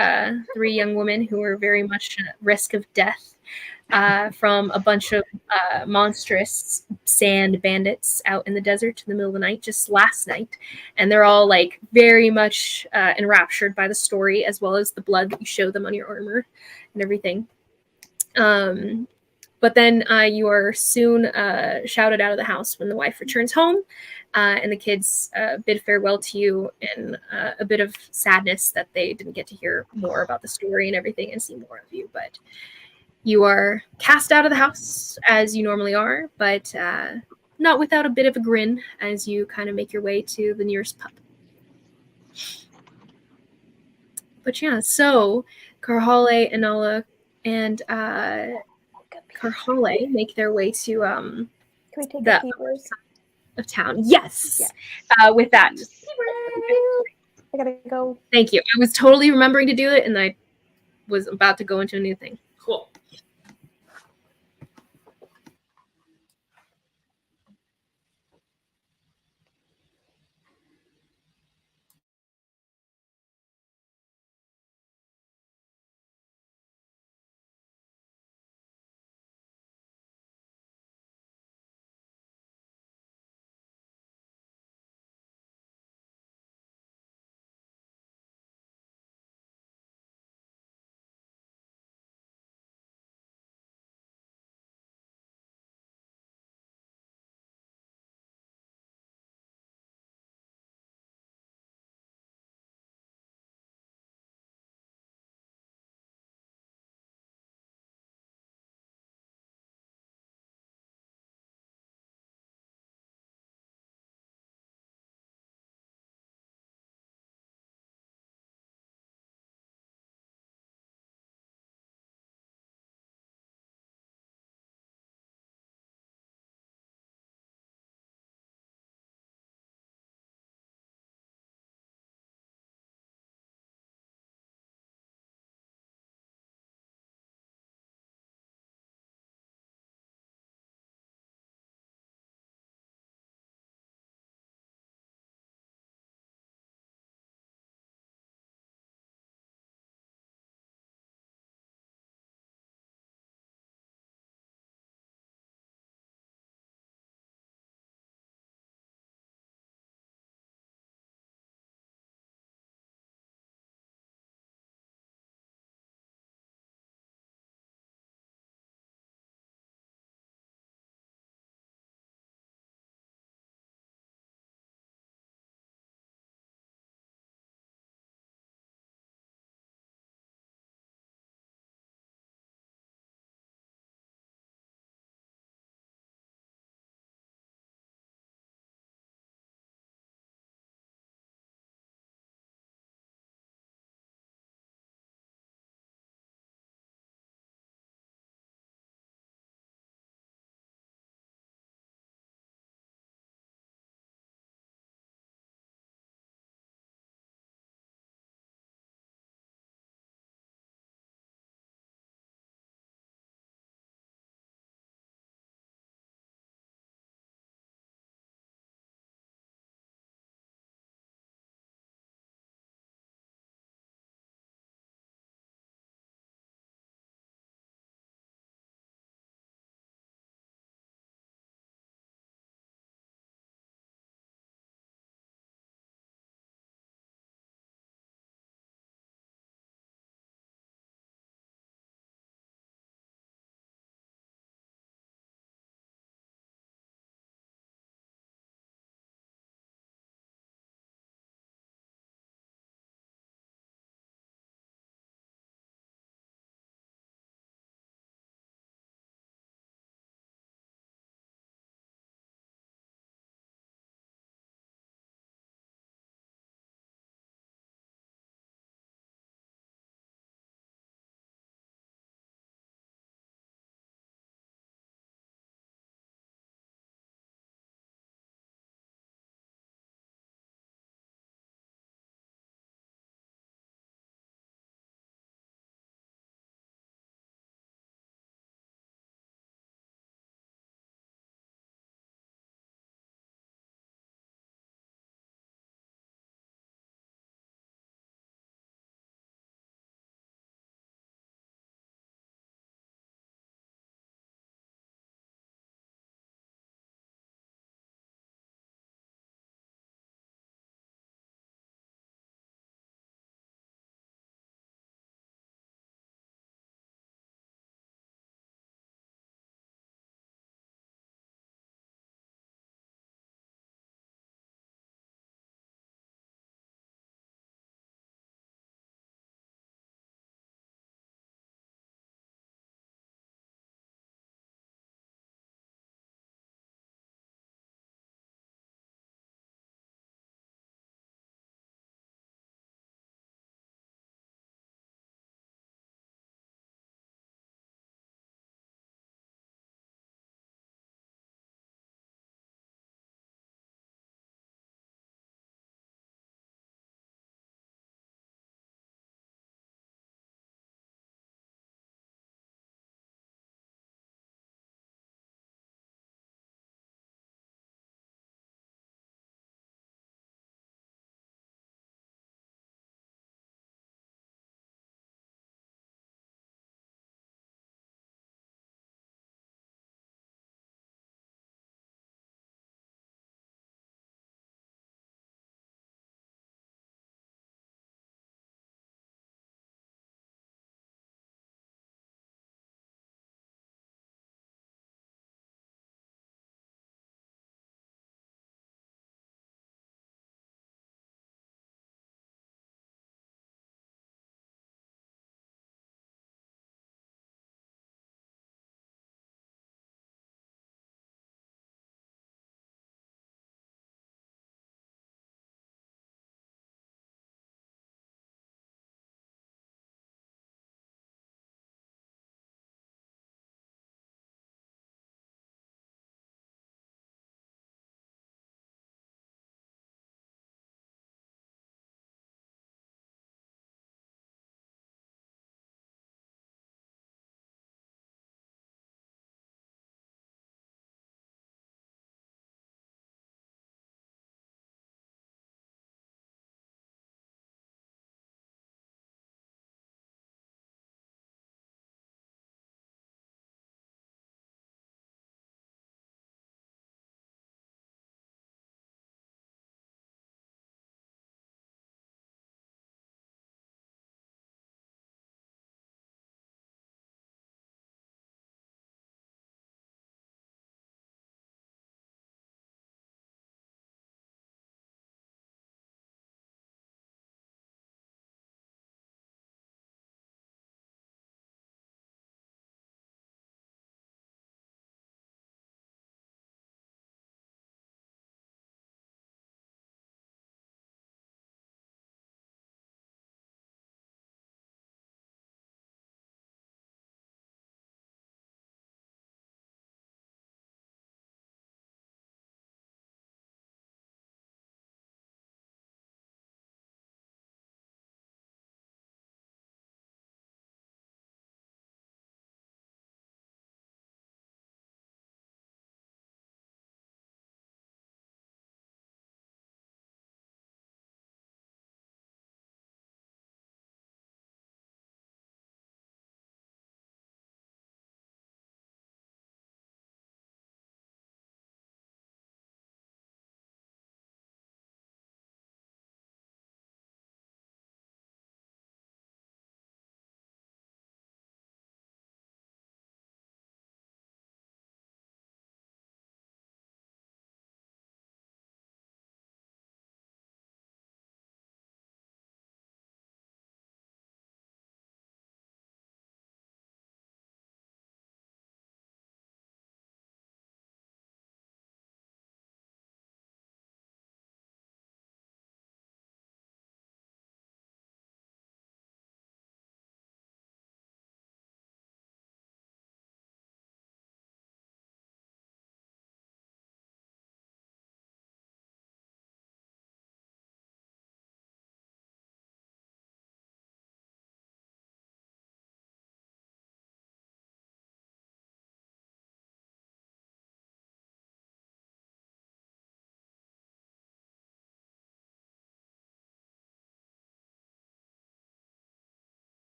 young women who were very much at risk of death from a bunch of monstrous sand bandits out in the desert in the middle of the night just last night. And they're all like very much enraptured by the story, as well as the blood that you show them on your armor and everything. But then you are soon shouted out of the house when the wife returns home, and the kids bid farewell to you in a bit of sadness that they didn't get to hear more about the story and everything and see more of you. But you are cast out of the house as you normally are, but not without a bit of a grin as you kind of make your way to the nearest pub. But yeah, so Karhale, Inala, and Karhale make their way to Can we take the a pee break? of town. Yes. Yes. With that. I gotta go. Thank you. I was totally remembering to do it, and I was about to go into a new thing. Cool.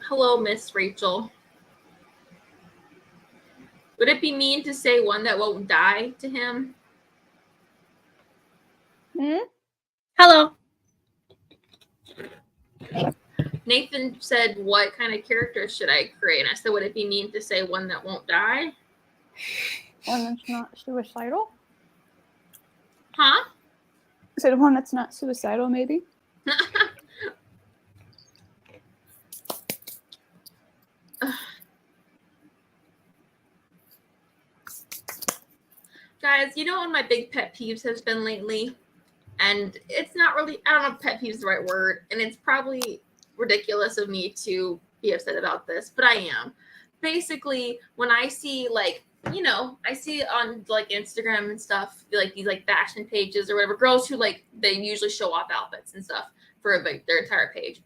Hello, Miss Rachel. Would it be mean to say one that won't die to him? Hello. Nathan said, what kind of character should I create? And I said, would it be mean to say one that won't die? One that's not suicidal? Huh? Is it one that's not suicidal, maybe? Guys, you know what my big pet peeves has been lately? And it's not really, I don't know if pet peeve is the right word, and it's probably ridiculous of me to be upset about this, but I am. Basically, when I see like, you know, I see on like Instagram and stuff, like these like fashion pages or whatever, girls who like, they usually show off outfits and stuff for like their entire page.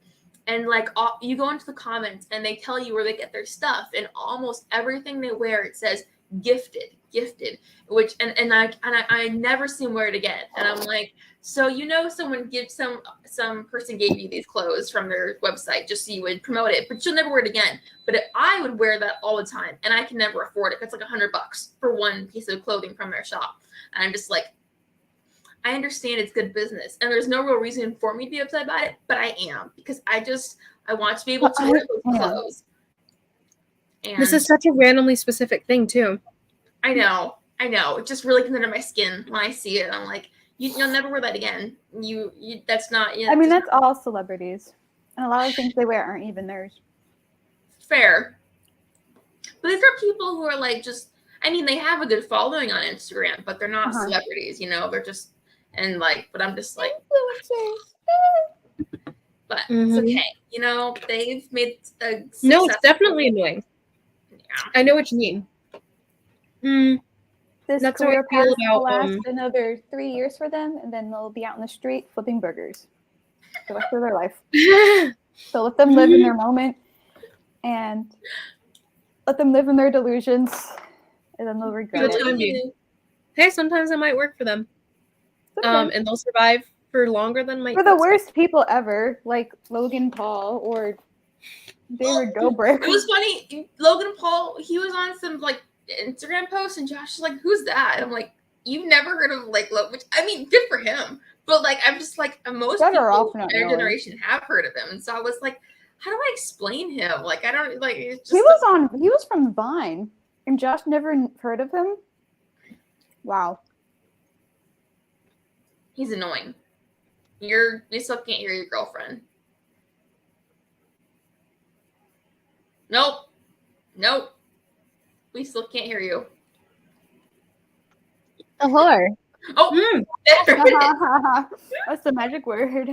And like you go into the comments and they tell you where they get their stuff, and almost everything they wear, it says gifted, which and I never see them wear it again. And I'm like, so you know, someone gives some person gave you these clothes from their website just so you would promote it, but you'll never wear it again. But I would wear that all the time, and I can never afford it. It's like $100 for one piece of clothing from their shop, and I'm just like, I understand it's good business, and there's no real reason for me to be upset about it, but I am, because I want to be able to wear those clothes. And This is such a randomly specific thing too. I know. It just really gets under my skin when I see it. I'm like, you'll never wear that again. You that's not. I mean, that's all celebrities, and a lot of things they wear aren't even theirs. Fair. But these are people who are like just. I mean, they have a good following on Instagram, but they're not celebrities. You know, they're just and like. But I'm just like influencers. But it's okay. You know, they've made a. No, it's definitely annoying. Yeah. I know what you mean. This That's career how I feel path will about, last another 3 years for them, and then they'll be out in the street flipping burgers for the rest of their life. So let them live in their moment, and let them live in their delusions, and then they'll regret it. Hey, sometimes it might work for them. And they'll survive for longer than might. For the worst people ever, like Logan Paul or David Dobrik. It was funny. Logan Paul, he was on some like Instagram post, and Josh is like, who's that? And I'm like, you've never heard of like which I mean, good for him, but like I'm just like, most people in their generation have heard of him, and so I was like, how do I explain him? Like, I don't like. It's just he was from Vine, and Josh never heard of him. Wow, he's annoying. We still can't hear your girlfriend. Nope. We still can't hear you. A whore. Oh, that's the magic word.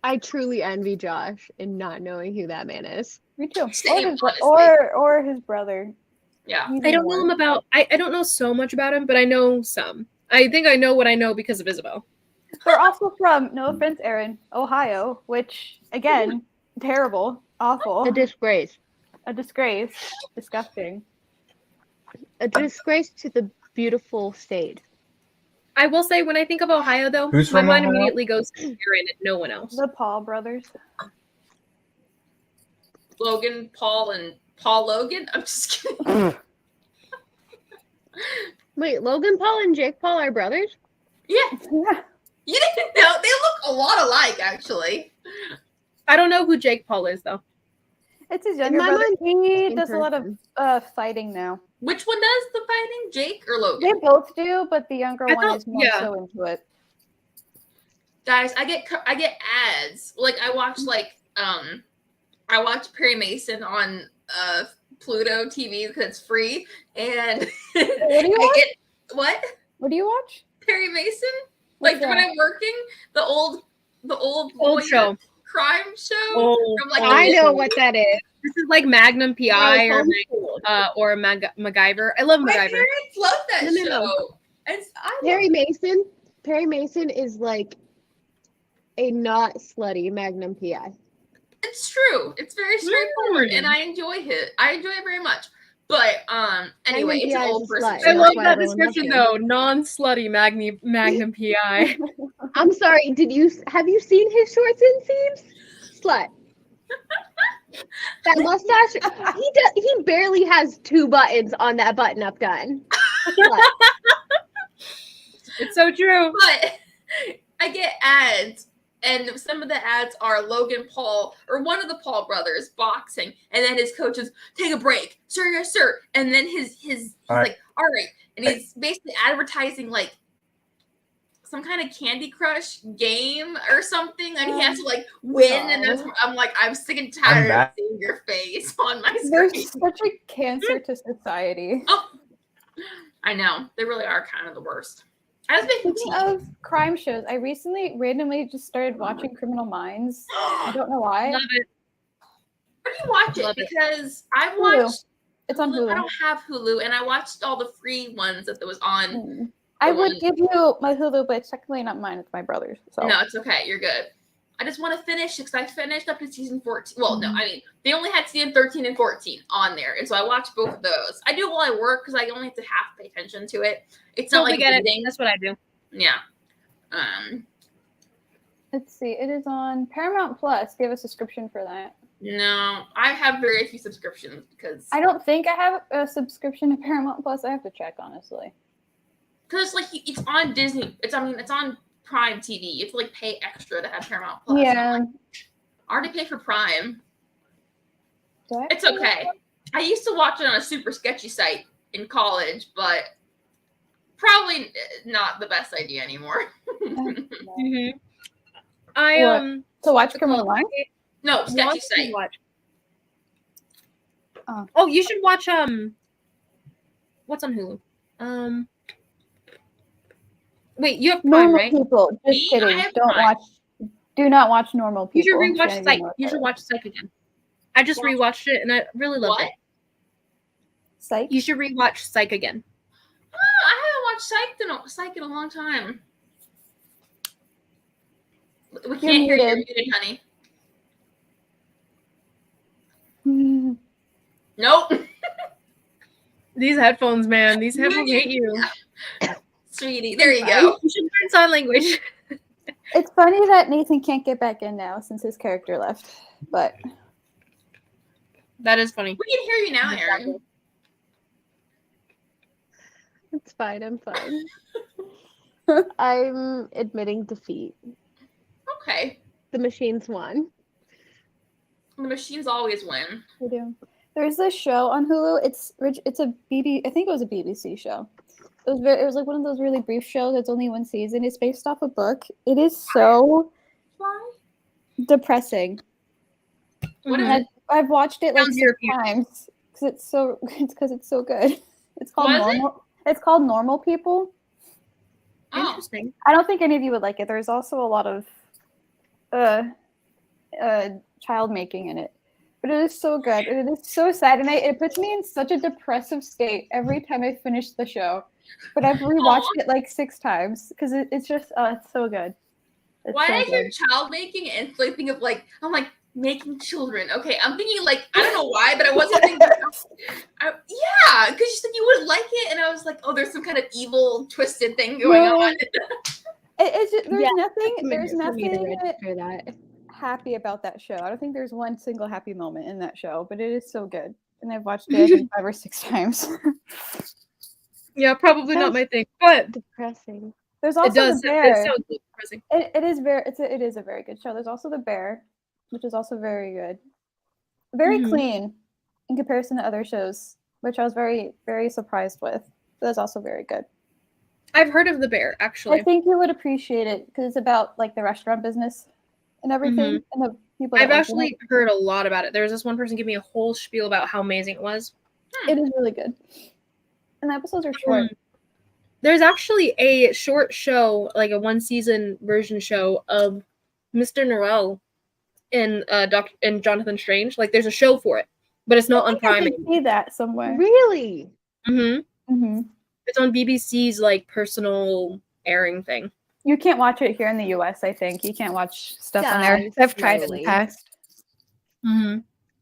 I truly envy Josh in not knowing who that man is. Me too. Same, or his brother. Yeah. I don't know him about. I don't know so much about him, but I know some. I think I know what I know because of Isabel. They're also from, no offense, Aaron, Ohio, which again, terrible, awful, A disgrace. Disgusting. A disgrace to the beautiful state. I will say, when I think of Ohio, though, Who's my from mind Ohio? immediately goes to Aaron and no one else. The Paul brothers. Logan Paul and Paul Logan. I'm just kidding. Wait, Logan Paul and Jake Paul are brothers? Yeah. Yeah. You didn't know? They look a lot alike, actually. I don't know who Jake Paul is, though. It's his younger my brother. mind, He does a lot of fighting now. Which one does the fighting? Jake or Logan? They both do, but the younger I one thought- is more yeah. so into it. Guys, I get ads. Like I watch I watch Perry Mason on Pluto TV because it's free, and What do you watch? What? What do you watch? Perry Mason? What's Like when that? I'm working, the old Old lawyer show. crime show. Oh, from like I know what that is. This is like Magnum PI or homeschooled. MacGyver. I love My MacGyver. parents love that No, show. no, no. Perry Mason is like a not slutty Magnum PI. It's true. It's very straightforward, and I enjoy it. I enjoy it very much. But anyway, it's an PI is old a person. slut. I show. love why that everyone loves description him. though. Non-slutty Magnum PI. I'm sorry, have you seen his shorts and seams? Slut. That mustache, he barely has 2 buttons on that button-up gun. But It's so true. But I get ads, and some of the ads are Logan Paul or one of the Paul brothers boxing, and then his coach is, take a break, sir, yes, sir. And then he's like, all right. And he's basically advertising like some kind of Candy Crush game or something, and he has to like win. And that's where I'm like, I'm sick and tired of seeing your face on my screen. There's such a cancer to society. Oh, I know. They really are kind of the worst. I was making Speaking of crime shows, I recently randomly just started watching Criminal Minds. I don't know why. Love it. Where do you watch it? Love it. Because I've Hulu. watched It's on Hulu. I don't have Hulu, and I watched all the free ones that was on. I would give you my Hulu, but it's technically not mine. It's my brother's. So No, it's okay. You're good. I just want to finish because I finished up to season 14. Well, no, I mean, they only had season 13 and 14 on there. And so I watched both of those. I do it while I work because I only have to half pay attention to it. It's not Totally like get it. reading. That's what I do. Yeah. let's see. It is on Paramount Plus. Do you have a subscription for that? No, I have very few subscriptions because I don't think I have a subscription to Paramount Plus. I have to check, honestly. because like it's on Disney. It's on Prime TV. You have to like pay extra to have Paramount Plus. Yeah. I already pay for Prime. Do I have It's to? okay. I used to watch it on a super sketchy site in college, but probably not the best idea anymore. Mm-hmm. I What? To watch Criminal Minds? No, sketchy want to site. watch. Oh. You should watch what's on Hulu? Wait, you have Prime, Normal right? People. Just Me? I kidding. have Don't Prime. watch. Do not watch Normal People. You should rewatch Jenny Psych. Moore You should said. watch Psych again. I just rewatched it and I really loved What? it. Psych. You should rewatch Psych again. I haven't watched Psych in a long time. We can't hear you. You're muted. muted, honey. Hmm. Nope. These headphones, man. These headphones hate you. Sweetie, there you go. You should learn sign language. It's funny that Nathan can't get back in now since his character left, but That is funny. We can hear you now, Aaron. it's fine. I'm fine. I'm admitting defeat. Okay. The machines won. The machines always win. we do. There's this show on Hulu. It's a I think it was a BBC show. It was like one of those really brief shows. It's only one season. It's based off a book. It is so Why? depressing. What is Mhm. it? I've watched it like Sounds 6 European. times because it's so good. It's called What is it? Normal. It's called Normal People. Oh, Interesting. I don't think any of you would like it. There's also a lot of child making in it. But it is so good. It is so sad. And it puts me in such a depressive state every time I finish the show. But I've rewatched it like 6 times because it's just it's so good. It's why so did I hear good. child making and like think of like I'm like making children? Okay, I'm thinking like I don't know why, but I wasn't thinking. Yeah, because you said you wouldn't like it, and I was like, oh, there's some kind of evil, twisted thing going No. on. It's just, there's Yeah, nothing. For There's me to nothing register that. happy about that show. I don't think there's one single happy moment in that show, but it is so good. And I've watched it I think 5 or 6 times. Yeah, probably not my thing, but Depressing. There's also it does. the Bear. It sounds depressing. It is a very good show. There's also the Bear, which is also very good. Very Mhm. clean in comparison to other shows, which I was very, very surprised with. That's also very good. I've heard of the Bear actually. I think you would appreciate it because it's about like the restaurant business and everything, and the people. that I've work in actually heard a lot about it. There was this one person give me a whole spiel about how amazing it was. it is really good, and the episodes are short. There's actually a short show, like a 1-season version show of Mr. Norrell in in Jonathan Strange. Like there's a show for it, but it's not on I Prime. can see that somewhere. Really? Mm-hmm. Mm-hmm. It's on BBC's like personal airing thing. You can't watch it here in the U.S. I think you can't watch stuff on Dies there. I've tried in the slowly. past. Mm-hmm.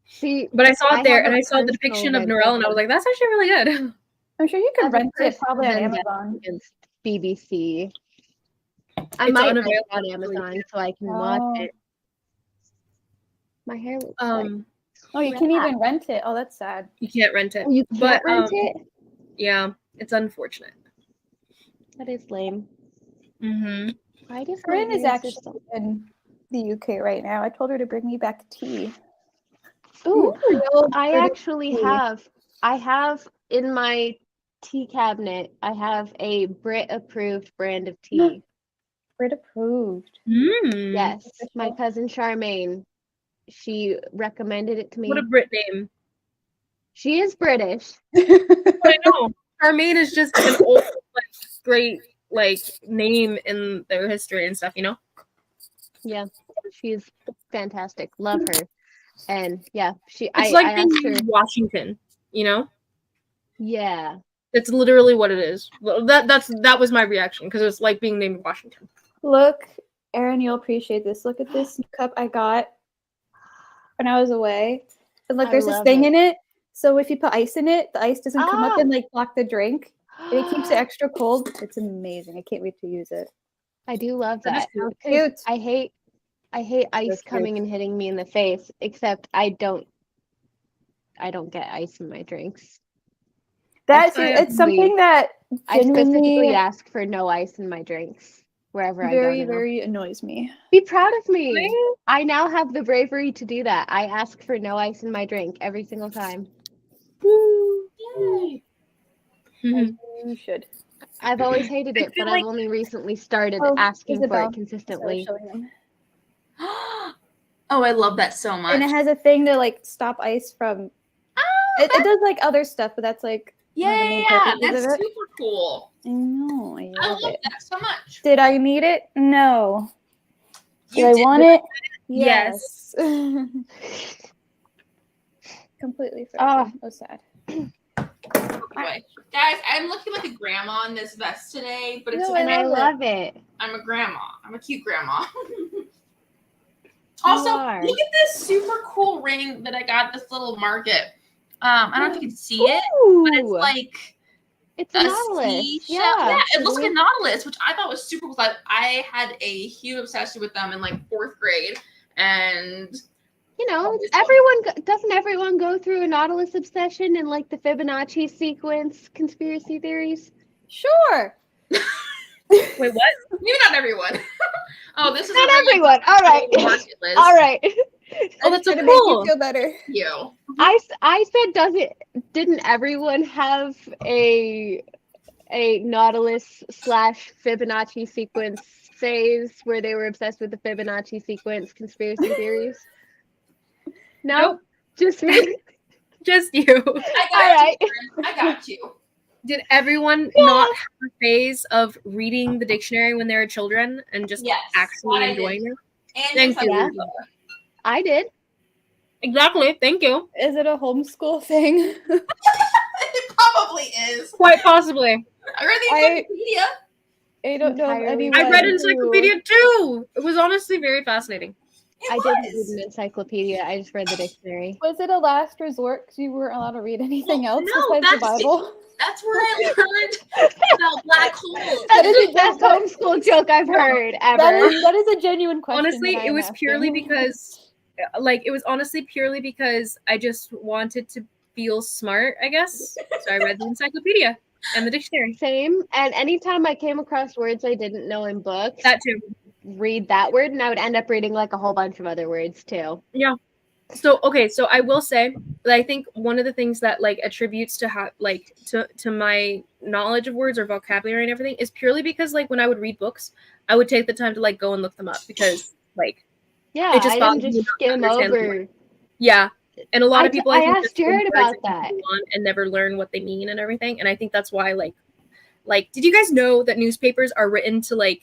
See, But I saw it I there, have and a I saw the personal depiction of vendetta Norrell, and I was like, "That's actually really good." I'm sure you I can have a rent it personal probably on vendetta Amazon. against BBC. I It's might rent it unavailable on actually. Amazon so I can watch Oh. it. My hair looks Um, Oh, you can't even rent it. Oh, that's sad. You can't rent it. Oh, you can't But, rent it? Yeah, it's unfortunate. That is lame. Mm-hmm. Why does my Corinne is hair actually so- in the UK right now. I told her to bring me back tea. Ooh, Real I British actually tea. have in my tea cabinet, I have a Brit approved brand of tea. Brit approved. Mm. Yes, my cousin Charmaine, she recommended it to me. What a Brit name. She is British. I know. Charmaine is just an old, great, name in their history and stuff, you know? Yeah, she's fantastic. Love her. And yeah, It's I like being asked her. named Washington, you know? Yeah. It's literally what it is. That was my reaction, because it's like being named Washington. Look, Erin, you'll appreciate this. Look at this cup I got when I was away. And look, I there's this love thing it. in it. So if you put ice in it, the ice doesn't come up Ah! and block the drink. And it keeps it extra cold. It's amazing. I can't wait to use it. I do love That is that. cool. 'Cause Cute. I hate ice That's coming cute. and hitting me in the face, except I don't get ice in my drinks. That's I it's something that I specifically genuinely ask for no ice in my drinks wherever I very, go now. very annoys me. Be proud of me. Right? I now have the bravery to do that. I ask for no ice in my drink every single time. Yay. Mhm. You should. I've always hated it, feel but like- I've only recently started Oh, asking for Isabel. it So I was consistently. showing them. Oh, I love that so much. And it has a thing to stop ice from. It does other stuff, but that's one of the main purposes that's of it. super cool. I know. I I love love it. that so much. Did I need it? No. Did You I did want it. it? Yes. Completely Ah. frozen. Oh, sad. Anyway, guys, I'm looking like a grandma in this vest today, but it's No, And I love it. love it. I'm a grandma. I'm a cute grandma. Also, are. look at this super cool ring that I got at this little market. I don't know if you can see it, but it's Ooh, like it's a nautilus. seashell. Yeah, it looks like a Mhm. nautilus, which I thought was super cool. I had a huge obsession with them in 4th grade, and You know, Oh, this doesn't everyone go through a nautilus obsession in the Fibonacci sequence conspiracy theories? Sure. Wait, what? maybe not everyone. Oh, this is Not a ring everyone. All right. market list. All right. Oh, that's so Trying to make you cool. feel better. You. I said didn't everyone have a nautilus / Fibonacci sequence phase where they were obsessed with the Fibonacci sequence conspiracy theories? No, Nope. just me. Just you. I got All right. you. Friend. I got you. Did everyone not have a phase of reading the dictionary when they were children and just Yes, actually that I enjoying it? And Thank you. Yeah. I did. Exactly. Thank you. Is it a homeschool thing? It probably is. Quite possibly. I read the encyclopedia. I don't know of Entirely. anyone. I read who- encyclopedia too. It was honestly very fascinating. It I was. didn't read an encyclopedia. I just read the dictionary. Was it a last resort because you weren't allowed to read anything Well, else no, besides the that's- Bible? That's where I learned about black holes. That's is the best homeschool joke I've heard ever. That is a genuine question. Honestly, that it I'm was purely asking. because I just wanted to feel smart, I guess. So I read the encyclopedia and the dictionary. Same. And anytime I came across words I didn't know in books, That too. read that word, and I would end up reading a whole bunch of other words too. So okay, so I will say that I think one of the things that attributes to how to my knowledge of words or vocabulary and everything is purely because when I would read books, I would take the time to go and look them up because Yeah, It just I bothers didn't me just not to skim understand the over. yeah. And a lot of people I think asked just Jared think about words that. go on and never learn what they mean and everything. And I think that's why did you guys know that newspapers are written to a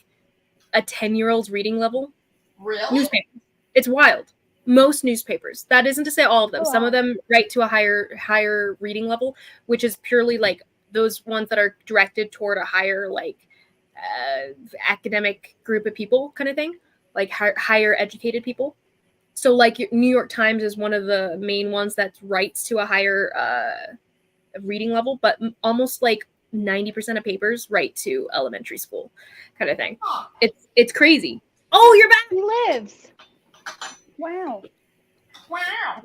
10-year-old's reading level? Really? Newspapers. It's wild. Most newspapers. That isn't to say all of them. Oh, Some wow. of them write to a higher reading level, which is purely those ones that are directed toward a higher academic group of people kind of thing, higher educated people. So New York Times is one of the main ones that writes to a higher reading level, but almost 90% of papers write to elementary school kind of thing. Huh. It's crazy. Oh, you're back. He lives. Wow. Wow.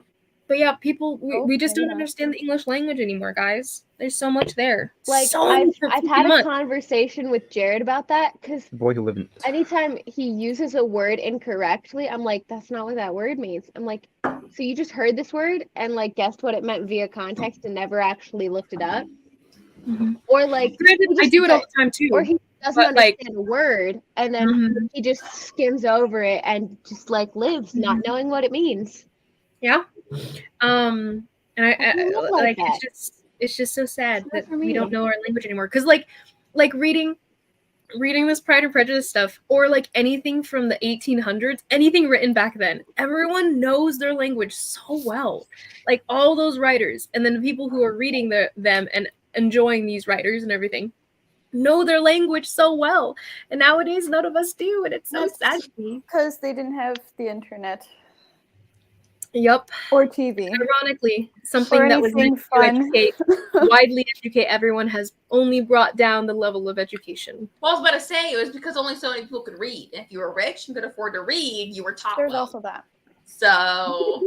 But yeah, people we just maybe don't not. understand the English language anymore, guys. There's so much there. Like so I've freaking had a much. conversation with Jared about that because The boy who lived in. anytime he uses a word incorrectly, I'm like, that's not what that word means. I'm like, so you just heard this word and like guessed what it meant via context and never actually looked it up? Mhm. Or like Granted, he I just do it all don't- the time too. or he doesn't but, like- understand a word and then Mhm. he just skims over it and just like lives not Mhm. knowing what it means. Yeah. And I don't live like like that. it's just so sad Not that for we don't me. know our language anymore. Because like reading this Pride and Prejudice stuff, or like anything from the 1800s, anything written back then, everyone knows their language so well. Like all those writers, and then the people who are reading them and enjoying these writers and everything know their language so well. And nowadays, none of us do, and it's so That's- sad to me. Because they didn't have the internet Yep. or TV. Ironically, Or something that was anything meant to fun. educate, widely educate everyone, has only brought down the level of education. Well, I was about to say, it was because only so many people could read. If you were rich and could afford to read, you were taught There's well. also that. So,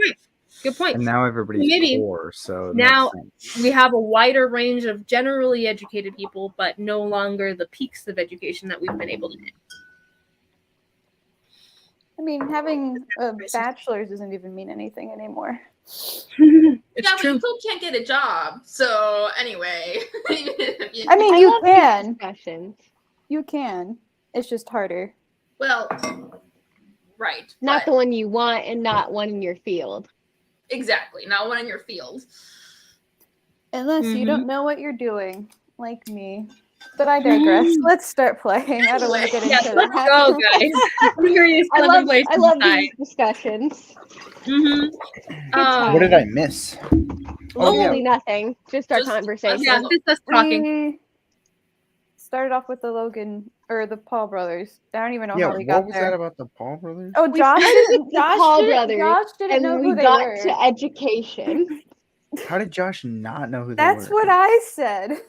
Good point. And now everybody's Maybe poor, so it now makes sense. we have a wider range of generally educated people, but no longer the peaks of education that we've been able to hit. I mean, having a bachelor's doesn't even mean anything anymore. It's yeah, but true. you still can't get a job. So, anyway. I mean, I you love these can. discussions. You can. It's just harder. Well, right. Not but- the one you want and not one in your field. Exactly. Not one in your field. Unless you Mhm. don't know what you're doing, like me. But I digress. Let's start playing. I don't want to get Yes, into let's that. go, guys. Serious I love contemplation time. these discussions. Mhm. time. What did I miss? Oh, Literally yeah. nothing. Just our Just- conversation. Yeah, just us talking. We started off with the Logan or the Paul brothers. I don't even know Yeah, how we what got was there. that about the Paul brothers? Oh, We Josh started didn't. with the Paul brothers, Josh didn't and know we who they got were. to education. How did Josh not know who they That's were? what I said.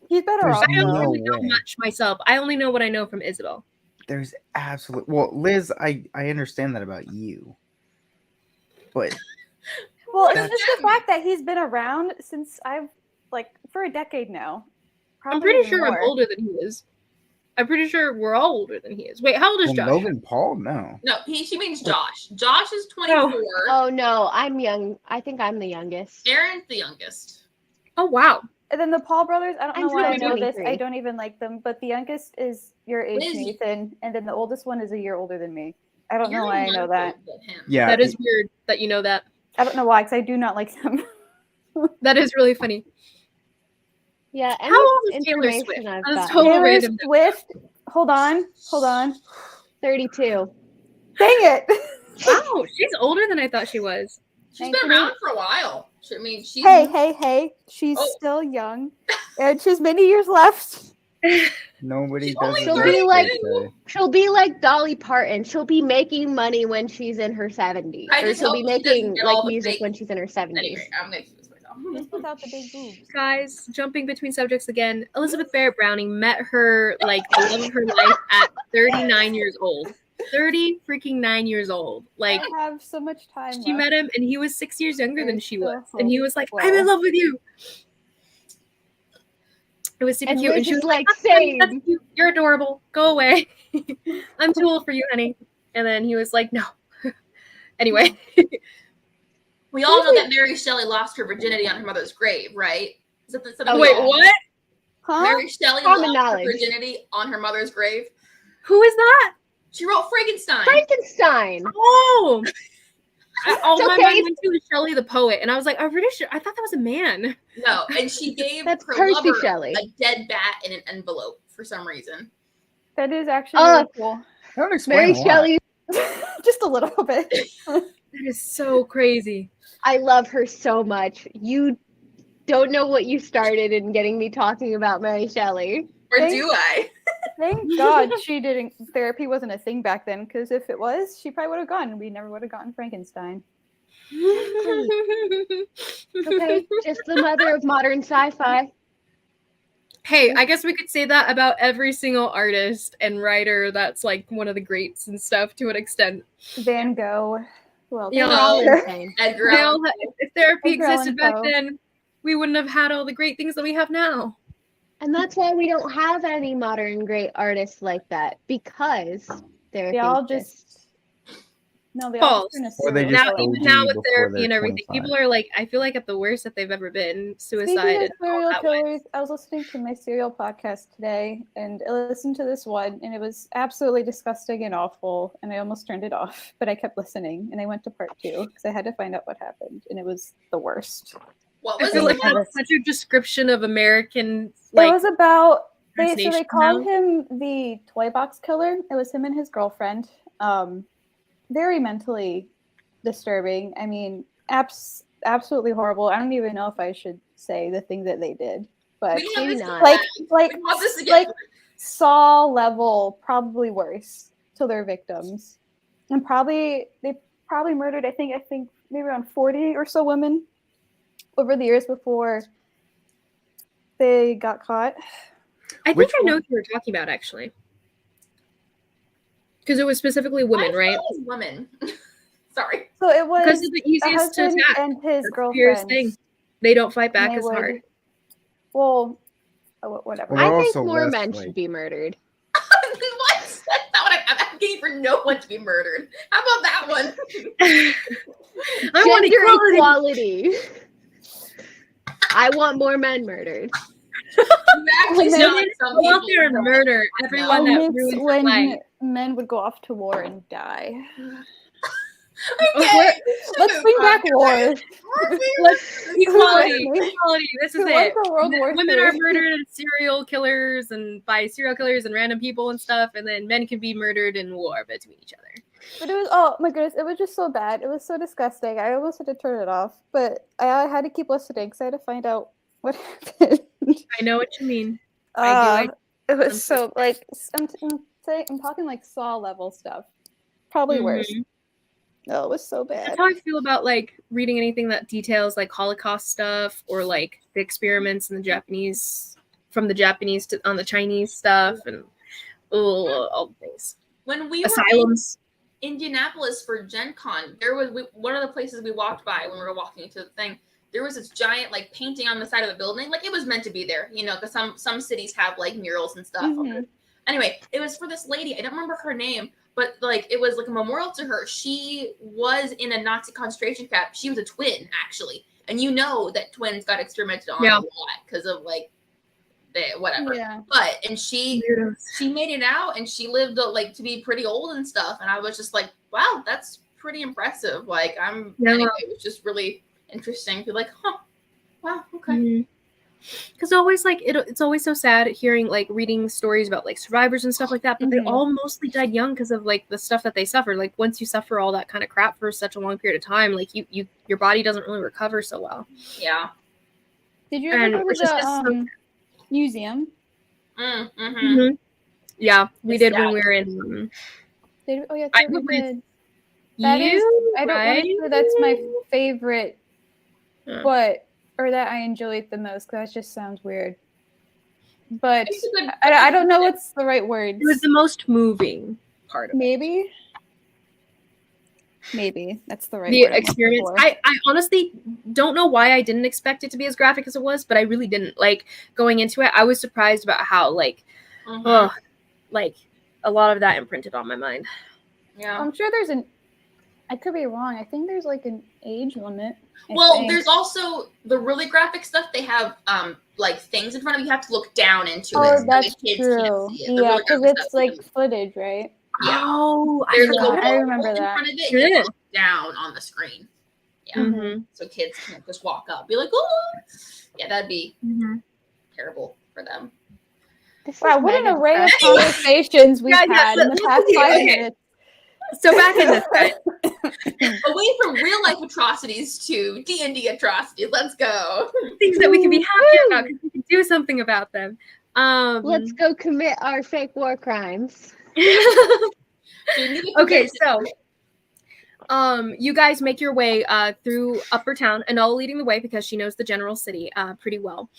He's better There's off I don't though. no really know way. much myself. I only know what I know from Isabel. There's absolute. Well, Liz, I understand that about you, but Well, it's That's- just the fact that he's been around since I've for a decade now. I'm Probably pretty even sure more. I'm older than he is. I'm pretty sure we're all older than he is. Wait, how old is well, Josh? Logan Paul, no. No, she means Josh. Josh is 24. Oh no, I'm young. I think I'm the youngest. Aaron's the youngest. Oh wow. And then the Paul brothers, I don't I'm know why I know this. 23. I don't even like them, but the youngest is your age, Liz- Nathan, and then the oldest one is a year older than me. I don't You're know why I a know month that. older than him. Yeah, That is weird that you know that. I don't know why, because I do not like them. That is really funny. Yeah, any How old is Taylor information Swift? I've That's got. totally Taylor random. Swift. Hold on. 32. Dang it. Wow, she's older than I thought she was. She's been around for a while. I mean, she's Hey. She's Oh. still young. And she's many years left. nobody She's does only it. She'll like be they like- say. She'll be like Dolly Parton. She'll be making money when she's in her 70s. I Or just she'll hope be she doesn't making get all like the music fake- when she's in her 70s. Anyway, I'm gonna keep this myself. Just without the big boobs. Guys, jumping between subjects again. Elizabeth Barrett Browning met her the love of her life at 39 years old. 30 freaking 9 years old. Like I have so much time she left. met him and he was 6 years younger than There's she still was. And he was like, hope. I'm in love with you. It was super And cute. Liz And she is was like, "That's funny, that's same. cute. You're adorable. Go away. I'm too old for you, honey. And then he was like, no. Anyway. We all know that Mary Shelley lost her virginity on her mother's grave, right? Is that something Oh, we Wait, all know? what? Huh? Mary Shelley Common lost knowledge. her virginity on her mother's grave. Who is that? She wrote Frankenstein. Frankenstein. Oh. All my okay. mind went to was Shelley the poet. And I was like, I'm pretty sure. I thought that was a man. No, and she gave That's her Percy lover Shelley. a dead bat in an envelope for some reason. That is actually Oh. really cool. That would explain Mary a lot. Shelley. Just a little bit. That is so crazy. I love her so much. You don't know what you started in getting me talking about Mary Shelley. Or Thank- do I? Thank God therapy wasn't a thing back then, because if it was, she probably would have gone. We never would have gotten Frankenstein. Okay, just the mother of modern sci-fi. Hey, I guess we could say that about every single artist and writer that's like one of the greats and stuff to an extent. Van Gogh. Well, Yeah. They're all insane. Edgar They Allan all, Poe. if therapy Edgar Allan existed back Poe. then, we wouldn't have had all the great things that we have now. And that's why we don't have any modern great artists like that, because therapy They all exists. no, they all False. turn a Or they serial just Now, killer. even now with before therapy they're and everything, 25. people are like, I feel like at the worst that they've ever been. Suicide Speaking of and all serial that way. killers, I was listening to my serial podcast today, and I listened to this one, and it was absolutely disgusting and awful, and I almost turned it off, but I kept listening, and I went to part 2 because I had to find out what happened, and it was the worst. What I was feel it? like that's such a description of American, It like, was about so they assassination called now. him the toy box killer. It was him and his girlfriend. Very mentally disturbing. I mean, absolutely horrible. I don't even know if I should say the thing that they did, but We didn't have Maybe this not. like We like didn't have this to get like through. Saw level, probably worse to their victims, and they probably murdered. I think maybe around 40 or so women over the years before they got caught. I think Which I know one? what you were talking about, actually. Because it was specifically women, I right? thought it was women. Sorry. So it was Because of the a easiest to husband attack. and his That's the purest girlfriend. thing. They don't fight and back they as hard. Well, whatever. Well, I they're think also more less, men like- should be murdered. What? That's not what I'm advocating for. No one to be murdered. How about that one? I want Gender equality. I want more men murdered. You actually Women sound like some Go out people there and don't. murder everyone that And it's ruins your when life. men would go off to war and die. Okay. Let's bring back war. Equality. Who Equality. This is Who won it. for World War Women III? are murdered and serial killers and by serial killers and random people and stuff, and then men can be murdered in war between each other. But it was, oh my goodness, it was just so bad. It was so disgusting. I almost had to turn it off, but I had to keep listening because I had to find out what happened. I know what you mean. I do. It was so like I'm talking like Saw level stuff. Probably worse. Mhm. No, it was so bad. That's how I feel about like reading anything that details like Holocaust stuff or like the experiments in the Japanese, from the Japanese to on the Chinese stuff, and all the things. When we were Asylums. in Indianapolis for Gen Con, there was one of the places we walked by when we were walking into the thing. There was this giant like painting on the side of the building. Like it was meant to be there, you know, because some cities have like murals and stuff. Mhm. Anyway, it was for this lady. I don't remember her name, but like it was like a memorial to her. She was in a Nazi concentration camp. She was a twin, actually, and you know that twins got experimented on Yeah. a lot because of like the whatever. Yeah. But and she Weirdos. made it out, and she lived like to be pretty old and stuff. And I was just like, wow, that's pretty impressive. Like Yeah. anyway, it was just really interesting. Be like, huh, wow, okay. Because always like it's always so sad hearing like reading stories about like survivors and stuff like that, but they Mhm. all mostly died young because of like the stuff that they suffered. Like once you suffer all that kind of crap for such a long period of time, like your body doesn't really recover so well. Yeah. Did you ever And go to which is just the museum? Mm-hmm. Yeah, we It's did when sad. we were in. Did oh yeah, I we went with did. That is, you, I don't want right? to say that's my favorite, Yeah. but or that I enjoyed the most because that just sounds weird. But It's a good- I don't know what's the right word. It was the most moving part of it. Maybe that's the right The word. I'm looking experience. for. I honestly don't know why I didn't expect it to be as graphic as it was, but I really didn't. Like going into it, I was surprised about how like Mhm. like a lot of that imprinted on my mind. Yeah. I'm sure there's I could be wrong. I think there's like an age limit. I Well, think. there's also the really graphic stuff. They have like things in front of you. You have to look down into it. Oh, so the that's kids true. can't see it. The Yeah, really because graphic it's stuff, like you can- footage, right? Yeah. Oh, I There's forgot. like a I wall remember in that. front of it. It And you have is. to look down on the screen. Yeah. Mhm. So kids can't just walk up, be like, oh, yeah, that'd be Mhm. terrible for them. This Wow, is what an mega array of depressing. conversations we've Yeah, yeah, had in the let's past see, 5 okay. minutes. So back in this time, Away from real life atrocities to D&D atrocities. Let's go. things that we can be happy about because we can do something about them. Let's go commit our fake war crimes. So you need to Okay, predict- so you guys make your way through Upper Town, and all leading the way because she knows the general city pretty well.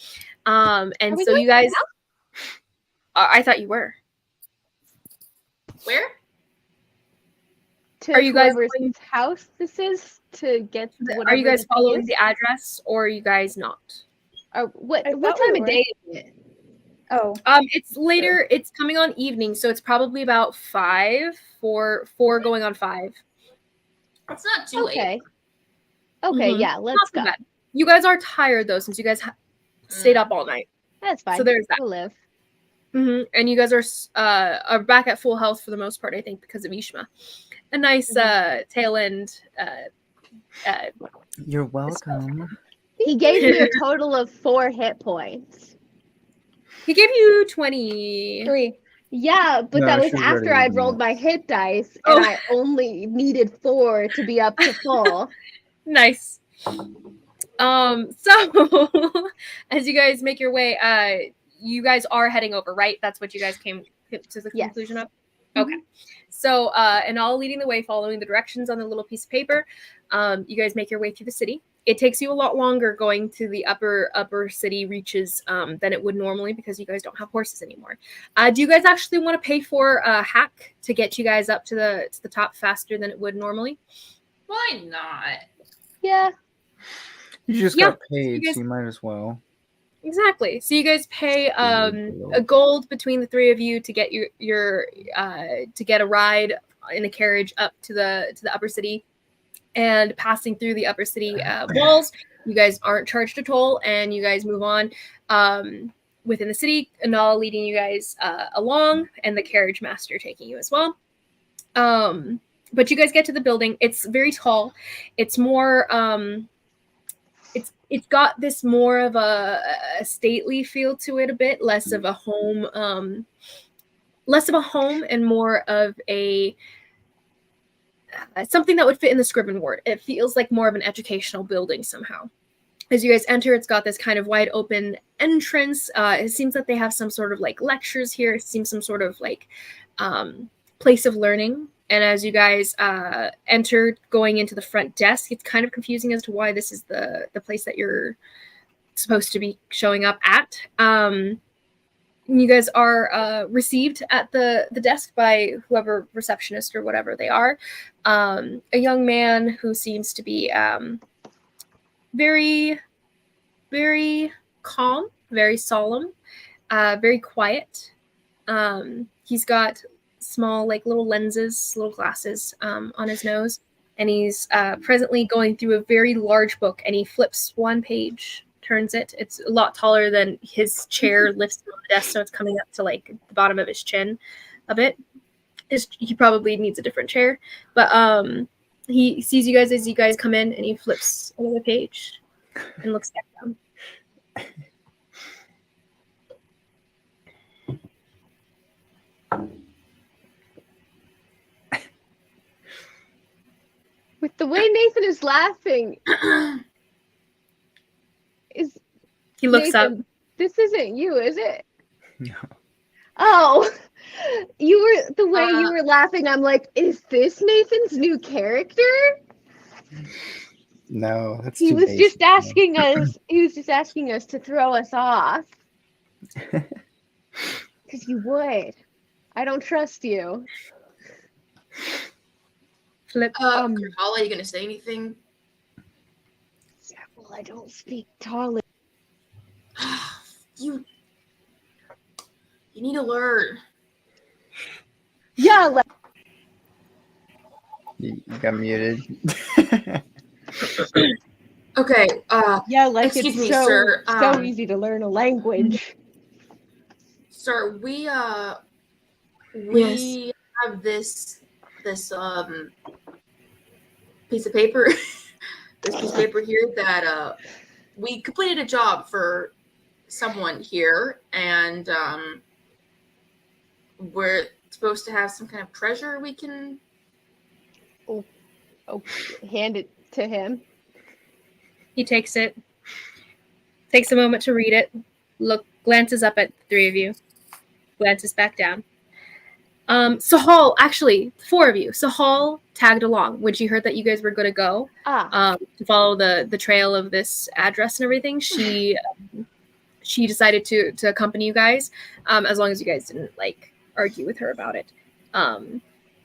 And Are we so doing you guys, I thought you were. Where? to Are you guys whoever's going- house this is to get whatever. Are you guys the thing following is? the address, or are you guys not? What I what thought we time of were. day is it? Oh, It's later. It's coming on evening, so it's probably about 5, 4 going on 5. It's not too late. Okay. Okay, Mhm. yeah, Not let's too go. bad. You guys are tired though, since you guys stayed up all night. That's fine. So there's that. We'll live. And you guys are back at full health for the most part, I think, because of Ishma. A nice tail end. You're welcome. He gave me a total of 4 hit points. He gave you 20. 3. Yeah, but No, that was she was after already I'd using rolled it. my hit dice, Oh. and I only needed 4 to be up to full. Nice. So as you guys make your way, you guys are heading over, right? That's what you guys came to the Yes. conclusion of? Okay. So and all leading the way, following the directions on the little piece of paper, you guys make your way through the city. It takes you a lot longer going to the upper city reaches than it would normally, because you guys don't have horses anymore. Do you guys actually want to pay for a hack to get you guys up to the top faster than it would normally? Why not? Yeah. You just Yeah, got paid, guys- so you might as well. Exactly. So you guys pay deal. a gold between the 3 of you to get your to get a ride in a carriage up to the upper city, and passing through the upper city walls. You guys aren't charged a toll, and you guys move on within the city. Anal leading you guys along, and the carriage master taking you as well. But you guys get to the building. It's very tall. It's more it's got this more of a stately feel to it, a bit less of a home, and more of a something that would fit in the Scriven ward. It feels like more of an educational building somehow. As you guys enter, it's got this kind of wide open entrance. It seems that they have some sort of like lectures here. It seems some sort of like place of learning. And as you guys enter, going into the front desk, it's kind of confusing as to why this is the place that you're supposed to be showing up at. You guys are received at the desk by whoever, receptionist or whatever they are. A young man who seems to be very, very calm, very solemn, very quiet. He's got small, like little lenses, little glasses on his nose, and he's presently going through a very large book, and he flips one page, turns it. It's a lot taller than his chair lifts on the desk, so it's coming up to like the bottom of his chin a bit. He probably needs a different chair, but he sees you guys as you guys come in, and he flips another page and looks back down. With the way Nathan is laughing, is He looks up. Nathan, this isn't you, is it? No. Oh, you were the way you were laughing. I'm like, is this Nathan's new character? No, that's He too was basic, just no. asking us. He was just asking us to throw us off. Because you would. I don't trust you. Flip. Carhala, are you gonna say anything? Yeah, well, I don't speak Tali. You need to learn. Yeah, like, You got muted. Okay. yeah, like Excuse it's me, so sir, so easy to learn a language. Sir, we Yes. have this piece of paper. This piece of paper here that we completed a job for someone here, and we're supposed to have some kind of treasure we can. Oh, hand it to him. He takes it, takes a moment to read it, glances up at the 3 of you, glances back down. Sahal, actually, 4 of you. Sahal tagged along when she heard that you guys were going to go to follow the trail of this address and everything. She decided to accompany you guys, as long as you guys didn't like argue with her about it.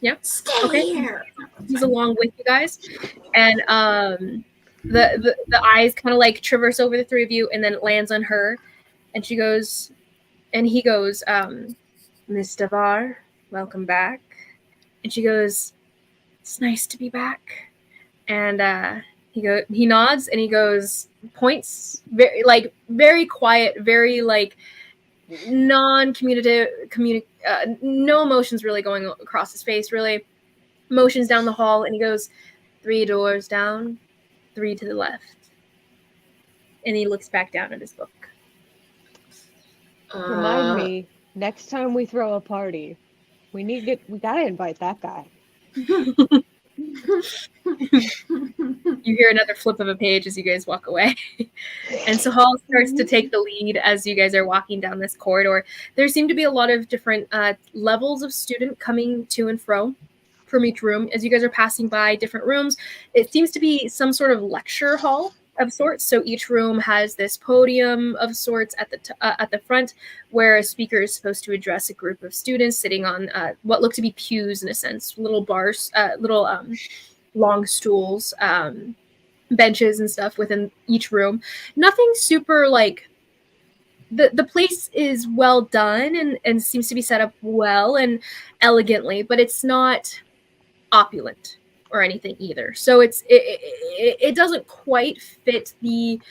Yeah. Stay Okay. here. He's along with you guys, and the eyes kind of like traverse over the three of you, and then it lands on her, and she goes, and he goes, Miss Davar, welcome back, and she goes, it's nice to be back, and he nods and he goes, points very quiet, very like non-communicative, no emotions really going across his face, really motions down the hall, and he goes, 3 doors down, 3 to the left, and he looks back down at his book. Remind me, next time we throw a party, we gotta invite that guy. You hear another flip of a page as you guys walk away. And Sahal starts to take the lead as you guys are walking down this corridor. There seem to be a lot of different levels of student coming to and fro from each room. As you guys are passing by different rooms, it seems to be some sort of lecture hall of sorts. So each room has this podium of sorts at the front, where a speaker is supposed to address a group of students sitting on what look to be pews in a sense, little bars, little long stools, benches and stuff within each room. Nothing super like the place is well done and seems to be set up well and elegantly, but it's not opulent or anything either. So it doesn't quite fit the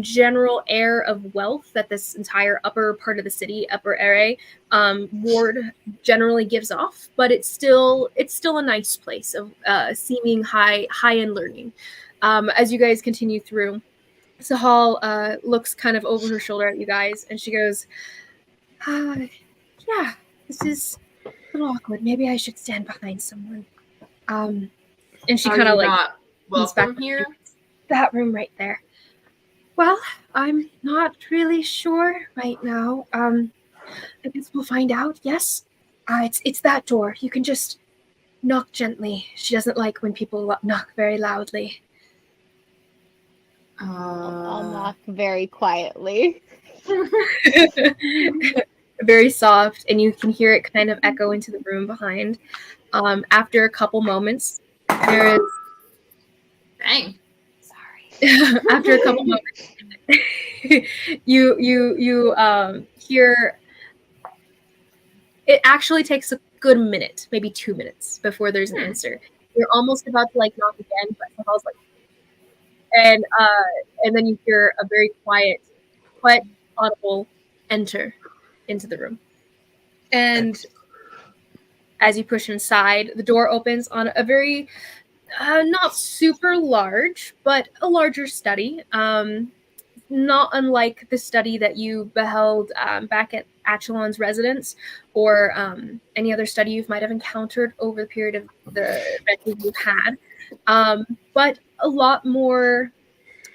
general air of wealth that this entire upper part of the city, upper area, ward generally gives off, but it's still a nice place of seeming high-end learning. As you guys continue through, Sahal looks kind of over her shoulder at you guys, and she goes, yeah, this is a little awkward. Maybe I should stand behind someone. And she kind of like not comes back welcome here. that room right there. Well, I'm not really sure right now. I guess we'll find out. Yes, it's that door. You can just knock gently. She doesn't like when people knock very loudly. I'll knock very quietly. Very soft, and you can hear it kind of echo into the room behind. After a couple moments, there is. Dang. Sorry. After a couple moments, you hear. It actually takes a good minute, maybe 2 minutes, before there's an answer. You're almost about to like knock again, but Sahal's like, and then you hear a very quiet, audible enter into the room. And as you push inside, the door opens on a very not super large, but a larger study. Not unlike the study that you beheld back at Achelon's residence, or any other study you might have encountered over the period of the adventures you've had. But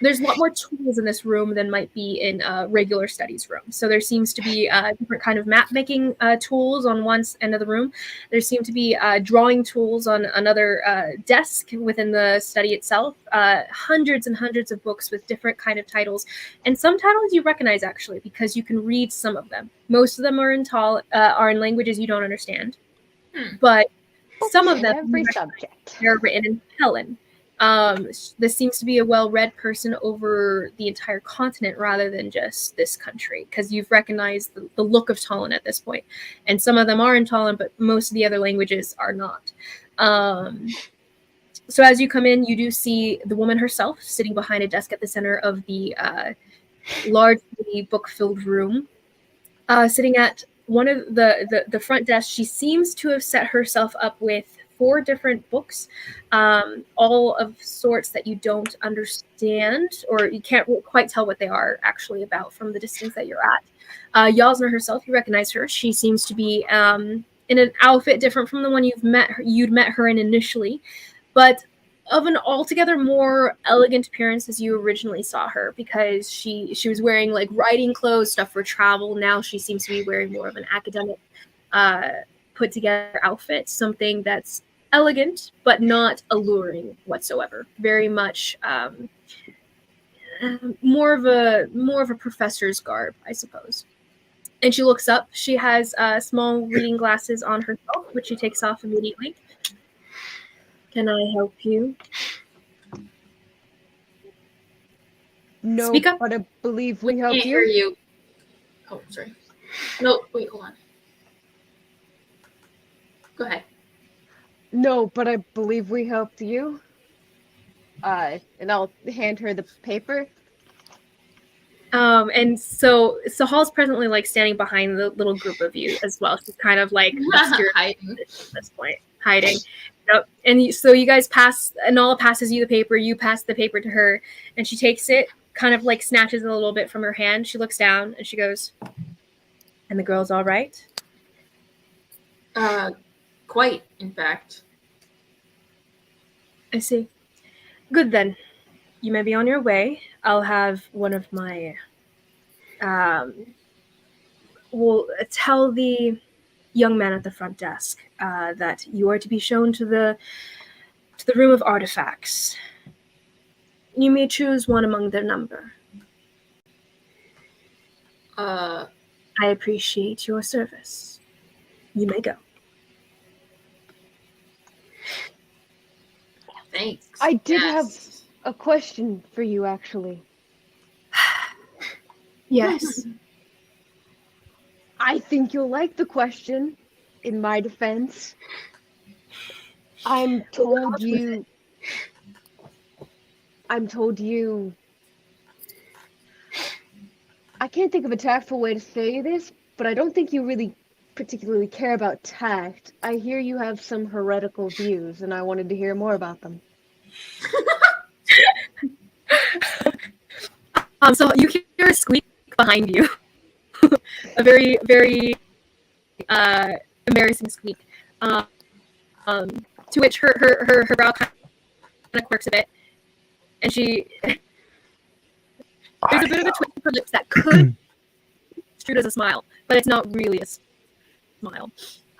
there's a lot more tools in this room than might be in a regular studies room. So there seems to be different kind of map making tools on one end of the room. There seem to be drawing tools on another desk within the study itself. Hundreds and hundreds of books with different kind of titles, and some titles you recognize actually because you can read some of them. Most of them are in languages you don't understand, but some of them every subject. They're written in Helen. This seems to be a well-read person over the entire continent rather than just this country, because you've recognized the look of Talon at this point. And some of them are in Talon, but most of the other languages are not. So as you come in, you do see the woman herself sitting behind a desk at the center of the largely book-filled room. Sitting at one of the front desk, she seems to have set herself up with 4 different books, all of sorts that you don't understand, or you can't quite tell what they are actually about from the distance that you're at. Yasna herself, you recognize her. She seems to be in an outfit different from the one you'd met her in initially, but of an altogether more elegant appearance as you originally saw her, because she was wearing like writing clothes, stuff for travel. Now she seems to be wearing more of an academic put together outfit, something that's elegant but not alluring whatsoever. Very much more of a professor's garb, I suppose. And she looks up. She has small reading glasses on herself, which she takes off immediately. Can I help you? No, Speak up. but I believe We we can't helped hear you. you. Oh, sorry. No, wait, hold on. Go ahead. No, but I believe we helped you. And I'll hand her the paper. And so Sahal's presently like standing behind the little group of you as well. She's kind of like obscured Hiding. at this point, hiding. Yep. And so you guys pass. Anala passes you the paper. You pass the paper to her, and she takes it, kind of like snatches it a little bit from her hand. She looks down and she goes, "And the girl's all right." Quite, in fact. I see. Good then. You may be on your way. I'll have one of my will tell the young man at the front desk that you are to be shown to the room of artifacts. You may choose one among their number. Uh, I appreciate your service. You may go. thanks. I did Yes. have a question for you, actually. Yes. I think you'll like the question, in my defense. I'm told you. I can't think of a tactful way to say this, but I don't think you really particularly care about tact. I hear you have some heretical views, and I wanted to hear more about them. So you hear a squeak behind you. A very, very embarrassing squeak. To which her brow kind of quirks a bit. And she... There's a bit of a twist of her lips that could be construed as a smile, but it's not really a smile.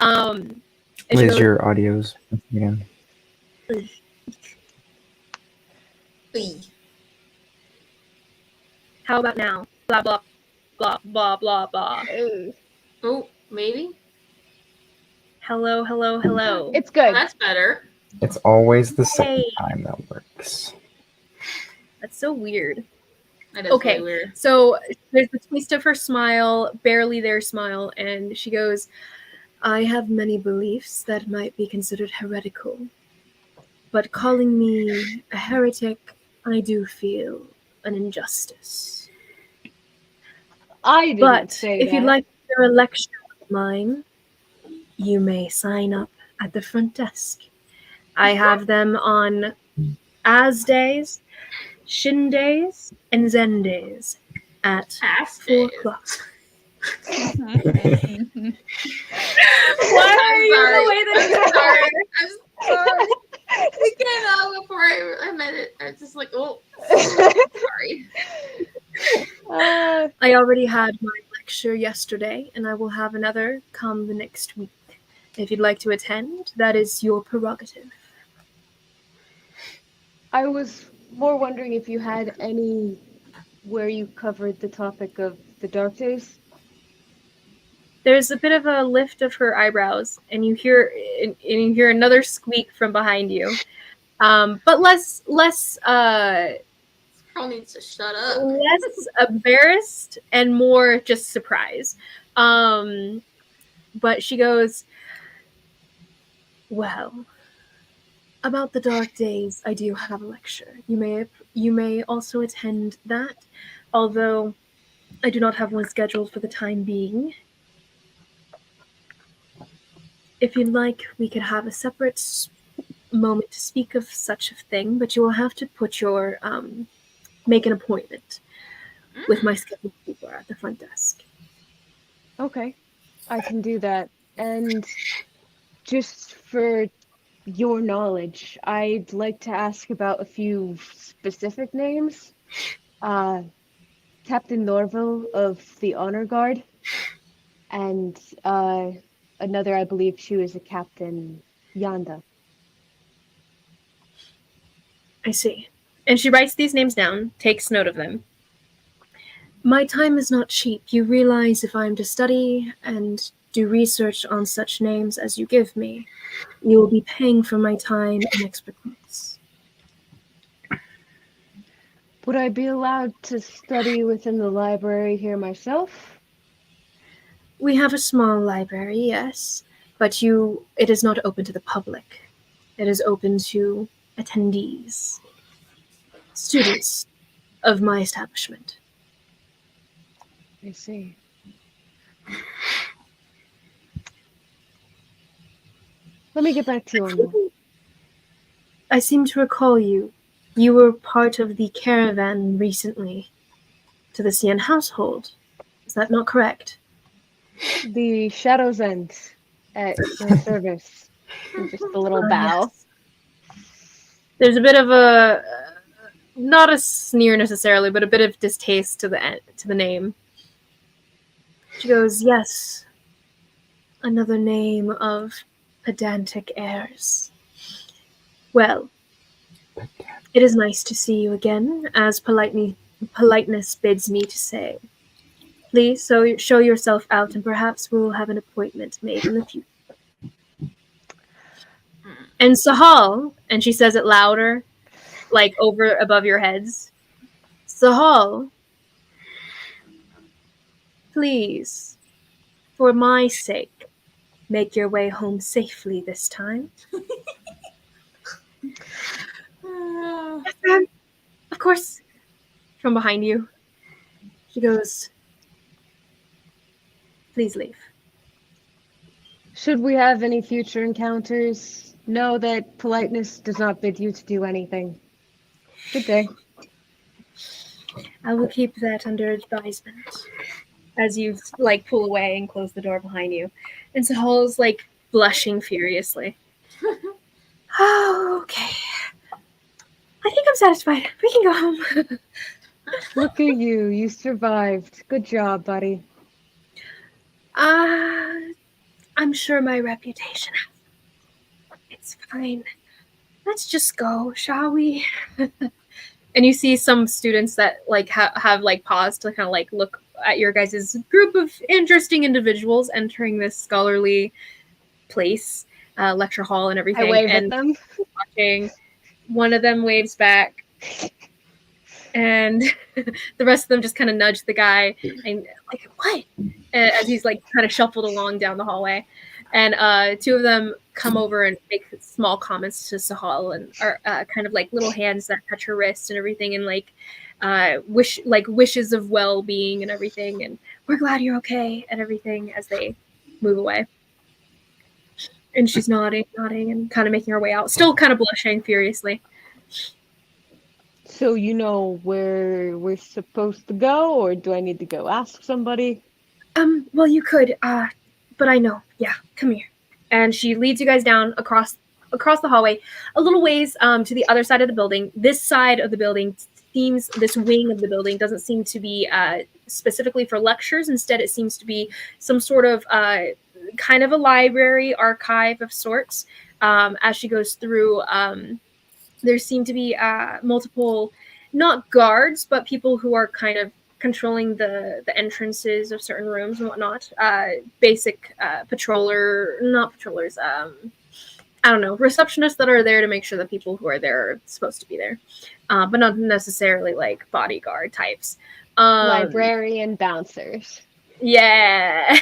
And she Liz, goes, your audio's again. Hey. how about now? Blah, blah, blah, blah, blah, blah. Oh, maybe? Hello, hello, hello. It's Oh, good. that's better. It's always the second Hey. time that works. That's so weird. That is Okay. really weird. So there's the twist of her smile, barely their smile, and she goes, I have many beliefs that might be considered heretical, but calling me a heretic, I do feel an injustice. I didn't But say if that. you'd like to hear a lecture of mine, you may sign up at the front desk. I have them on As days, Shin days, and Zen days at Past 4 days. o'clock. I'm the way that you sorry. I'm sorry. It came out before I meant it. I was just like, oh, sorry. I already had my lecture yesterday, and I will have another come the next week. If you'd like to attend, that is your prerogative. I was more wondering if you had any where you covered the topic of the dark days. There's a bit of a lift of her eyebrows, and you hear another squeak from behind you, but less Girl needs to shut up. less embarrassed and more just surprised. But she goes, well, about the dark days, I do have a lecture. You may also attend that, although I do not have one scheduled for the time being. If you'd like, we could have a separate moment to speak of such a thing, but you will have to put your make an appointment with my scheduled people at the front desk. Okay, I can do that. And just for your knowledge, I'd like to ask about a few specific names. Captain Norville of the Honor Guard, and another, I believe she was a Captain Yanda. I see. And she writes these names down, takes note of them. My time is not cheap. You realize if I am to study and do research on such names as you give me, you will be paying for my time and expertise. Would I be allowed to study within the library here myself? We have a small library, yes, but it is not open to the public. It is open to attendees, students of my establishment. I see. Let me get back to you on that. I seem to recall you. You were part of the caravan recently to the Cian household. Is that not correct? The Shadow's End at your service. And just a little bow. Yes. There's a bit of a not a sneer necessarily, but a bit of distaste to the name. She goes, "Yes, another name of pedantic heirs. Well, it is nice to see you again, as politeness bids me to say. Please, so show yourself out, and perhaps we will have an appointment made in the future." And Sahal, and she says it louder, like over above your heads. Sahal, please, for my sake, make your way home safely this time. Yes, ma'am. Of course. From behind you. She goes, "Please leave." Should we have any future encounters, know that politeness does not bid you to do anything. Good day. I will keep that under advisement. As you pull away and close the door behind you. And Sahal's blushing furiously. Oh, okay. I think I'm satisfied. We can go home. Look at you. You survived. Good job, buddy. I'm sure my reputation. It's fine. Let's just go, shall we? And you see some students that have paused to kind of look at your guys' group of interesting individuals entering this scholarly place, lecture hall and everything. I wave and at them. Watching. One of them waves back, and the rest of them just kind of nudge the guy and what? As he's kind of shuffled along down the hallway. And two of them come over and make small comments to Sahal and are kind of little hands that touch her wrist and everything, and wishes of well-being and everything. And we're glad you're okay and everything as they move away. And she's nodding, and kind of making her way out, still kind of blushing furiously. So you know where we're supposed to go, or do I need to go ask somebody? Well, you could, but I know. Yeah, come here. And she leads you guys down across the hallway, a little ways to the other side of the building. This side of the building this wing of the building doesn't seem to be specifically for lectures. Instead, it seems to be some sort of kind of a library archive of sorts. As she goes through, there seem to be multiple, not guards, but people who are kind of controlling the entrances of certain rooms and whatnot. Basic not patrollers, I don't know, receptionists that are there to make sure that people who are there are supposed to be there, but not necessarily bodyguard types. Librarian bouncers. Yeah.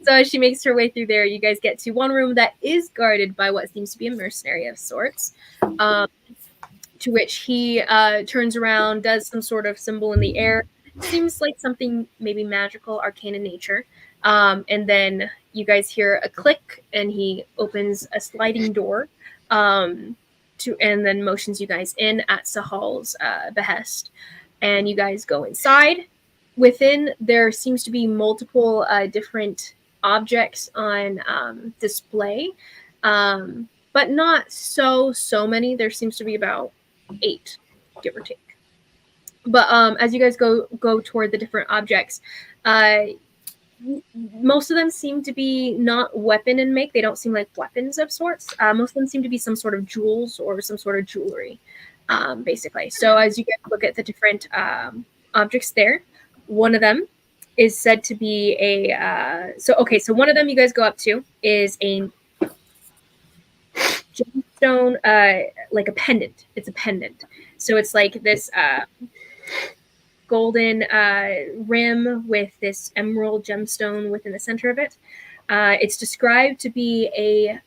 So as she makes her way through there, you guys get to one room that is guarded by what seems to be a mercenary of sorts, to which he turns around, does some sort of symbol in the air. Seems like something maybe magical, arcane in nature. And then you guys hear a click, and he opens a sliding door and then motions you guys in at Sahal's behest. And you guys go inside. Within, there seems to be multiple different objects on display, but not so many. There seems to be about 8, give or take. But as you guys go toward the different objects, most of them seem to be not weapon in make. They don't seem like weapons of sorts. Most of them seem to be some sort of jewels or some sort of jewelry, basically. So as you guys look at the different objects there. One of them is said to be a so one of them you guys go up to is a gemstone, like a pendant. It's a pendant, so it's like this golden rim with this emerald gemstone within the center of it. It's described to be a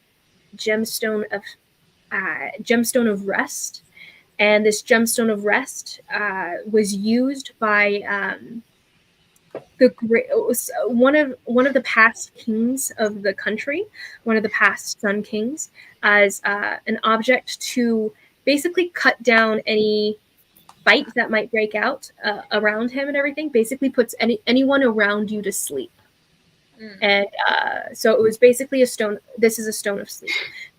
gemstone of rest, and this gemstone of rest was used by one of the past kings of the country, one of the past sun kings, as an object to basically cut down any fight that might break out around him and everything. Basically puts anyone around you to sleep. And so it was basically a stone. This is a stone of sleep,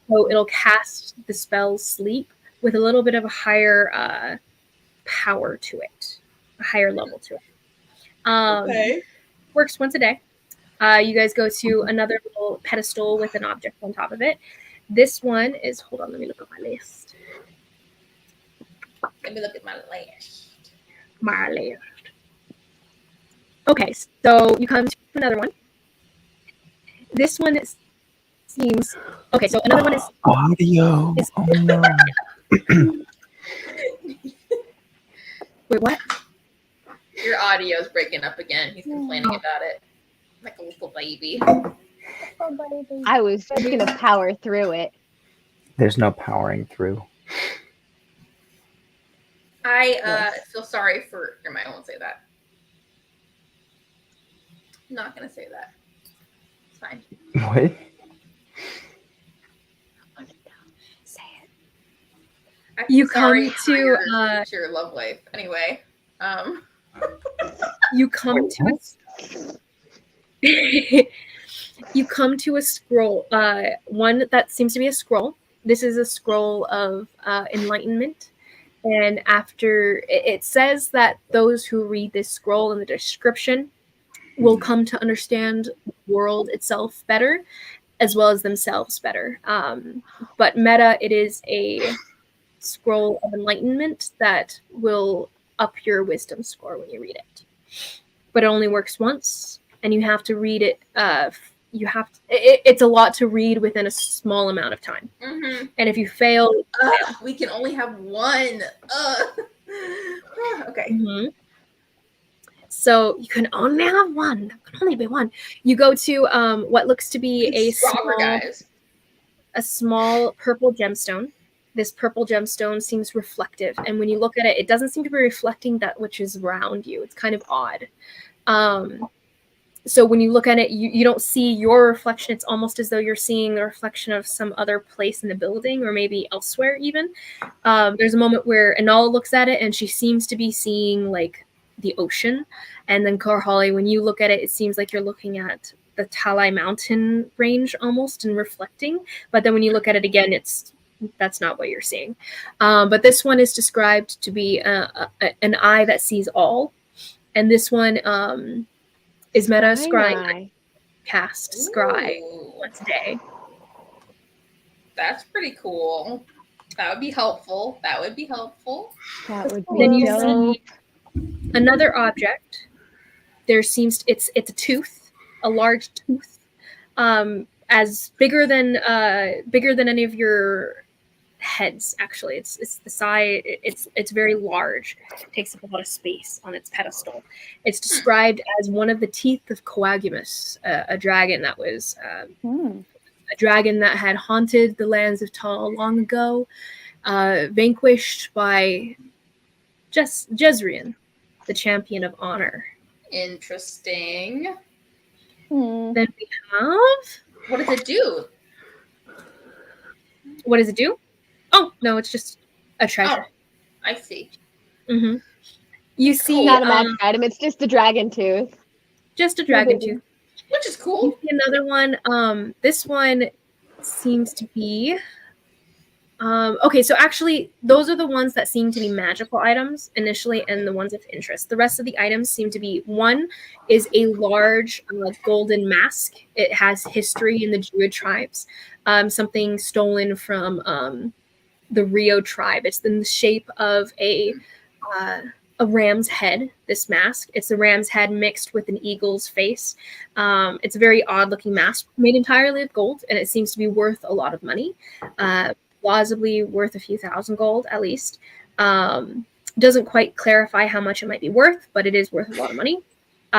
so it'll cast the spell sleep with a little bit of a higher power to it, a higher level to it. Okay. Works once a day. You guys go to another little pedestal with an object on top of it. This one is, hold on, let me look at my list. Let me look at my list. My list. Okay, so you come to another one. This one seems, okay, so another one is audio. Oh no. Wait, what? Your audio's breaking up again. He's complaining about it. Like a little baby. I was just gonna power through it. There's no powering through. I feel sorry for I won't say that. I'm not gonna say that. It's fine. What? Say it. I feel You sorry come for to, your love life. Anyway, You come to you come to a scroll, one that seems to be a scroll. This is a scroll of enlightenment. And after it says that those who read this scroll in the description will come to understand the world itself better, as well as themselves better. But meta, it is a scroll of enlightenment that will up your wisdom score when you read it. But it only works once, and you have to read it. It's a lot to read within a small amount of time. mm-hmm. And if you fail, We can only have one. Okay. Mm-hmm. So you can only have one. There can only be one. You go to what looks to be a small purple gemstone. This purple gemstone seems reflective, and when you look at it, it doesn't seem to be reflecting that which is around you. It's kind of odd. So when you look at it, you don't see your reflection. It's almost as though you're seeing the reflection of some other place in the building, or maybe elsewhere even. There's a moment where Anala looks at it, and she seems to be seeing like the ocean. And then Karhali, when you look at it, it seems like you're looking at the Talai mountain range almost and reflecting. But then when you look at it again, that's not what you're seeing. But this one is described to be an eye that sees all. And this one is meta scrying. Cast scry once a day. That's pretty cool. That would be helpful. That would be Then you dope. see another object. There seems it's a tooth, a large tooth, as bigger than any of your heads. Actually, it's the size. It's very large. It takes up a lot of space on its pedestal. It's described as one of the teeth of Coagumus, a dragon that was a dragon that had haunted the lands of Tal long ago, vanquished by Jezrien, the champion of honor. Interesting. Then we have. What does it do? What does it do? Oh no, it's just a treasure. Oh, I see. Mm-hmm. You see, Not a magic item. It's just a dragon tooth. just a dragon tooth. Which is You cool. see another one. This one seems to be. Okay, so actually, those are the ones that seem to be magical items initially, and the ones of interest. The rest of the items seem to be, one is a large golden mask. It has history in the Druid tribes, something stolen from the Rio tribe. It's in the shape of a a ram's head, this mask. It's a ram's head mixed with an eagle's face. It's a very odd looking mask made entirely of gold, and it seems to be worth a lot of money, plausibly worth a few thousand gold at least. Doesn't quite clarify how much it might be worth, but it is worth a lot of money.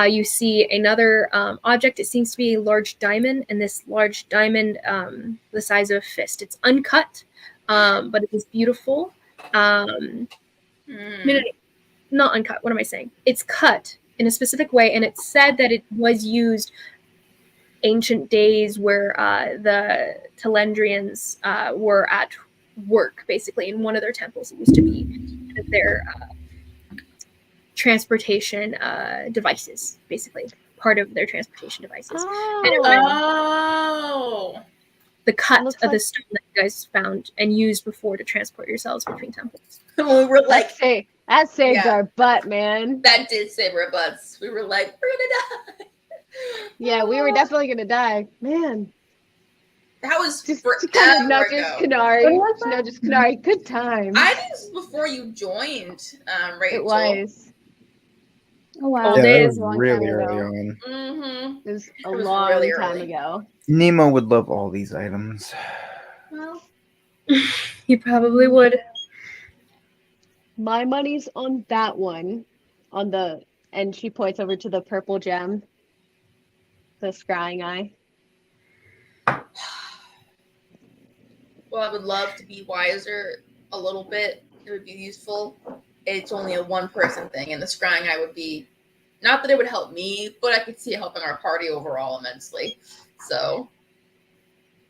You see another object. It seems to be a large diamond, and this large diamond, the size of a fist. It's uncut, but it is beautiful. No, not uncut. What am I saying? It's cut in a specific way, and it's said that it was used ancient days where the Telendrians were at work, basically, in one of their temples. It used to be their transportation devices, basically, part of their transportation devices. And it went Oh. the cut Looks of the like- stone that you guys found and used before to transport yourselves between temples. we were like, That saved Yeah. our butt, man. that did save our butts. We were like, we're gonna die. Yeah, we were definitely gonna die, man. That was Just forever kind of nudges ago. Kanari. When was that? Nudges Kanari. Good time. I think this was before you joined, Rachel. It was. Oh wow. Old Yeah, that days, was a long really time early ago. on. Mm-hmm. It was a It was long really time early. ago. Nemo would love all these items. Well, You probably would. My money's on that one. And she points over to the purple gem. The scrying eye. well, I would love to be wiser a little bit. It would be useful. It's only a one-person thing, and the scrying eye would be not that it would help me, but I could see it helping our party overall immensely. So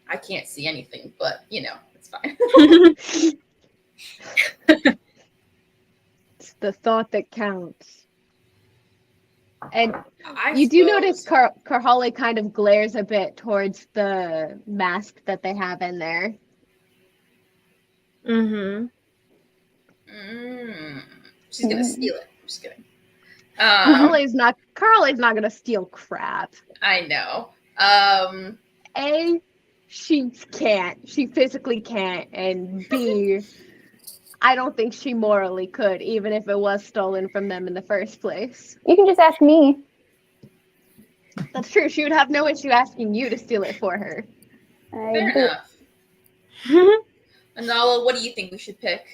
I can't see anything, but it's fine. It's the thought that counts. And I you do suppose. notice Karhale kind of glares a bit towards the mask that they have in there. Mm-hmm. She's gonna steal it. I'm just kidding. Karhale's not gonna steal crap. I know. A, she can't. She physically can't. And B, I don't think she morally could, even if it was stolen from them in the first place. You can just ask me. That's true. She would have no issue asking you to steal it for her. Fair do- enough. Anala, what do you think we should pick?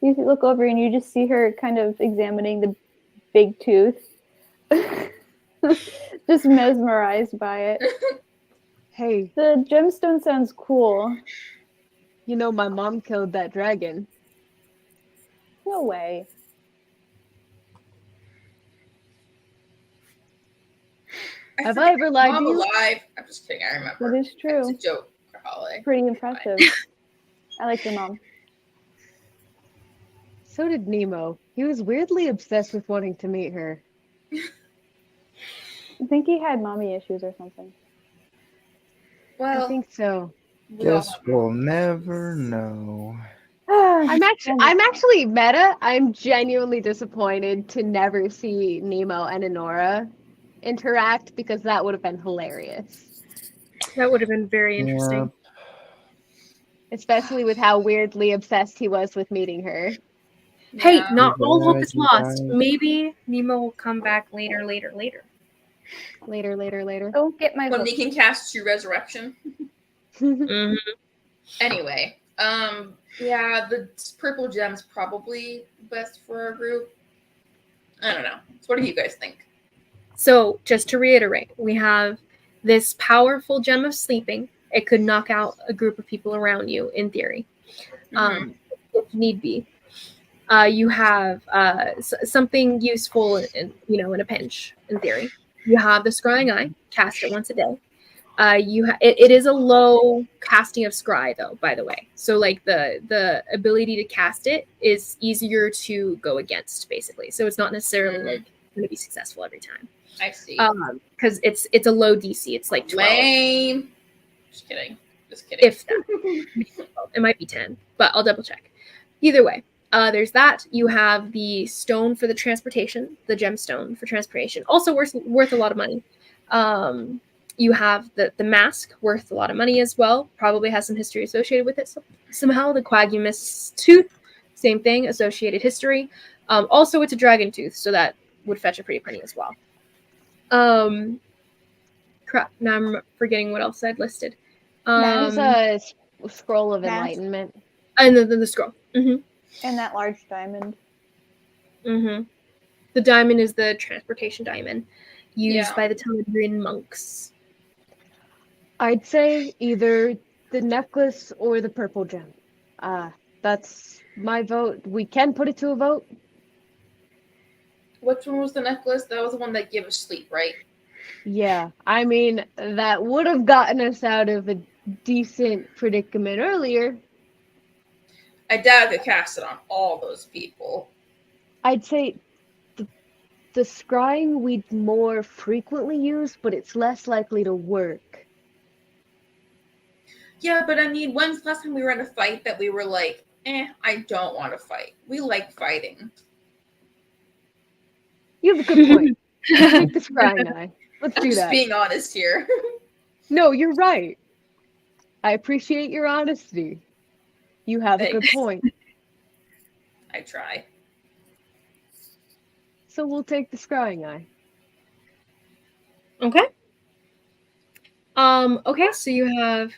You look over and you just see her kind of examining the big tooth. Just mesmerized by it. Hey, The gemstone sounds cool. you know my mom killed that dragon. No way. Have I ever lied to Mom you? alive? I'm just kidding. I remember. That is true. It's a joke, Holly. Pretty impressive. I like your mom. So did Nemo. He was weirdly obsessed with wanting to meet her. I think he had mommy issues or something. Well, I think so. we all Guess have- we'll never know. I'm actually meta. I'm genuinely disappointed to never see Nemo and Enora interact because that would have been hilarious. That would have been very interesting. Especially with how weirdly obsessed he was with meeting her. Hey, Yeah. not You all hope guys, is you lost. guys. Maybe Nemo will come back later. Later. Don't get my when hook. we can cast True Resurrection. Mm-hmm. Anyway, yeah, the purple gem's probably best for our group. I don't know. So what do you guys think? So, just to reiterate, we have this powerful gem of sleeping. It could knock out a group of people around you, in theory, if need be. You have something useful, in a pinch, in theory. You have the scrying eye. Cast it once a day. It is a low casting of scry, though. By the way, so like the ability to cast it is easier to go against, basically. So it's not necessarily like going to be successful every time. I see. Because it's a low DC. It's like 12. Lame. Just kidding. If that. It might be 10, but I'll double check. Either way, there's that. You have the stone for the transportation, the gemstone for transportation, also worth a lot of money. You have the mask, worth a lot of money as well. Probably has some history associated with it somehow. The Quagumus tooth, Same thing, associated history. Also, it's a dragon tooth, so that would fetch a pretty penny as well. Crap, now I'm forgetting what else I'd listed. There's a scroll of Mask. enlightenment. And then the scroll. Mm-hmm. And that large diamond. Mm-hmm. The diamond is the transportation diamond used Yeah. by the Teledrian monks. I'd say either the necklace or the purple gem. That's my vote. We can put it to a vote. Which one was the necklace? That was the one that gave us sleep, right? Yeah, I mean, that would have gotten us out of a decent predicament earlier. I doubt I could cast it on all those people. I'd say the scrying we'd more frequently use, but it's less likely to work. Yeah, but I mean, when's the last time we were in a fight that we were like, I don't want to fight. We like fighting. You have a good point. Take the scrying eye. Let's I'm do just that. being honest here. No, you're right. I appreciate your honesty. You have a good Thanks. point. I try. So we'll take the scrying eye. Okay. Okay, so you have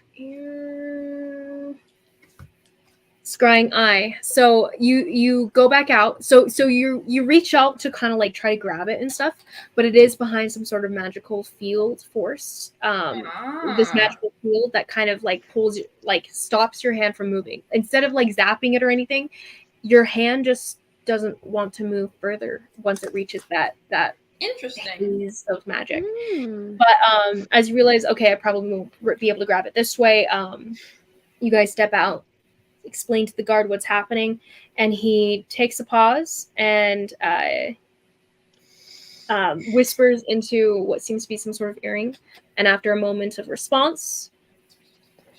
scrying eye. So you go back out. So you reach out to kind of like try to grab it and stuff, but it is behind some sort of magical field force. This magical field that kind of like pulls, like stops your hand from moving. Instead of like zapping it or anything, your hand just doesn't want to move further once it reaches that Interesting. haze of magic. Hmm. But as you realize, okay, I probably won't be able to grab it this way. You guys step out, explain to the guard what's happening, and he takes a pause and whispers into what seems to be some sort of earring. And after a moment of response,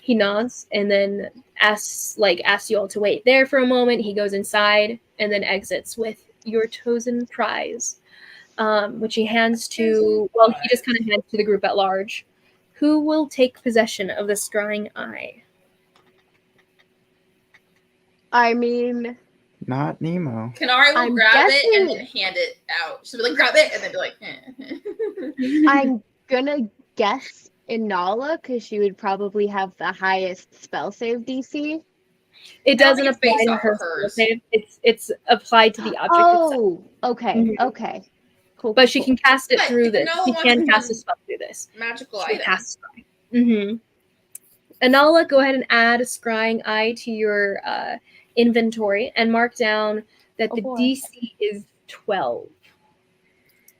he nods and then asks you all to wait there for a moment. He goes inside and then exits with your chosen prize, which he hands to, well, he just kind of hands to the group at large. Who will take possession of the scrying eye? I mean, Not Nemo. Kanari will I'm grab it and guessing- then hand it out. She'll be like, grab it, and then be like, I'm gonna guess Inala because she would probably have the highest spell save DC. It doesn't think it's apply based to off her of hers. spell save. It's applied to the object itself. Oh, okay, Mhm. okay, cool. But she can cast it But through if this. Anala She wants can to cast a use spell through this. magical She item. casts scry. Mm-hmm. Anala, go ahead and add a scrying eye to your inventory and mark down that Oh, the boy. DC is 12.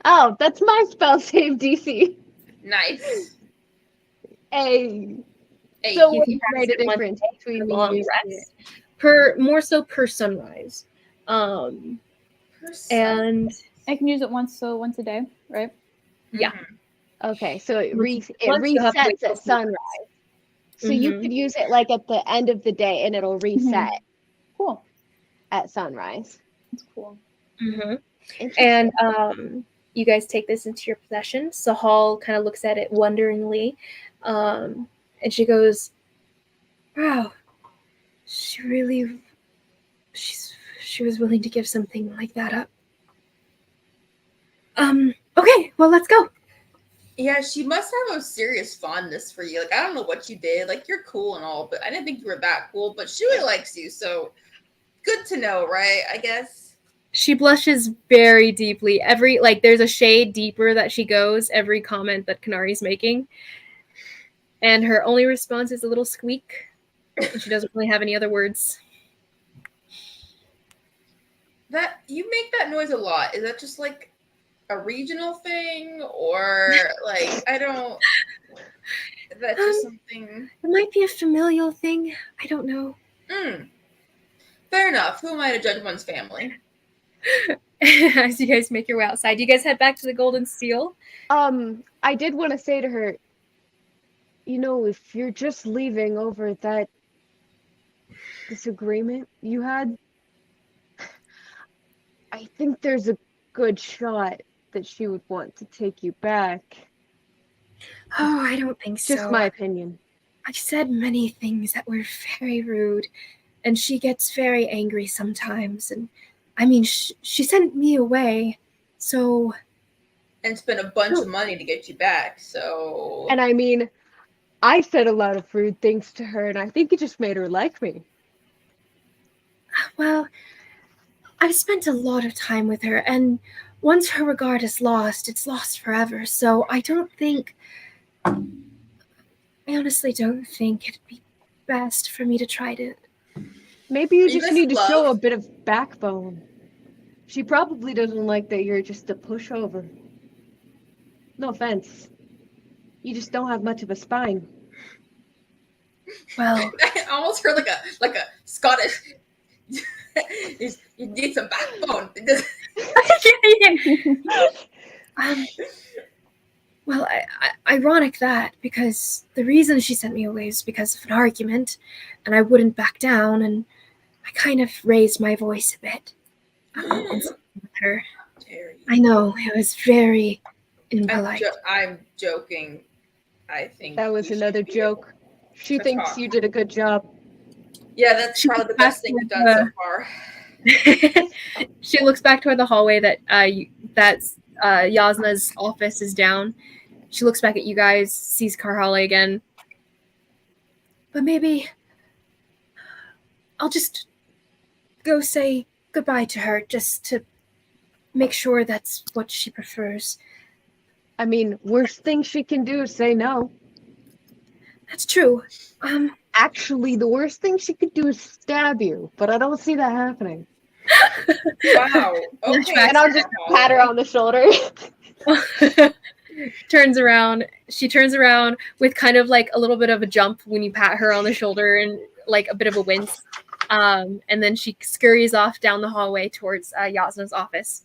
Oh, that's my spell save DC. Nice. Hey, Hey, so You what can cast made a it once difference a day for between a me long using rest. More so per sunrise. And I can use it once a day, right? yeah. Mhm. Okay, so it Once you have to wait resets till at sunrise. So you Mhm. could use it like at the end of the day, and it'll reset Cool. at sunrise. That's cool. Mhm. Interesting. And you guys take this into your possession. Sahal kind of looks at it wonderingly, and she goes, "Wow, she was willing to give something like that up." Okay, well, let's go. Yeah, she must have a serious fondness for you. Like, I don't know what you did. Like, you're cool and all, but I didn't think you were that cool. But she really likes you, so good to know, right? I guess. She blushes very deeply. There's a shade deeper that she goes every comment that Kanari's making. And her only response is a little squeak. And she doesn't really have any other words. That you make that noise a lot. Is that just like a regional thing, or like I don't? Is that just something? It might be a familial thing. I don't know. Fair enough. Who am I to judge one's family? As you guys make your way outside, you guys head back to the Golden Seal. I did want to say to her, you know, if you're just leaving over that disagreement you had, I think there's a good shot that she would want to take you back. Oh, I don't think so. Just my opinion. I've said many things that were very rude, and she gets very angry sometimes. And I mean, she sent me away, so. And spent a bunch of money to get you back, so. And I mean, I said a lot of rude things to her, and I think it just made her like me. Well, I've spent a lot of time with her, and once her regard is lost, it's lost forever. So I honestly don't think it'd be best for me to try to. Maybe you You just guys need to show a love- bit of backbone. She probably doesn't like that you're just a pushover. No offense. You just don't have much of a spine. Well, I almost heard like a Scottish. You need some backbone. Well, ironic that, because the reason she sent me away is because of an argument, and I wouldn't back down, and I kind of raised my voice a bit in speaking with her. I know, it was very impolite. I'm joking. I think That was you should another be joke. She able to thinks talk. you did a good job. Yeah, that's She probably the looks best back thing you've with, done so far. She looks back toward the hallway that Yasna's office is down. She looks back at you guys, sees Karhale again. But maybe I'll just go say goodbye to her, just to make sure that's what she prefers. I mean, worst thing she can do is say no. That's true. Actually, the worst thing she could do is stab you, but I don't see that happening. Wow. Okay. And I'll just pat her on the shoulder. She turns around with kind of like a little bit of a jump when you pat her on the shoulder and like a bit of a wince. And then she scurries off down the hallway towards Yasna's office.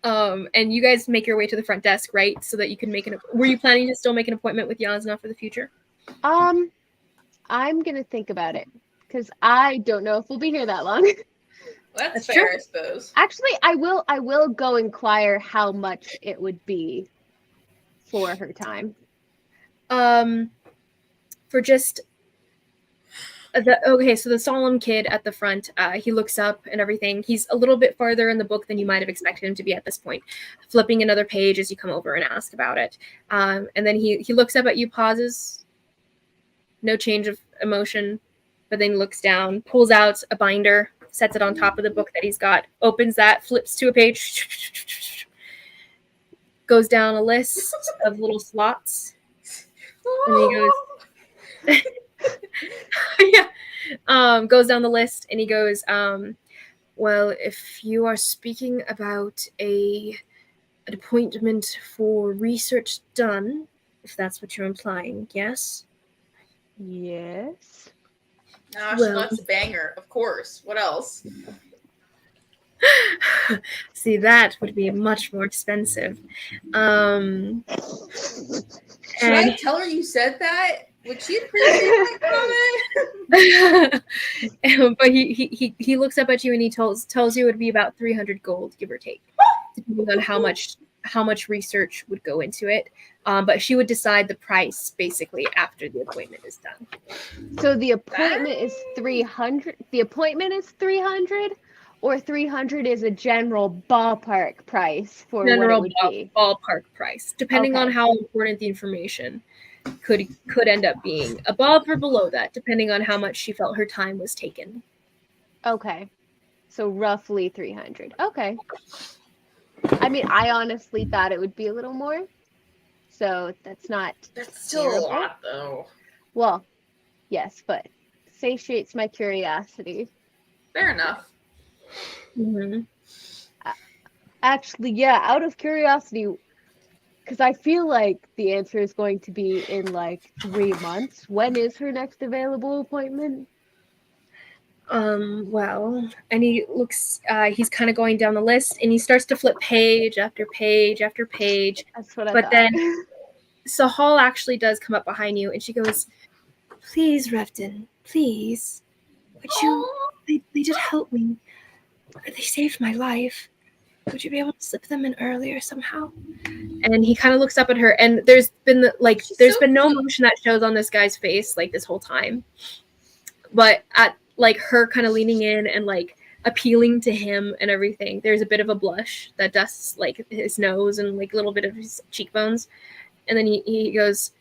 And you guys make your way to the front desk, right? So that you can were you planning to still make an appointment with Yasna for the future? I'm gonna think about it, because I don't know if we'll be here that long. That's true. fair, I suppose. Actually, I will go inquire how much it would be for her time. For just so the solemn kid at the front, he looks up and everything. He's a little bit farther in the book than you might have expected him to be at this point, flipping another page as you come over and ask about it. And then he looks up at you, pauses, no change of emotion, but then looks down, pulls out a binder, sets it on top of the book that he's got, opens that, flips to a page, goes down a list of little slots, and he goes, goes down the list, and he goes, well, if you are speaking about an appointment for research done, if that's what you're implying, yes? Yes. Nah, she Well. wants a banger, of course. What else? See, that would be much more expensive. Should I tell her you said that? Would she appreciate that comment? But he looks up at you and he tells you it would be about 300 gold, give or take, depending on how much research would go into it. But she would decide the price basically after the appointment is done. So the appointment is 300. The appointment is 300, or 300 is a general ballpark price for General what it would be. ballpark price, depending Okay. on how important the information could end up being, above or below that, depending on how much she felt her time was taken. Okay. So roughly 300. Okay. I mean, I honestly thought it would be a little more. So that's not That's still a terrible. lot, though. Well, yes, but satiates my curiosity. Fair enough. Mm-hmm. Actually, yeah, out of curiosity, because I feel like the answer is going to be in like 3 months. When is her next available appointment? Well, and he looks, he's kind of going down the list, and he starts to flip page after page after page. That's what I But thought. then Sahal actually does come up behind you, and she goes, "Please, Revden, please. Would you, they did help me. They saved my life. Would you be able to slip them in earlier somehow?" And he kind of looks up at her, and there's been there's been no emotion that shows on this guy's face like this whole time. But like her kind of leaning in and like appealing to him and everything. There's a bit of a blush that dusts like his nose and like a little bit of his cheekbones, and then he goes,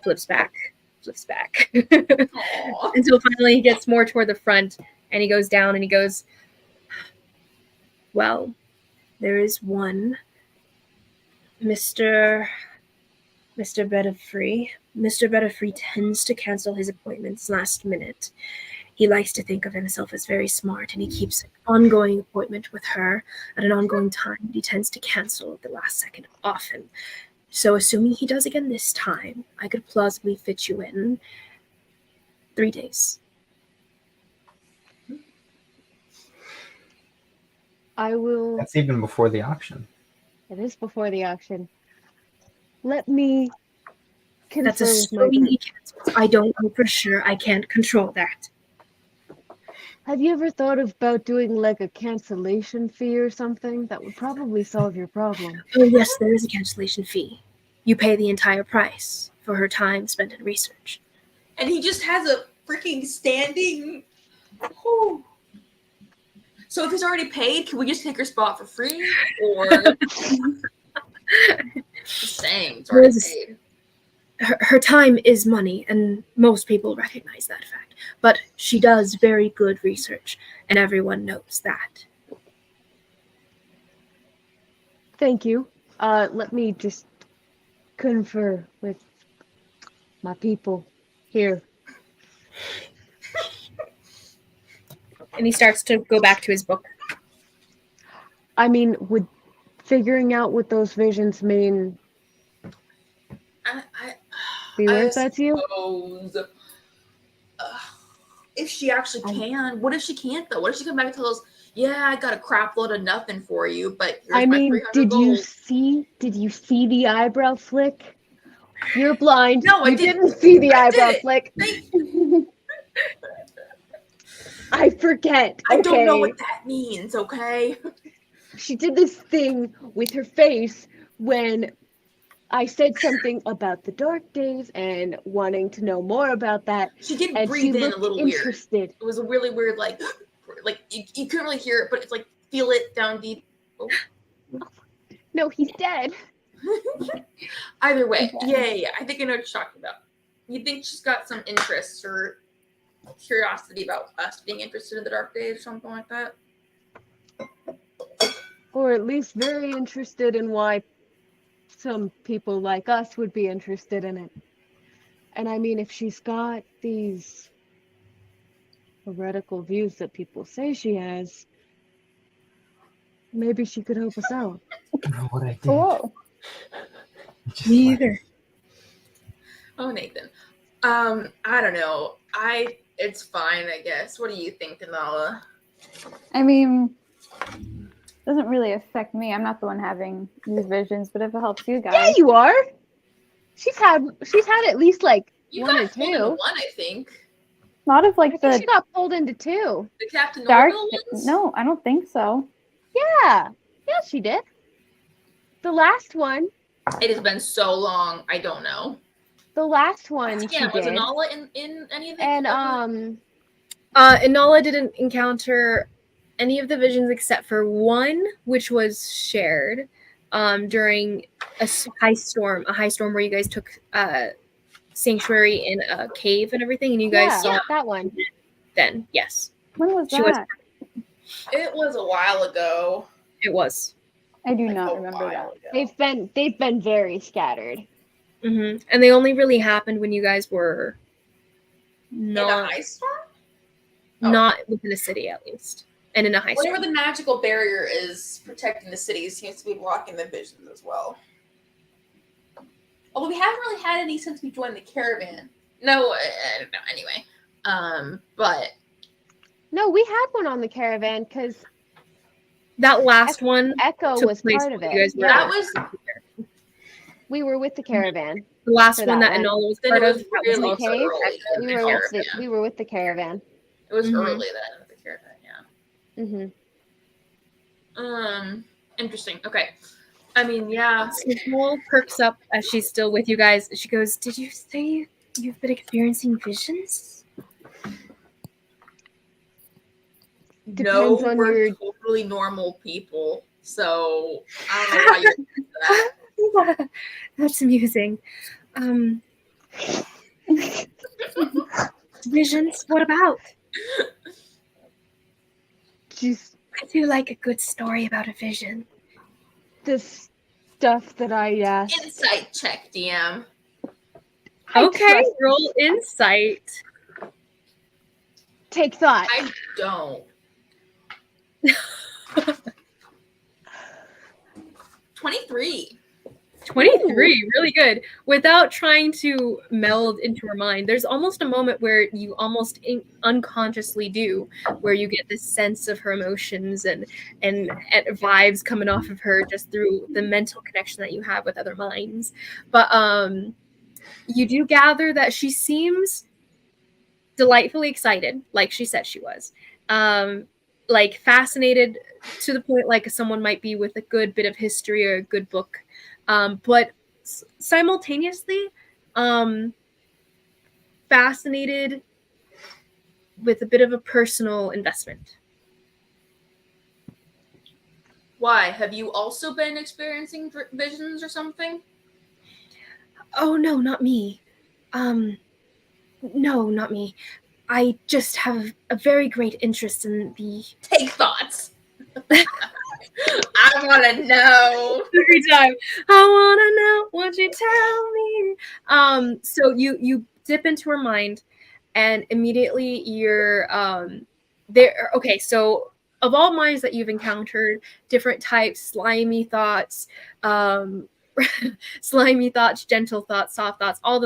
flips back. Aw. Until finally he gets more toward the front and he goes down and he goes, well, there is one, Mr. Betterfree. Mr. Betterfree tends to cancel his appointments last minute. He likes to think of himself as very smart, and he keeps an ongoing appointment with her at an ongoing time, but he tends to cancel at the last second often. So assuming he does again this time, I could plausibly fit you in 3 days. I will. That's even before the auction. It is before the auction. Let me That's confer with my assuming group. he cancels. I don't know for sure. I can't control that. Have you ever thought about doing like a cancellation fee or something? That would probably solve your problem. Oh yes, there is a cancellation fee. You pay the entire price for her time spent in research. And he just has a freaking standing. Whew. So if he's already paid, can we just take her spot for free? Or just saying, it's already paid. Her time is money, and most people recognize that fact. But she does very good research, and everyone knows that. Thank you. Let me just confer with my people here. And he starts to go back to his book. I mean, would figuring out what those visions mean be worth that to you? Suppose, if she actually can. What if she can't, though? What if she comes back and tells us, yeah, I got a crap load of nothing for you, but here's I my mean, 300 did you gold. see the eyebrow flick? You're blind. No, I you didn't. didn't see the I eyebrow didn't. flick. Thank- I forget. I don't know okay? what that means, okay? She did this thing with her face when I said something about the dark days and wanting to know more about that. She did And breathe she in a looked little weird. interested. It was a really weird, like you couldn't really hear it, but it's like feel it down deep. Oh. No, he's dead. Either way, Okay. yeah. I think I know what you're talking about. You think she's got some interest or curiosity about us being interested in the dark days or something like that? Or at least very interested in why some people like us would be interested in it. And I mean, if she's got these heretical views that people say she has, maybe she could help us out. I don't know what I did. Whoa. Just Me like- either. Oh, Nathan. I don't know. It's fine, I guess. What do you think, Denala? I mean, doesn't really affect me. I'm not the one having these visions, but if it helps you Yeah, guys, you are. She's had at least like You one or got pulled into two. one, I think. not of I like think she the got pulled into two. The Captain dark. Norville ones? No, I don't think so. Yeah, she did. The last one, It has been so long. I don't know. she Yeah, was did. Anala in any of the And Inala didn't encounter any of the visions except for one, which was shared during a high storm where you guys took sanctuary in a cave and everything, and you guys saw that one. then. Yes, When was She was- that? It was a while ago. it was. I do Like, not a remember while that. ago. They've been very scattered. And they only really happened when you guys were In a not high storm? Oh. not within a city at least, and in a high Whatever storm. the magical barrier is protecting the city seems to be blocking the visions as well. Although we haven't really had any since we joined the caravan. No, I don't know. Anyway, but No, we had one on the caravan because That last one Echo took was place part of when it. you guys were- that was We were with the caravan. the last for one that that one. Enola was then part it of. was That was really also cave. early. Then We the were with caravan. we were with the caravan. It was Mhm. early then with the caravan. Yeah. Interesting. Okay. I mean, yeah. So Nicole perks up as she's still with you guys. She goes, "Did you say you've been experiencing visions?" Depends no, on we're your- totally normal people. So I don't know why you're into that. That's amusing. Visions? What about? Just I do like a good story about a vision. the stuff that I asked. Insight check, DM. I Okay, trust- roll insight. Take thought. I don't. 23. 23, really good. Without trying to meld into her mind, there's almost a moment where you almost unconsciously do, where you get this sense of her emotions and vibes coming off of her just through the mental connection that you have with other minds. But you do gather that she seems delightfully excited, like she said she was. Like fascinated to the point like someone might be with a good bit of history or a good book. But simultaneously, fascinated with a bit of a personal investment. Why? Have you also been experiencing visions or something? Oh no, not me. No, not me. I just have a very great interest in the Take thoughts. I want to know. every time. I wanna know what you tell me. So you dip into her mind, and immediately you're there. Okay, so of all minds that you've encountered, different types, slimy thoughts, slimy thoughts, gentle thoughts, soft thoughts, all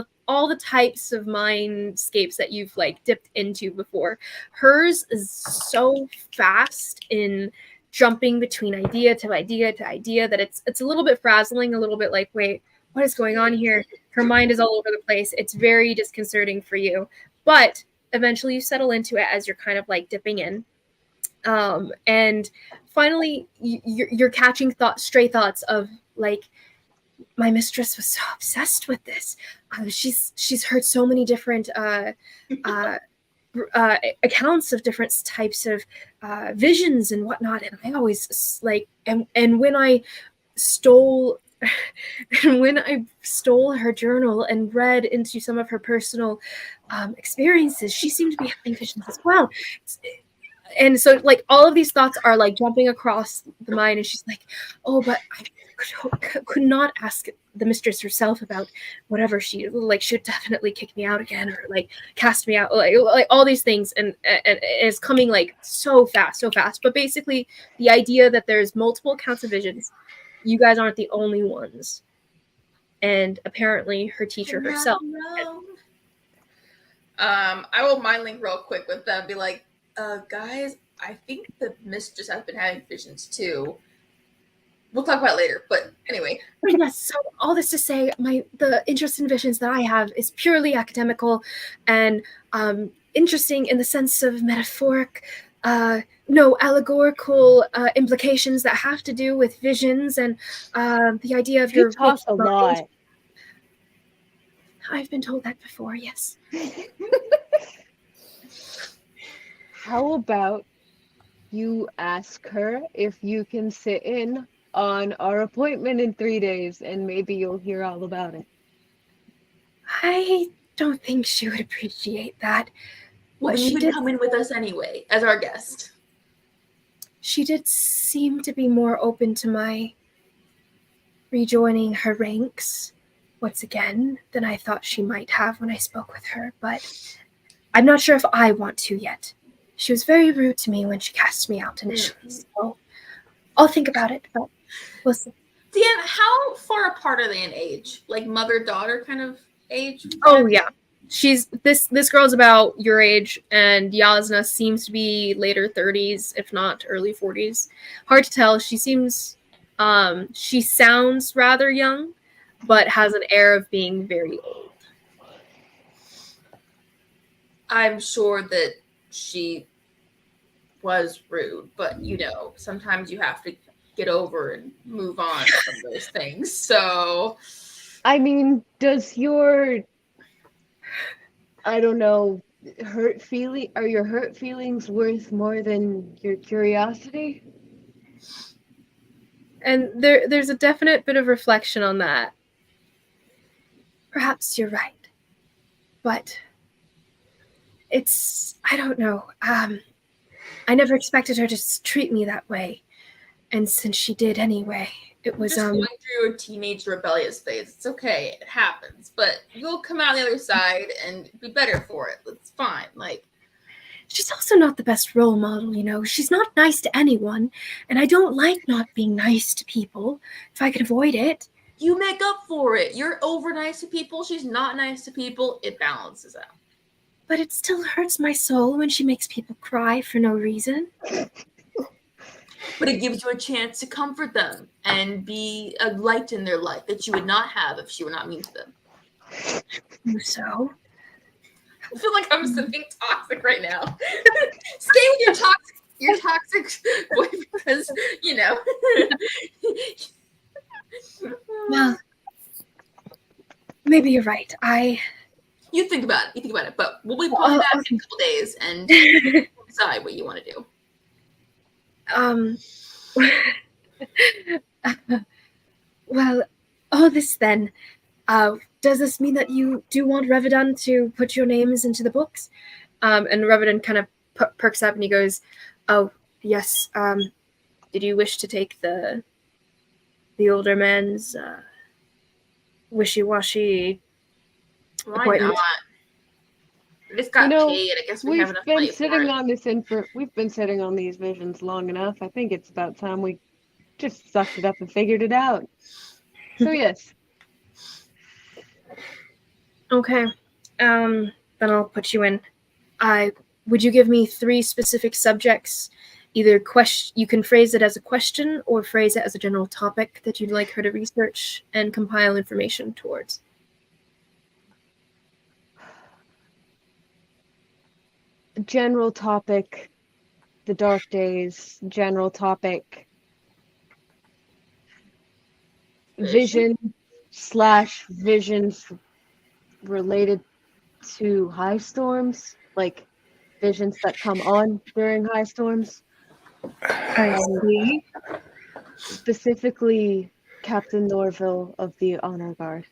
the types of mindscapes that you've like dipped into before. Hers is so fast in jumping between idea to idea to idea that it's a little bit frazzling, a little bit like, wait, what is going on here? Her mind is all over the place. It's very disconcerting for you. But eventually you settle into it as you're kind of like dipping in. And finally you're catching stray thoughts of like, my mistress was so obsessed with this. She's heard so many different accounts of different types of visions and whatnot, and I always like and when I stole her journal and read into some of her personal experiences, she seemed to be having visions as well. And so like all of these thoughts are like jumping across the mind, and she's like, oh, but I could not ask the mistress herself about whatever. She like should definitely kick me out again or like cast me out, like all these things, and it's coming like so fast. But basically the idea that there's multiple accounts of visions, you guys aren't the only ones, and apparently her teacher herself. I will mind link real quick with them, be like, guys, I think the mistress has been having visions too. We'll talk about it later, but anyway. Yes, so all this to say, the interest in visions that I have is purely academical and interesting in the sense of metaphoric, allegorical implications that have to do with visions and the idea of You your talk a mind. lot. I've been told that before, yes. How about you ask her if you can sit in on our appointment in 3 days, and maybe you'll hear all about it. I don't think she would appreciate that. Well, But you she can did. come in with us anyway, as our guest. She did seem to be more open to my rejoining her ranks once again than I thought she might have when I spoke with her, but I'm not sure if I want to yet. She was very rude to me when she cast me out initially, so I'll think about it, but we'll see. DM, how far apart are they in age? Like mother-daughter kind of age? Oh yeah. She's this girl's about your age, and Yasna seems to be later 30s, if not early 40s. Hard to tell. She sounds rather young, but has an air of being very old. I'm sure that she was rude, but sometimes you have to get over and move on from those things. So I mean, does your, I don't know, Are your hurt feelings worth more than your curiosity? And there's a definite bit of reflection on that. Perhaps you're right. But I don't know. I never expected her to treat me that way. And since she did anyway, it was Just going through a teenage rebellious phase. It's okay, it happens, but you'll come out on the other side and be better for it. It's fine. Like, she's also not the best role model, you know. She's not nice to anyone, and I don't like not being nice to people if I can avoid it. you make up for it. You're over nice to people. She's not nice to people. It balances out. But it still hurts my soul when she makes people cry for no reason. But it gives you a chance to comfort them and be a light in their life that you would not have if she were not mean to them. So? I feel like I'm something toxic right now. Stay with your toxic boyfriend because, you know. Well, maybe you're right. You think about it. But we'll be calling back in a couple days and decide what you want to do. Well, all this then, does this mean that you do want Revadan to put your names into the books? And Revadan kind of perks up and he goes, oh, yes, did you wish to take the older man's wishy-washy Why appointment? not? We just got paid. I guess we have enough money for it. We've been sitting on these visions long enough. I think it's about time we just sucked it up and figured it out. So yes. Okay. Then I'll put you in. Would you give me 3 specific subjects? Either you can phrase it as a question or phrase it as a general topic that you'd like her to research and compile information towards. General topic, the Dark Days. General topic, visions related to high storms, like visions that come on during high storms. I see. Specifically, Captain Norville of the Honor Guard.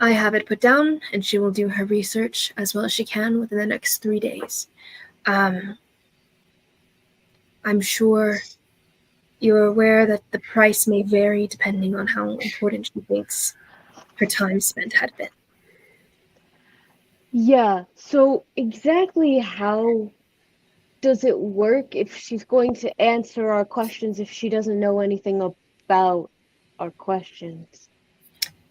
I have it put down, and she will do her research as well as she can within the next 3 days. I'm sure you're aware that the price may vary depending on how important she thinks her time spent had been. Yeah, so exactly how does it work if she's going to answer our questions if she doesn't know anything about our questions?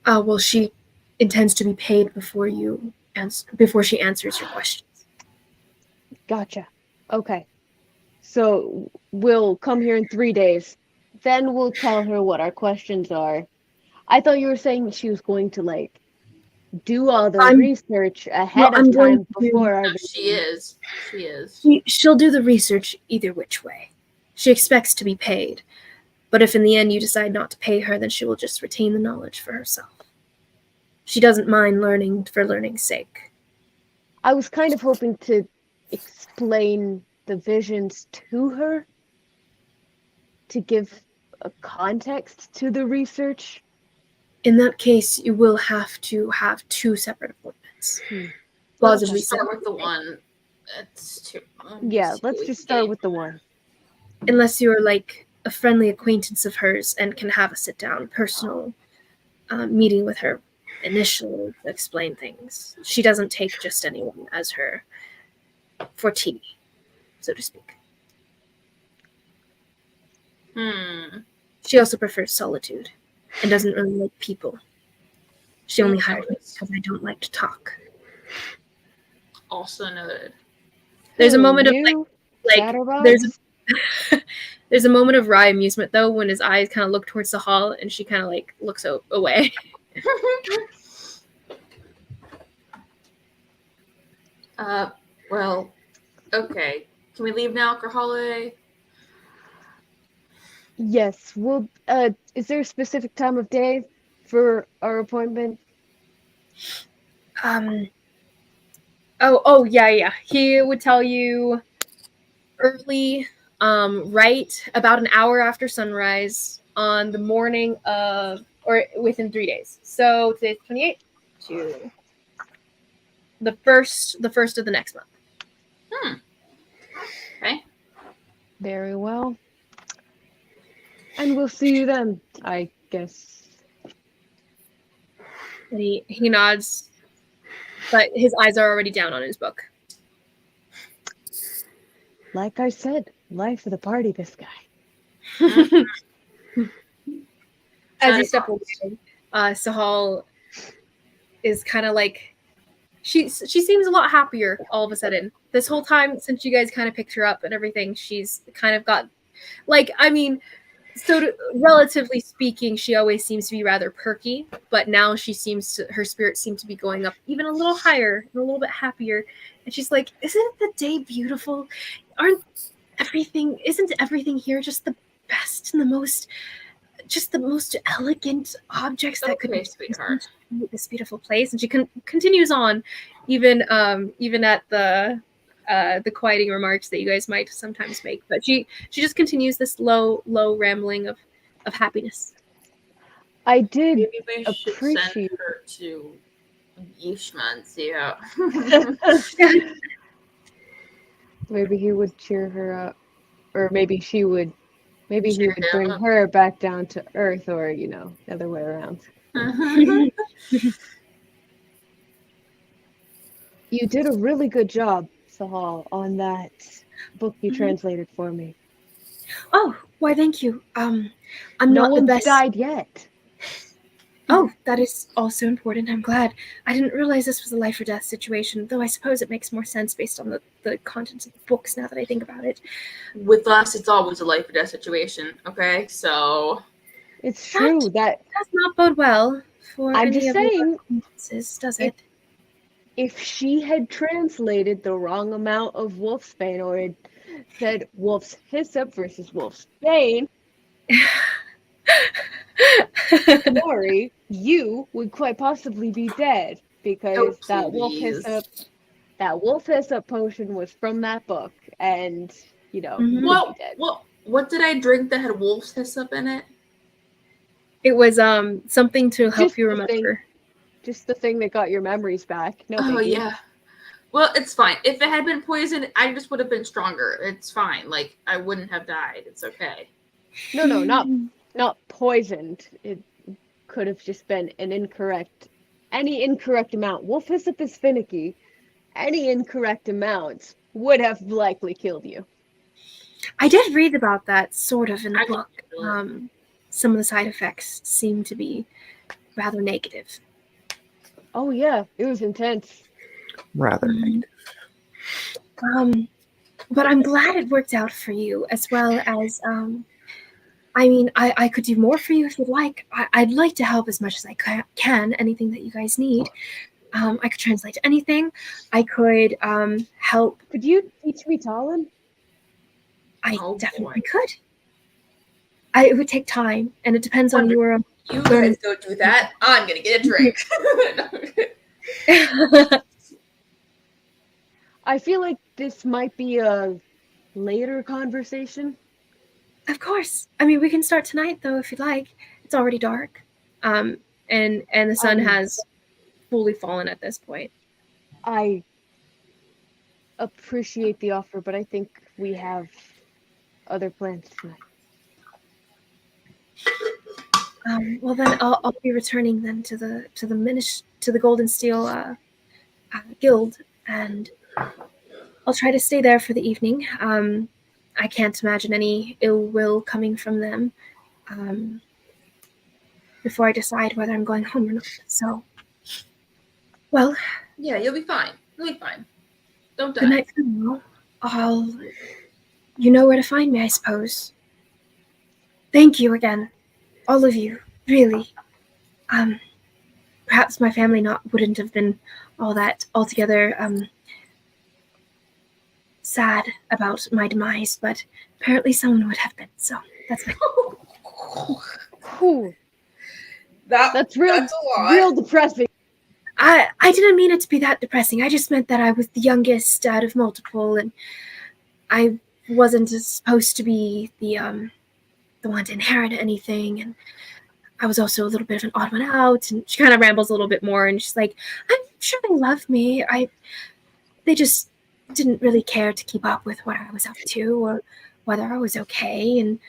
Well, she intends to be paid before she answers your questions. Gotcha. Okay. So we'll come here in 3 days. Then we'll tell her what our questions are. I thought you were saying that she was going to do all the research ahead of time before our. She is. She'll do the research either which way. She expects to be paid, but if in the end you decide not to pay her, then she will just retain the knowledge for herself. She doesn't mind learning for learning's sake. I was kind of hoping to explain the visions to her to give a context to the research. In that case, you will have to have 2 separate appointments. Let's just start with the one. Let's just start with the one. Unless you're like a friendly acquaintance of hers and can have a sit-down personal meeting with her initially to explain things. She doesn't take just anyone as her forte, so to speak. She also prefers solitude and doesn't really like people. She only hired me because I don't like to talk. Also noted. There's a moment of there's a moment of wry amusement though when his eyes kind of look towards the hall and she kind of looks away. Well, okay. Can we leave now, Alcoholic? Yes. Well, is there a specific time of day for our appointment? Oh, yeah. He would tell you early, right about an hour after sunrise on the morning of, or within 3 days. So today's 28th to the first of the next month. Okay. Very well. And we'll see you then, I guess. And he nods, but his eyes are already down on his book. Like I said, life of the party, this guy. As you step away, Sahal is kind of like, she seems a lot happier all of a sudden. This whole time since you guys kind of picked her up and everything, she's kind of got, like, I mean, relatively speaking, she always seems to be rather perky, but now her spirits seem to be going up even a little higher and a little bit happier. And she's like, isn't the day beautiful? Isn't everything here just the best and the most elegant objects that could be sweetheart. this beautiful place? And she continues on, even at the quieting remarks that you guys might sometimes make, but she just continues this low rambling of happiness. I did Maybe we should send appreciate her to Yishma and see how. maybe he would cheer her up, or maybe he would Cheer bring him up. her back down to earth, or the other way around. You did a really good job, Sahal, on that book you translated for me. Oh, why, thank you. I'm No not the one's best. died yet. Oh, that is also important. I'm glad. I didn't realize this was a life or death situation, though I suppose it makes more sense based on the contents of the books now that I think about it. With us, it's always a life or death situation. Okay, so It's true that does not bode well for I'm any just of your saying, acquaintances, does it? if she had translated the wrong amount of wolfsbane, or had said wolf's hyssop versus wolf's bane, Lori, you would quite possibly be dead, because that wolf hyssop potion was from that book, and you Mhm. would be dead. what did I drink that had wolf's hyssop in it? It was something to help Just you the thing. remember. Just the thing that got your memories back. No Oh biggie. yeah. Well, it's fine. If it had been poison, I just would have been stronger. It's fine. Like, I wouldn't have died. It's okay. No, not poisoned. It could have just been any incorrect amount. Wolf hyssop is finicky. Any incorrect amount would have likely killed you. I did read about that sort of in the I book. didn't feel Some of the side effects seem to be rather negative. Oh yeah, it was intense. Rather negative. But I'm glad it worked out for you, as well as I mean, I could do more for you if you'd like. I'd like to help as much as I can. Anything that you guys need. I could translate anything. I could help. Could you teach me Talon? I Oh, definitely boy. could. It would take time, and it depends on your. You guys don't do that. I'm gonna get a drink. I feel like this might be a later conversation. Of course. I mean, we can start tonight, though, if you'd like. It's already dark, and the sun has fully fallen at this point. I appreciate the offer, but I think we have other plans tonight. Well, then I'll be returning then to the Golden Steel Guild, and I'll try to stay there for the evening. I can't imagine any ill will coming from them before I decide whether I'm going home or not. So, well, Yeah, you'll be fine. You'll be fine. Don't die. good night for now. You know where to find me, I suppose. Thank you again, all of you. Really. Perhaps my family wouldn't have been all that altogether sad about my demise, but apparently someone would have been. So That's my. Whew, That's that's real, a lot. real depressing. I didn't mean it to be that depressing. I just meant that I was the youngest out of multiple, and I wasn't supposed to be the one to inherit anything, and I was also a little bit of an odd one out. And she kind of rambles a little bit more, and she's like, "I'm sure they love me. They just didn't really care to keep up with what I was up to or whether I was okay. And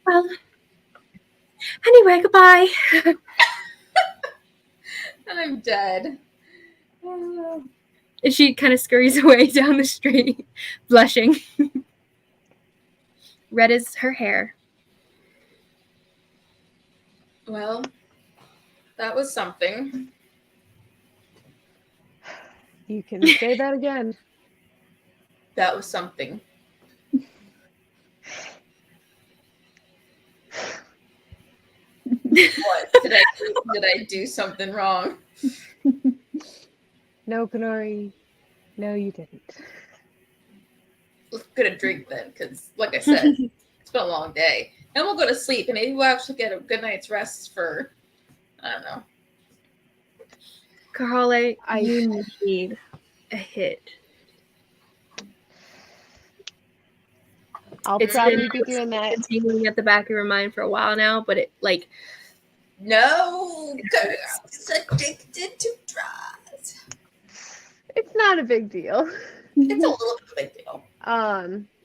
well, anyway, goodbye." And I'm dead. And she kind of scurries away down the street, blushing. Red is her hair. Well, that was something. You can say that again. That was something. What? Did I do something wrong? No, Canary. No, you didn't. Let's get a drink then, because like I said, it's been a long day. And we'll go to sleep, and maybe we'll actually get a good night's rest for, I don't know. Carole, you need a hit. I'll It's probably been be doing that. tingling at the back of your mind for a while now, but it like No, girl is addicted to drugs. It's not a big deal. It's a little bit of a big deal.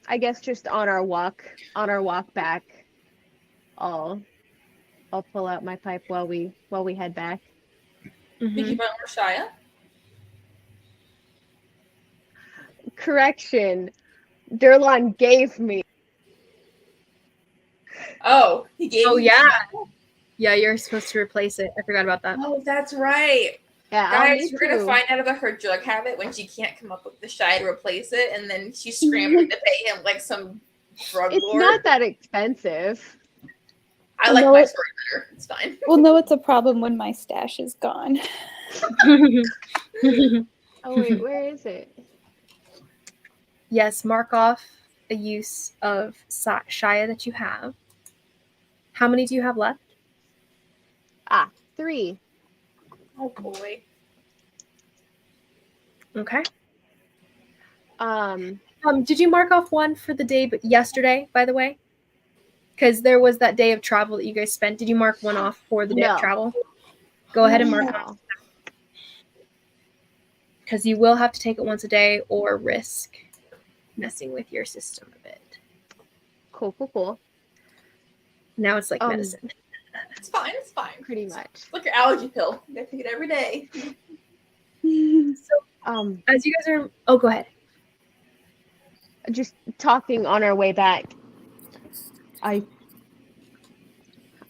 I guess just on our walk back, I'll pull out my pipe while we head back. Did you find Shia? Correction, Durlan gave me. Oh, he gave Oh you yeah. that? Yeah, you're supposed to replace it. I forgot about that. Oh, that's right. Yeah, Guys, we're gonna find out about her drug habit when she can't come up with the shy to replace it, and then she's scrambling to pay him like some drug It's lord. not that expensive. I like No, my it- story better. It's fine. We'll know it's a problem when my stash is gone. Oh wait, where is it? Yes, mark off a use of Shia that you have. How many do you have left? 3. Oh boy. Okay. Um, Did you mark off one for the day but yesterday, by the way? Because there was that day of travel that you guys spent. Did you mark one off for the day No. of travel? Go ahead and mark it off. Because you will have to take it once a day or risk messing with your system a bit. Cool. Now it's like medicine. It's fine. It's fine. Pretty much. It's like your allergy pill. You gotta take it every day. As you guys are... Oh, go ahead. Just talking on our way back. I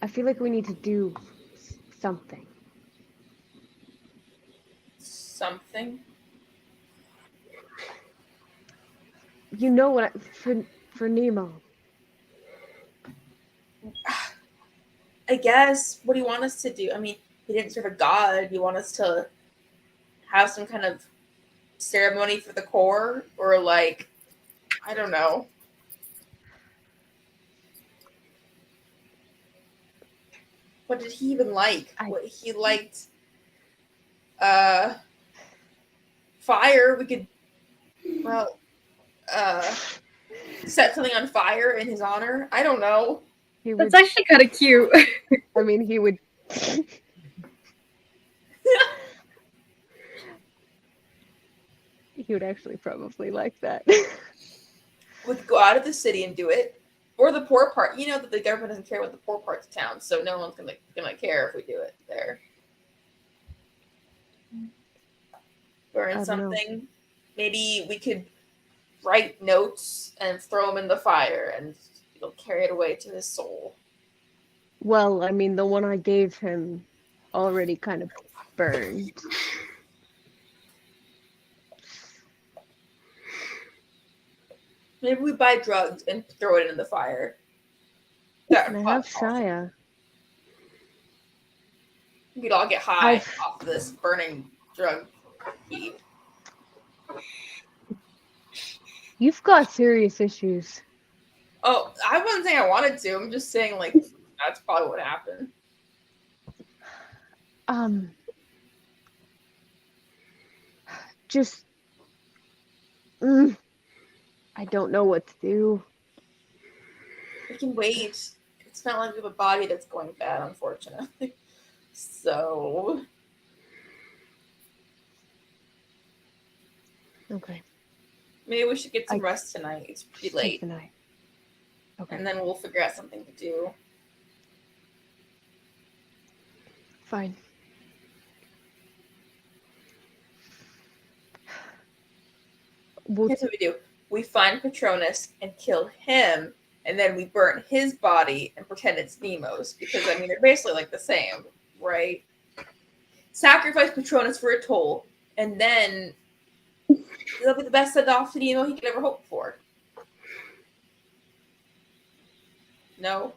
feel like we need to do something. Something. You know what? For Nemo. I guess. What do you want us to do? I mean, he didn't serve a god. You want us to have some kind of ceremony for the core, or like, I don't know. What did he even like? What he liked? Fire. We could, well, set something on fire in his honor. I don't know. That's actually kind of cute. I mean, he would. He would actually probably like that. We could go out of the city and do it, or the poor part. You know that the government doesn't care about the poor parts of town, so no one's gonna care if we do it there. Burn something. Maybe we could write notes and throw them in the fire, and it'll carry it away to his soul. Well, I mean, the one I gave him already kind of burned. Maybe we buy drugs and throw it in the fire. And I have Shia. We'd all get high off this burning drug heap. You've got serious issues. Oh, I wasn't saying I wanted to. I'm just saying, like, that's probably what happened. Just I don't know what to do. We can wait. It's not like we have a body that's going bad, unfortunately. So, Okay. maybe we should get some rest tonight. It's pretty Take late. the night. Okay. And then we'll figure out something to do. Fine. We'll Here's what we do. We find Patronus and kill him, and then we burn his body and pretend it's Nemo's. Because, I mean, they're basically like the same, right? Sacrifice Patronus for a toll, and then it'll be the best send-off to Nemo he could ever hope for. No?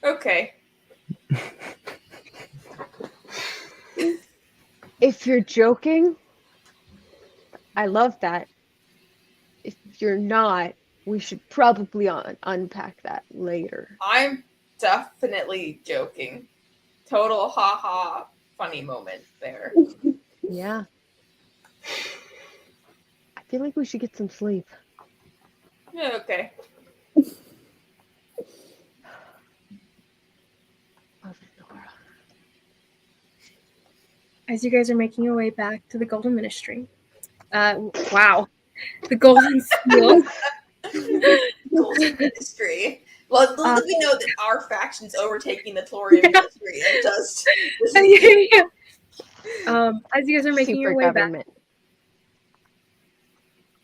Okay. If you're joking, I love that. If you're not, we should probably unpack that later. I'm definitely joking. Total ha-ha funny moment there. Yeah. I feel like we should get some sleep. Yeah, okay. As you guys are making your way back to the Golden Ministry. Wow. The Golden Seal. Golden Ministry. Well, little do we know that our faction's overtaking the Torian Ministry and just... As you guys are making your way back.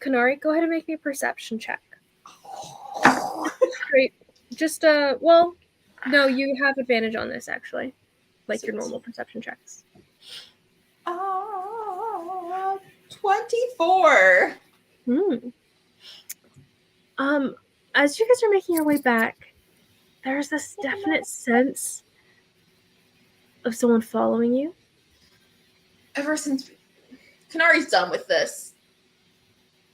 Kanari, go ahead and make me a perception check. Great. Just, well, no, you have advantage on this, actually. Like your normal perception checks. 24. As you guys are making your way back, there's this definite sense of someone following you. Ever since Kanari's done with this.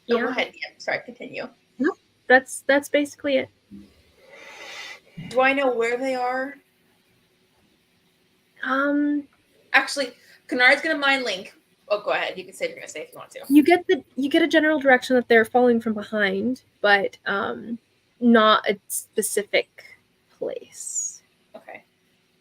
Yeah. Go ahead, yeah. Sorry, continue. Nope. That's basically it. Do I know where they are? Actually, Kanari's gonna mind link. Oh, go ahead. You can say what you're gonna say if you want to. You get a general direction that they're following from behind, but not a specific place. Okay.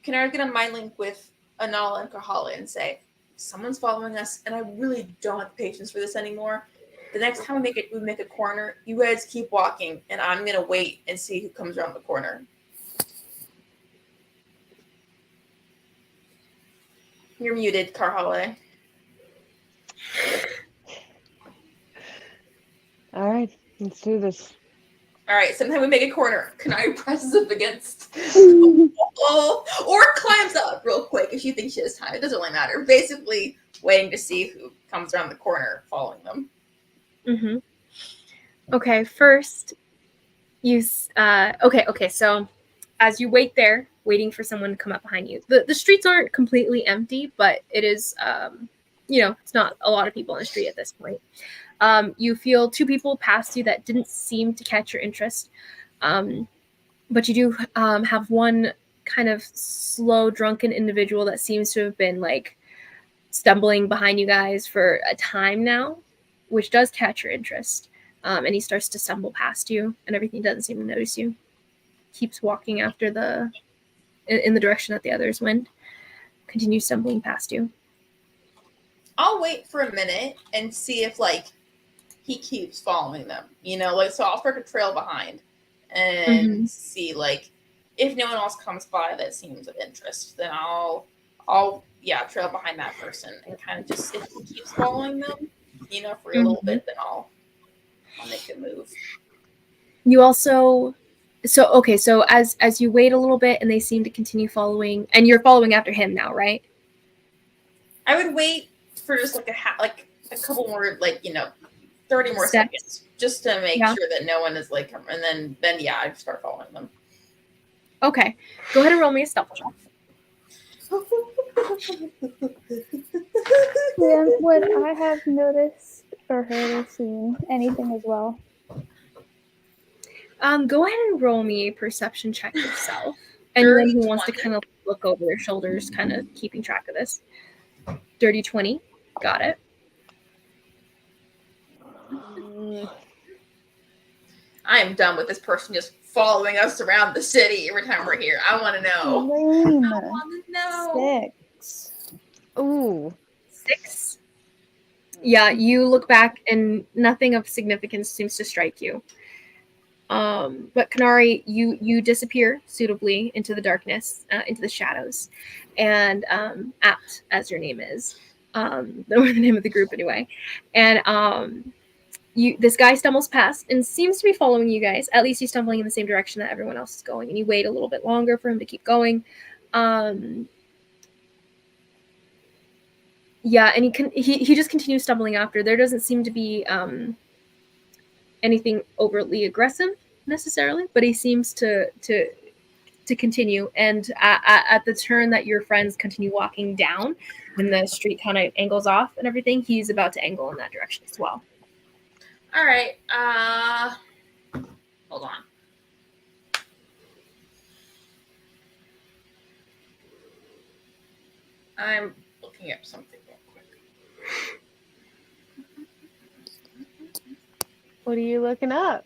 Kanari's gonna mind link with Anala and Kahala and say, someone's following us, and I really don't have patience for this anymore. The next time we make a corner, you guys keep walking, and I'm gonna wait and see who comes around the corner. You're muted, Kahala. All right, let's do this. All right, sometime we make a corner. Kanari presses up against the wall or climbs up real quick if she thinks she has time. It doesn't really matter. Basically, waiting to see who comes around the corner, following them. Mm-hmm. Okay, first, okay, so as you wait there, waiting for someone to come up behind you, the streets aren't completely empty, but it is, it's not a lot of people on the street at this point. You feel two people past you that didn't seem to catch your interest, but you do have one kind of slow, drunken individual that seems to have been like stumbling behind you guys for a time now, which does catch your interest. And he starts to stumble past you, and everything doesn't seem to notice you. Keeps walking after in the direction that the others went. Continues stumbling past you. I'll wait for a minute and see if he keeps following them. So I'll start a trail behind and see if no one else comes by that seems of interest, then I'll trail behind that person and kind of just, if he keeps following them, for a little bit, then I'll make a move. You also, so as you wait a little bit and they seem to continue following, and you're following after him now, right? I would wait for just a couple more 30 more seconds just to make sure that no one is and then I start following them. Okay, go ahead and roll me a stealth check. Dan, would I have noticed or heard or seen anything as well? Go ahead and roll me a perception check yourself. Anyone who wants to 20. kind of look over their shoulders, kind of keeping track of this. Dirty 20. Got it. I am done with this person just following us around the city every time we're here. I want to know. Lame. I want to know. 6. Ooh. 6. Yeah, you look back and nothing of significance seems to strike you. But Kanari, you disappear suitably into the darkness, into the shadows, and Apt, as your name is, or the name of the group anyway, and this guy stumbles past and seems to be following you guys. At least he's stumbling in the same direction that everyone else is going, and you wait a little bit longer for him to keep going. Yeah, and he just continues stumbling after. There doesn't seem to be anything overtly aggressive necessarily, but he seems to continue. And at the turn that your friends continue walking down, when the street kind of angles off and everything, he's about to angle in that direction as well. All right. Hold on. I'm looking up something real quick. What are you looking up?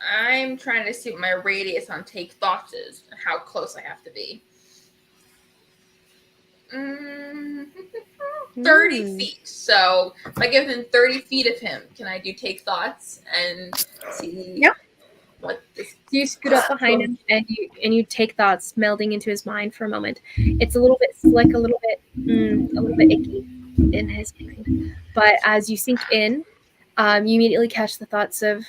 I'm trying to see what my radius on take thoughts is and how close I have to be. 30 feet. So if I get within 30 feet of him, can I do take thoughts and see what this? You scoot up behind him and you take thoughts, melding into his mind for a moment. It's a little bit slick, a little bit icky in his mind. But as you sink in, you immediately catch the thoughts of,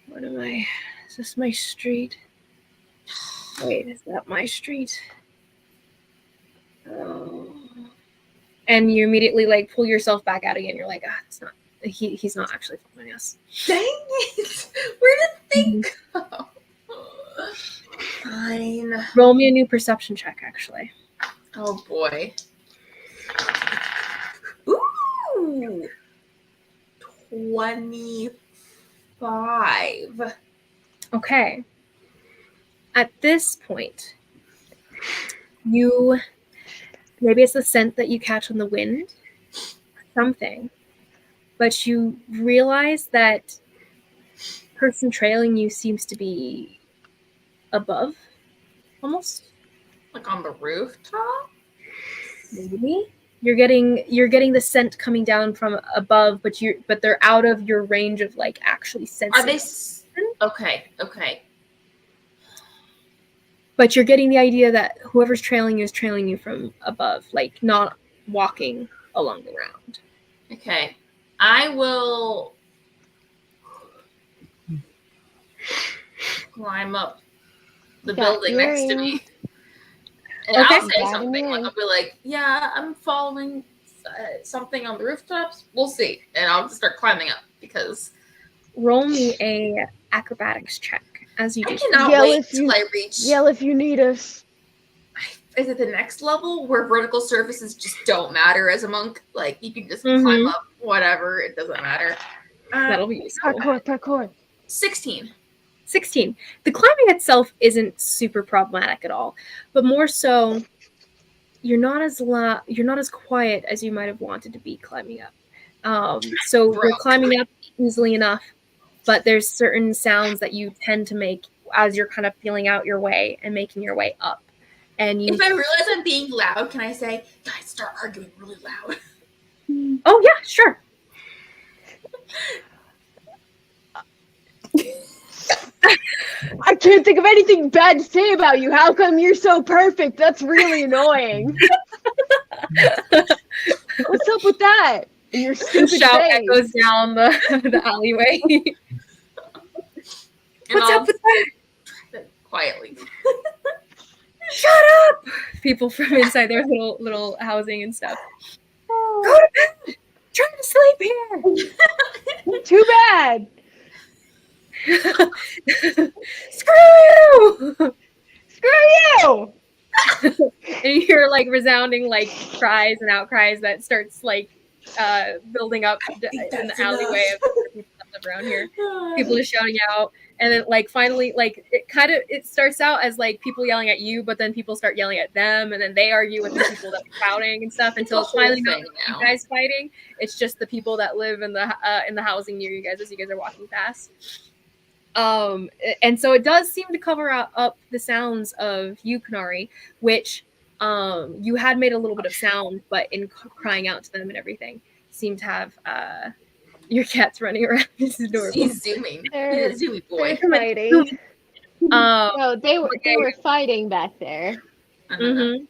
what am I? Is this my street? Wait, is that my street? Oh. And you immediately pull yourself back out again. You're like, it's not. He's not actually following us. Dang it! Where did they go? Fine. Roll me a new perception check, actually. Oh boy. Ooh. 25. Okay. At this point, maybe it's the scent that you catch on the wind, something, but you realize that person trailing you seems to be above, almost. Like on the rooftop? Maybe. You're getting the scent coming down from above, but they're out of your range of actually sensing. Are they? Okay. But you're getting the idea that whoever's trailing you is trailing you from above, not walking along the ground. Okay. I will climb up the building next to me. And Okay. I'll say something. I'll be like, yeah, I'm following something on the rooftops. We'll see. And I'll just start climbing up because... Roll me a acrobatics check as you do. I cannot Yell wait if you- till I reach... Yell if you need us. Is it the next level where vertical surfaces just don't matter as a monk? You can just Mhm. climb up, whatever. It doesn't matter. That'll be useful. Parkour. 16. 16. The climbing itself isn't super problematic at all, but more so, you're not as quiet as you might have wanted to be climbing up. So you're climbing up easily enough, but there's certain sounds that you tend to make as you're kind of feeling out your way and making your way up. And If I realize I'm being loud, can I say, guys, start arguing really loud? Oh yeah, sure. I can't think of anything bad to say about you. How come you're so perfect? That's really annoying. What's up with that? And your stupid Shout face. echoes down the alleyway. And What's up with that? Quietly. Shut up! People from inside their little housing and stuff. Go to bed! Trying to sleep here! Too bad. Screw you! Screw you. And you hear resounding cries and outcries that starts building up in the alleyway of around here. People just shouting out, and then like finally, like it starts out as like people yelling at you, but then people start yelling at them, and then they argue with the people that are shouting and stuff until it's finally not you guys fighting. It's just the people that live in the housing near you guys as you guys are walking past. And so it does seem to cover up the sounds of you, Kanari, which you had made a little bit of sound, but in crying out to them and everything, seem to have your cat's running around. This is adorable. He's zooming. He's a zoomy boy. They're fighting. No, they were fighting back there. Mm-hmm.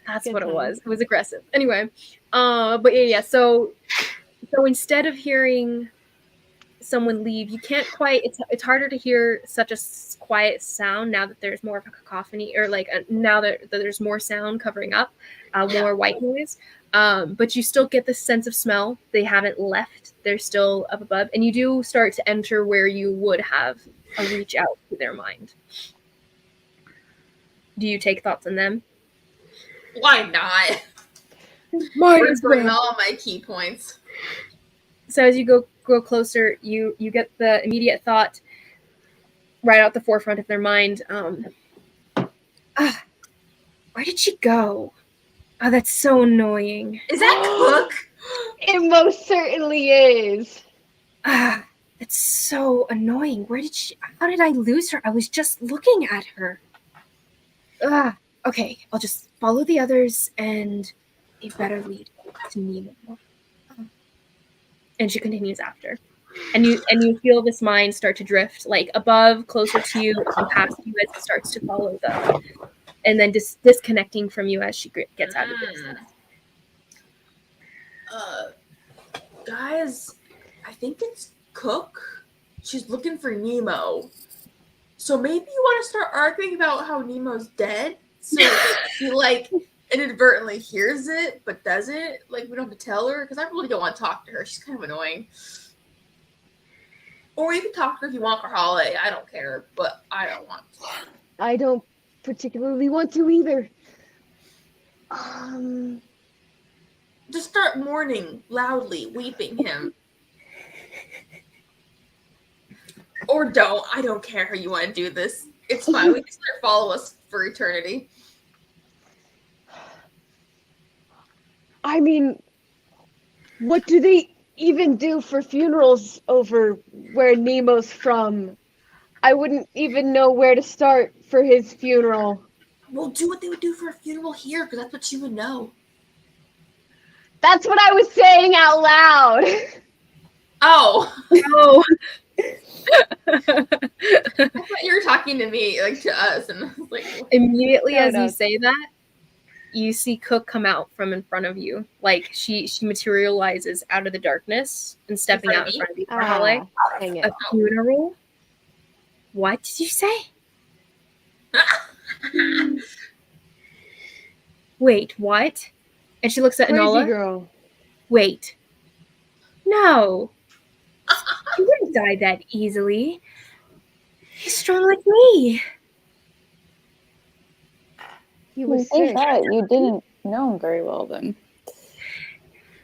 That's what it was. It was aggressive. Anyway, but yeah. So instead of hearing someone leave, you can't quite. It's harder to hear such a quiet sound now that there's more of a cacophony, or like now that there's more sound covering up, more white noise. But you still get the sense of smell. They haven't left. They're still up above, and you do start to enter where you would have a reach out to their mind. Do you take thoughts on them? Why not? Might as well. All my key points. So as you go closer, you get the immediate thought right out the forefront of their mind. Where did she go? Oh, that's so annoying. Is that Cook? It most certainly is. That's so annoying. How did I lose her? I was just looking at her. Okay, I'll just follow the others, and they better lead to Nemo. And she continues after. And you feel this mind start to drift, like above, closer to you, and past you as it starts to follow them. And then disconnecting from you as she gets out of the distance. Guys, I think it's Cook. She's looking for Nemo. So maybe you want to start arguing about how Nemo's dead? So she like inadvertently hears it, but doesn't. Like, we don't have to tell her, because I really don't want to talk to her. She's kind of annoying. Or you can talk to her if you want for holiday. I don't care, but I don't want to. I don't particularly want to either. Just start mourning loudly, weeping him. Or don't. I don't care how you want to do this. It's fine. We can start follow us for eternity. I mean, what do they even do for funerals over where Nemo's from? I wouldn't even know where to start for his funeral. We'll do what they would do for a funeral here, because that's what you would know. That's what I was saying out loud. Oh. No. I thought you were talking to me, like to us, and I was like, Immediately No, as no. you say that, you see Cook come out from in front of you. Like she materializes out of the darkness and stepping out in front of you. Dang it. A funeral? What did you say? Wait, what? And she looks at Crazy Enola. girl. Wait. No. He wouldn't die that easily. He's strong like me. He was Say sick. that. You didn't know him very well then.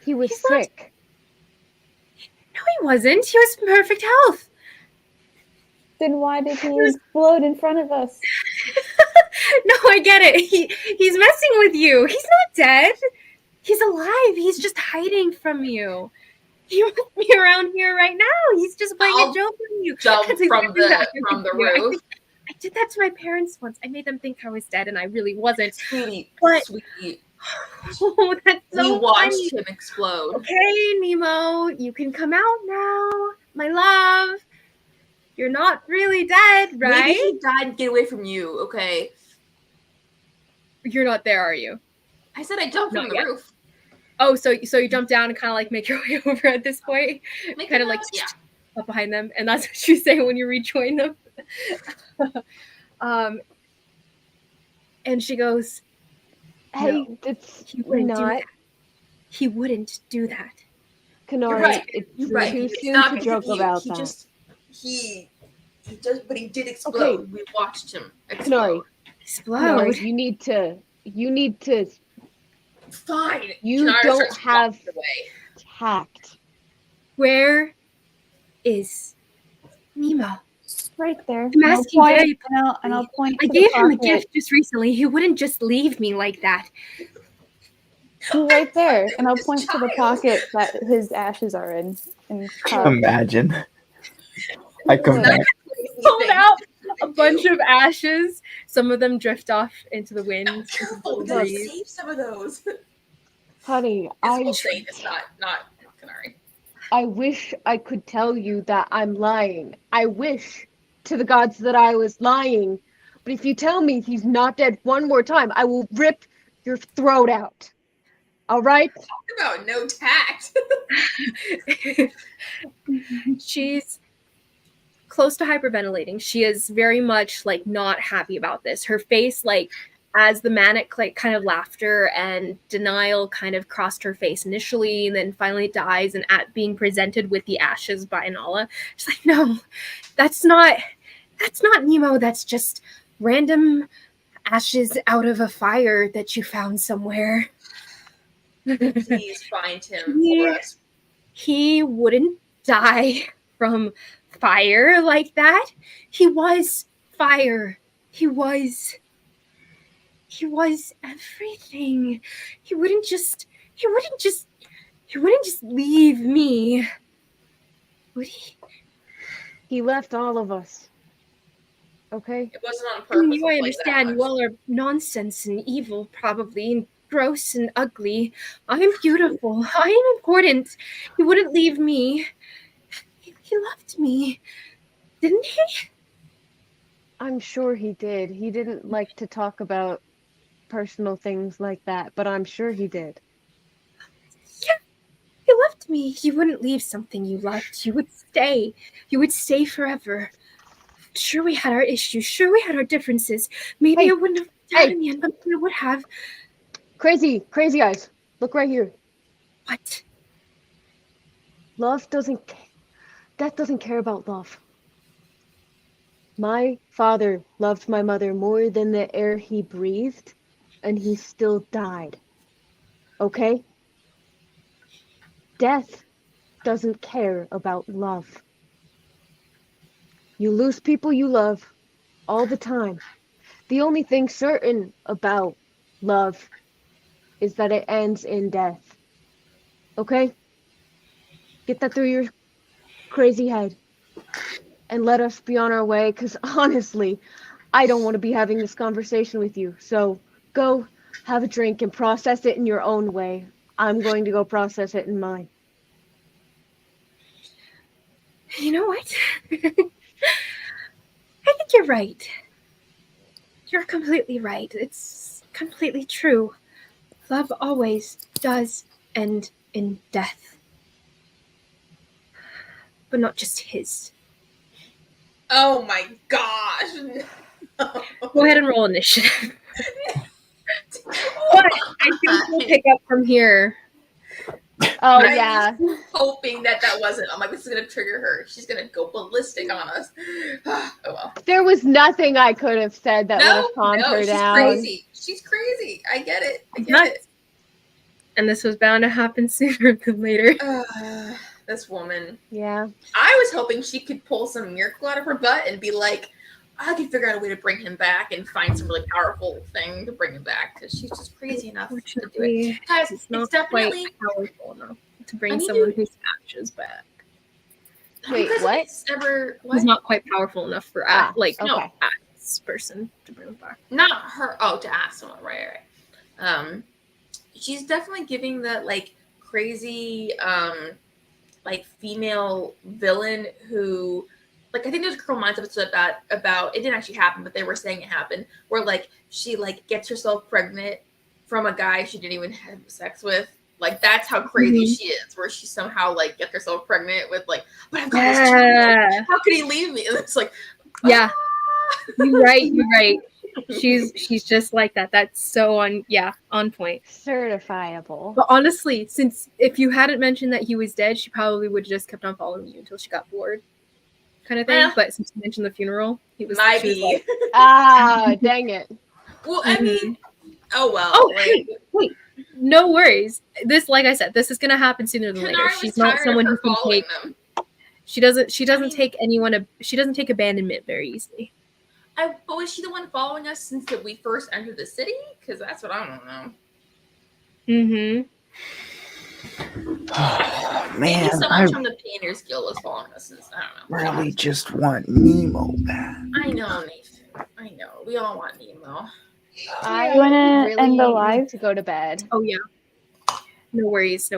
He was He's not- sick. No, he wasn't. He was in perfect health. Then why did he explode in front of us? No, I get it. He's messing with you. He's not dead. He's alive. He's just hiding from you. He won't be around here right now. He's just playing I'll a joke on you. jump That's from exactly what I the did. roof. I did that to my parents once. I made them think I was dead, and I really wasn't. Sweetie, What? sweetie. Oh, that's We so watched funny. him explode. Okay, Nemo, you can come out now, my love. You're not really dead, right? Maybe he died and get away from you, okay? You're not there, are you? I said I jumped Not from the yet. roof. Oh, so you jump down and kind of like make your way over at this point, Make kind it of like up, yeah. up behind them, and that's what you say when you rejoin them. And she goes, Hey, it's he wouldn't do not that. He wouldn't do that. Kanari. You're right. It's You're right. too It's soon not to because joke of you. about he that. Just, he just, but he did explode. Okay. We watched him explode. Kanari, Explode. Kanari, you need to Fine. You Shannara don't starts have- walking away. tact. Where is Nemo. Right there. I'm asking very And I'll point I to the gave him a pocket. gift just recently. He wouldn't just leave me like that. He's right there, and I'll This point to the child. pocket that his ashes are in. And Imagine. I come Look. back. Pulled out a bunch of ashes. Some of them drift off into the wind. Careful, we into the gotta breeze. save some of those. Honey, It's saying it's not Canary. I wish I could tell you that I'm lying. I wish to the gods that I was lying. But if you tell me he's not dead one more time, I will rip your throat out. All right? Talk about no tact. She's close to hyperventilating. She is very much like not happy about this. Her face, like as the manic like kind of laughter and denial kind of crossed her face initially, and then finally dies, and at being presented with the ashes by Nala, she's like, no, that's not Nemo. That's just random ashes out of a fire that you found somewhere. Please find him for us. He wouldn't die from fire like that. He was fire. He was everything. He wouldn't just leave me. Would he? He left all of us. Okay? It wasn't on I purpose. mean, I like understand that you all are nonsense and evil, probably, and gross and ugly. I'm beautiful. I am important. He wouldn't leave me. He loved me, didn't he? I'm sure he did. He didn't like to talk about personal things like that, but I'm sure he did. Yeah, he loved me. You wouldn't leave something you loved. You would stay. You would stay forever. Sure, we had our issues. Sure, we had our differences. Maybe Hey, I wouldn't have died in the end, but maybe I would have. Crazy eyes. Look right here. What? Death doesn't care about love. My father loved my mother more than the air he breathed, and he still died. Okay? Death doesn't care about love. You lose people you love all the time. The only thing certain about love is that it ends in death. Okay? Get that through your crazy head. And let us be on our way, because honestly, I don't want to be having this conversation with you. So go have a drink and process it in your own way. I'm going to go process it in mine. You know what? I think you're right. You're completely right. It's completely true. Love always does end in death. But not just his. Oh my gosh. No. Go ahead and roll initiative. But I think we'll pick up from here. Oh, I'm yeah. hoping that wasn't. I'm like, this is gonna trigger her. She's gonna go ballistic on us. Oh well. There was nothing I could have said that would No, have calmed her she's down. crazy. She's crazy. I get it. I get Nuts. it. And this was bound to happen sooner than later. This woman. Yeah. I was hoping she could pull some miracle out of her butt and be like, I can figure out a way to bring him back and find some really powerful thing to bring him back, because she's just crazy enough to do it. Unfortunately, Guys, it's it's not definitely. quite powerful enough to I bring need someone to- who's ashes back. Wait, Because what? it's Ever what? He's not quite powerful enough for okay. this person to bring him back. Not her. Oh, to ask someone. Right. She's definitely giving that like crazy, like female villain who, like, I think there's a Criminal Minds episode about it didn't actually happen, but they were saying it happened, where like she like gets herself pregnant from a guy she didn't even have sex with. Like that's how crazy she is, where she somehow like gets herself pregnant with like, but I've got this child. How could he leave me? And it's like, Yeah. You're right. She's just like that. That's so on point. Certifiable. But honestly, since if you hadn't mentioned that he was dead, she probably would have just kept on following you until she got bored, kind of thing. Yeah. But since you mentioned the funeral, she was maybe. like, Dang it. Well, I mean, oh well. oh, like, wait, no worries. This, like I said, this is gonna happen sooner than later. Kanari was She's not tired someone of who her can following take. them. She doesn't take she doesn't take abandonment very easily. But was she the one following us since we first entered the city? Because that's what I don't know. Mm-hmm. Maybe Man, someone I from the Painters Guild was following us since I don't know. really just want Nemo back. I know, Nathan. I know. We all want Nemo. I You wanna really end the need live? to go to bed. Oh yeah. No worries.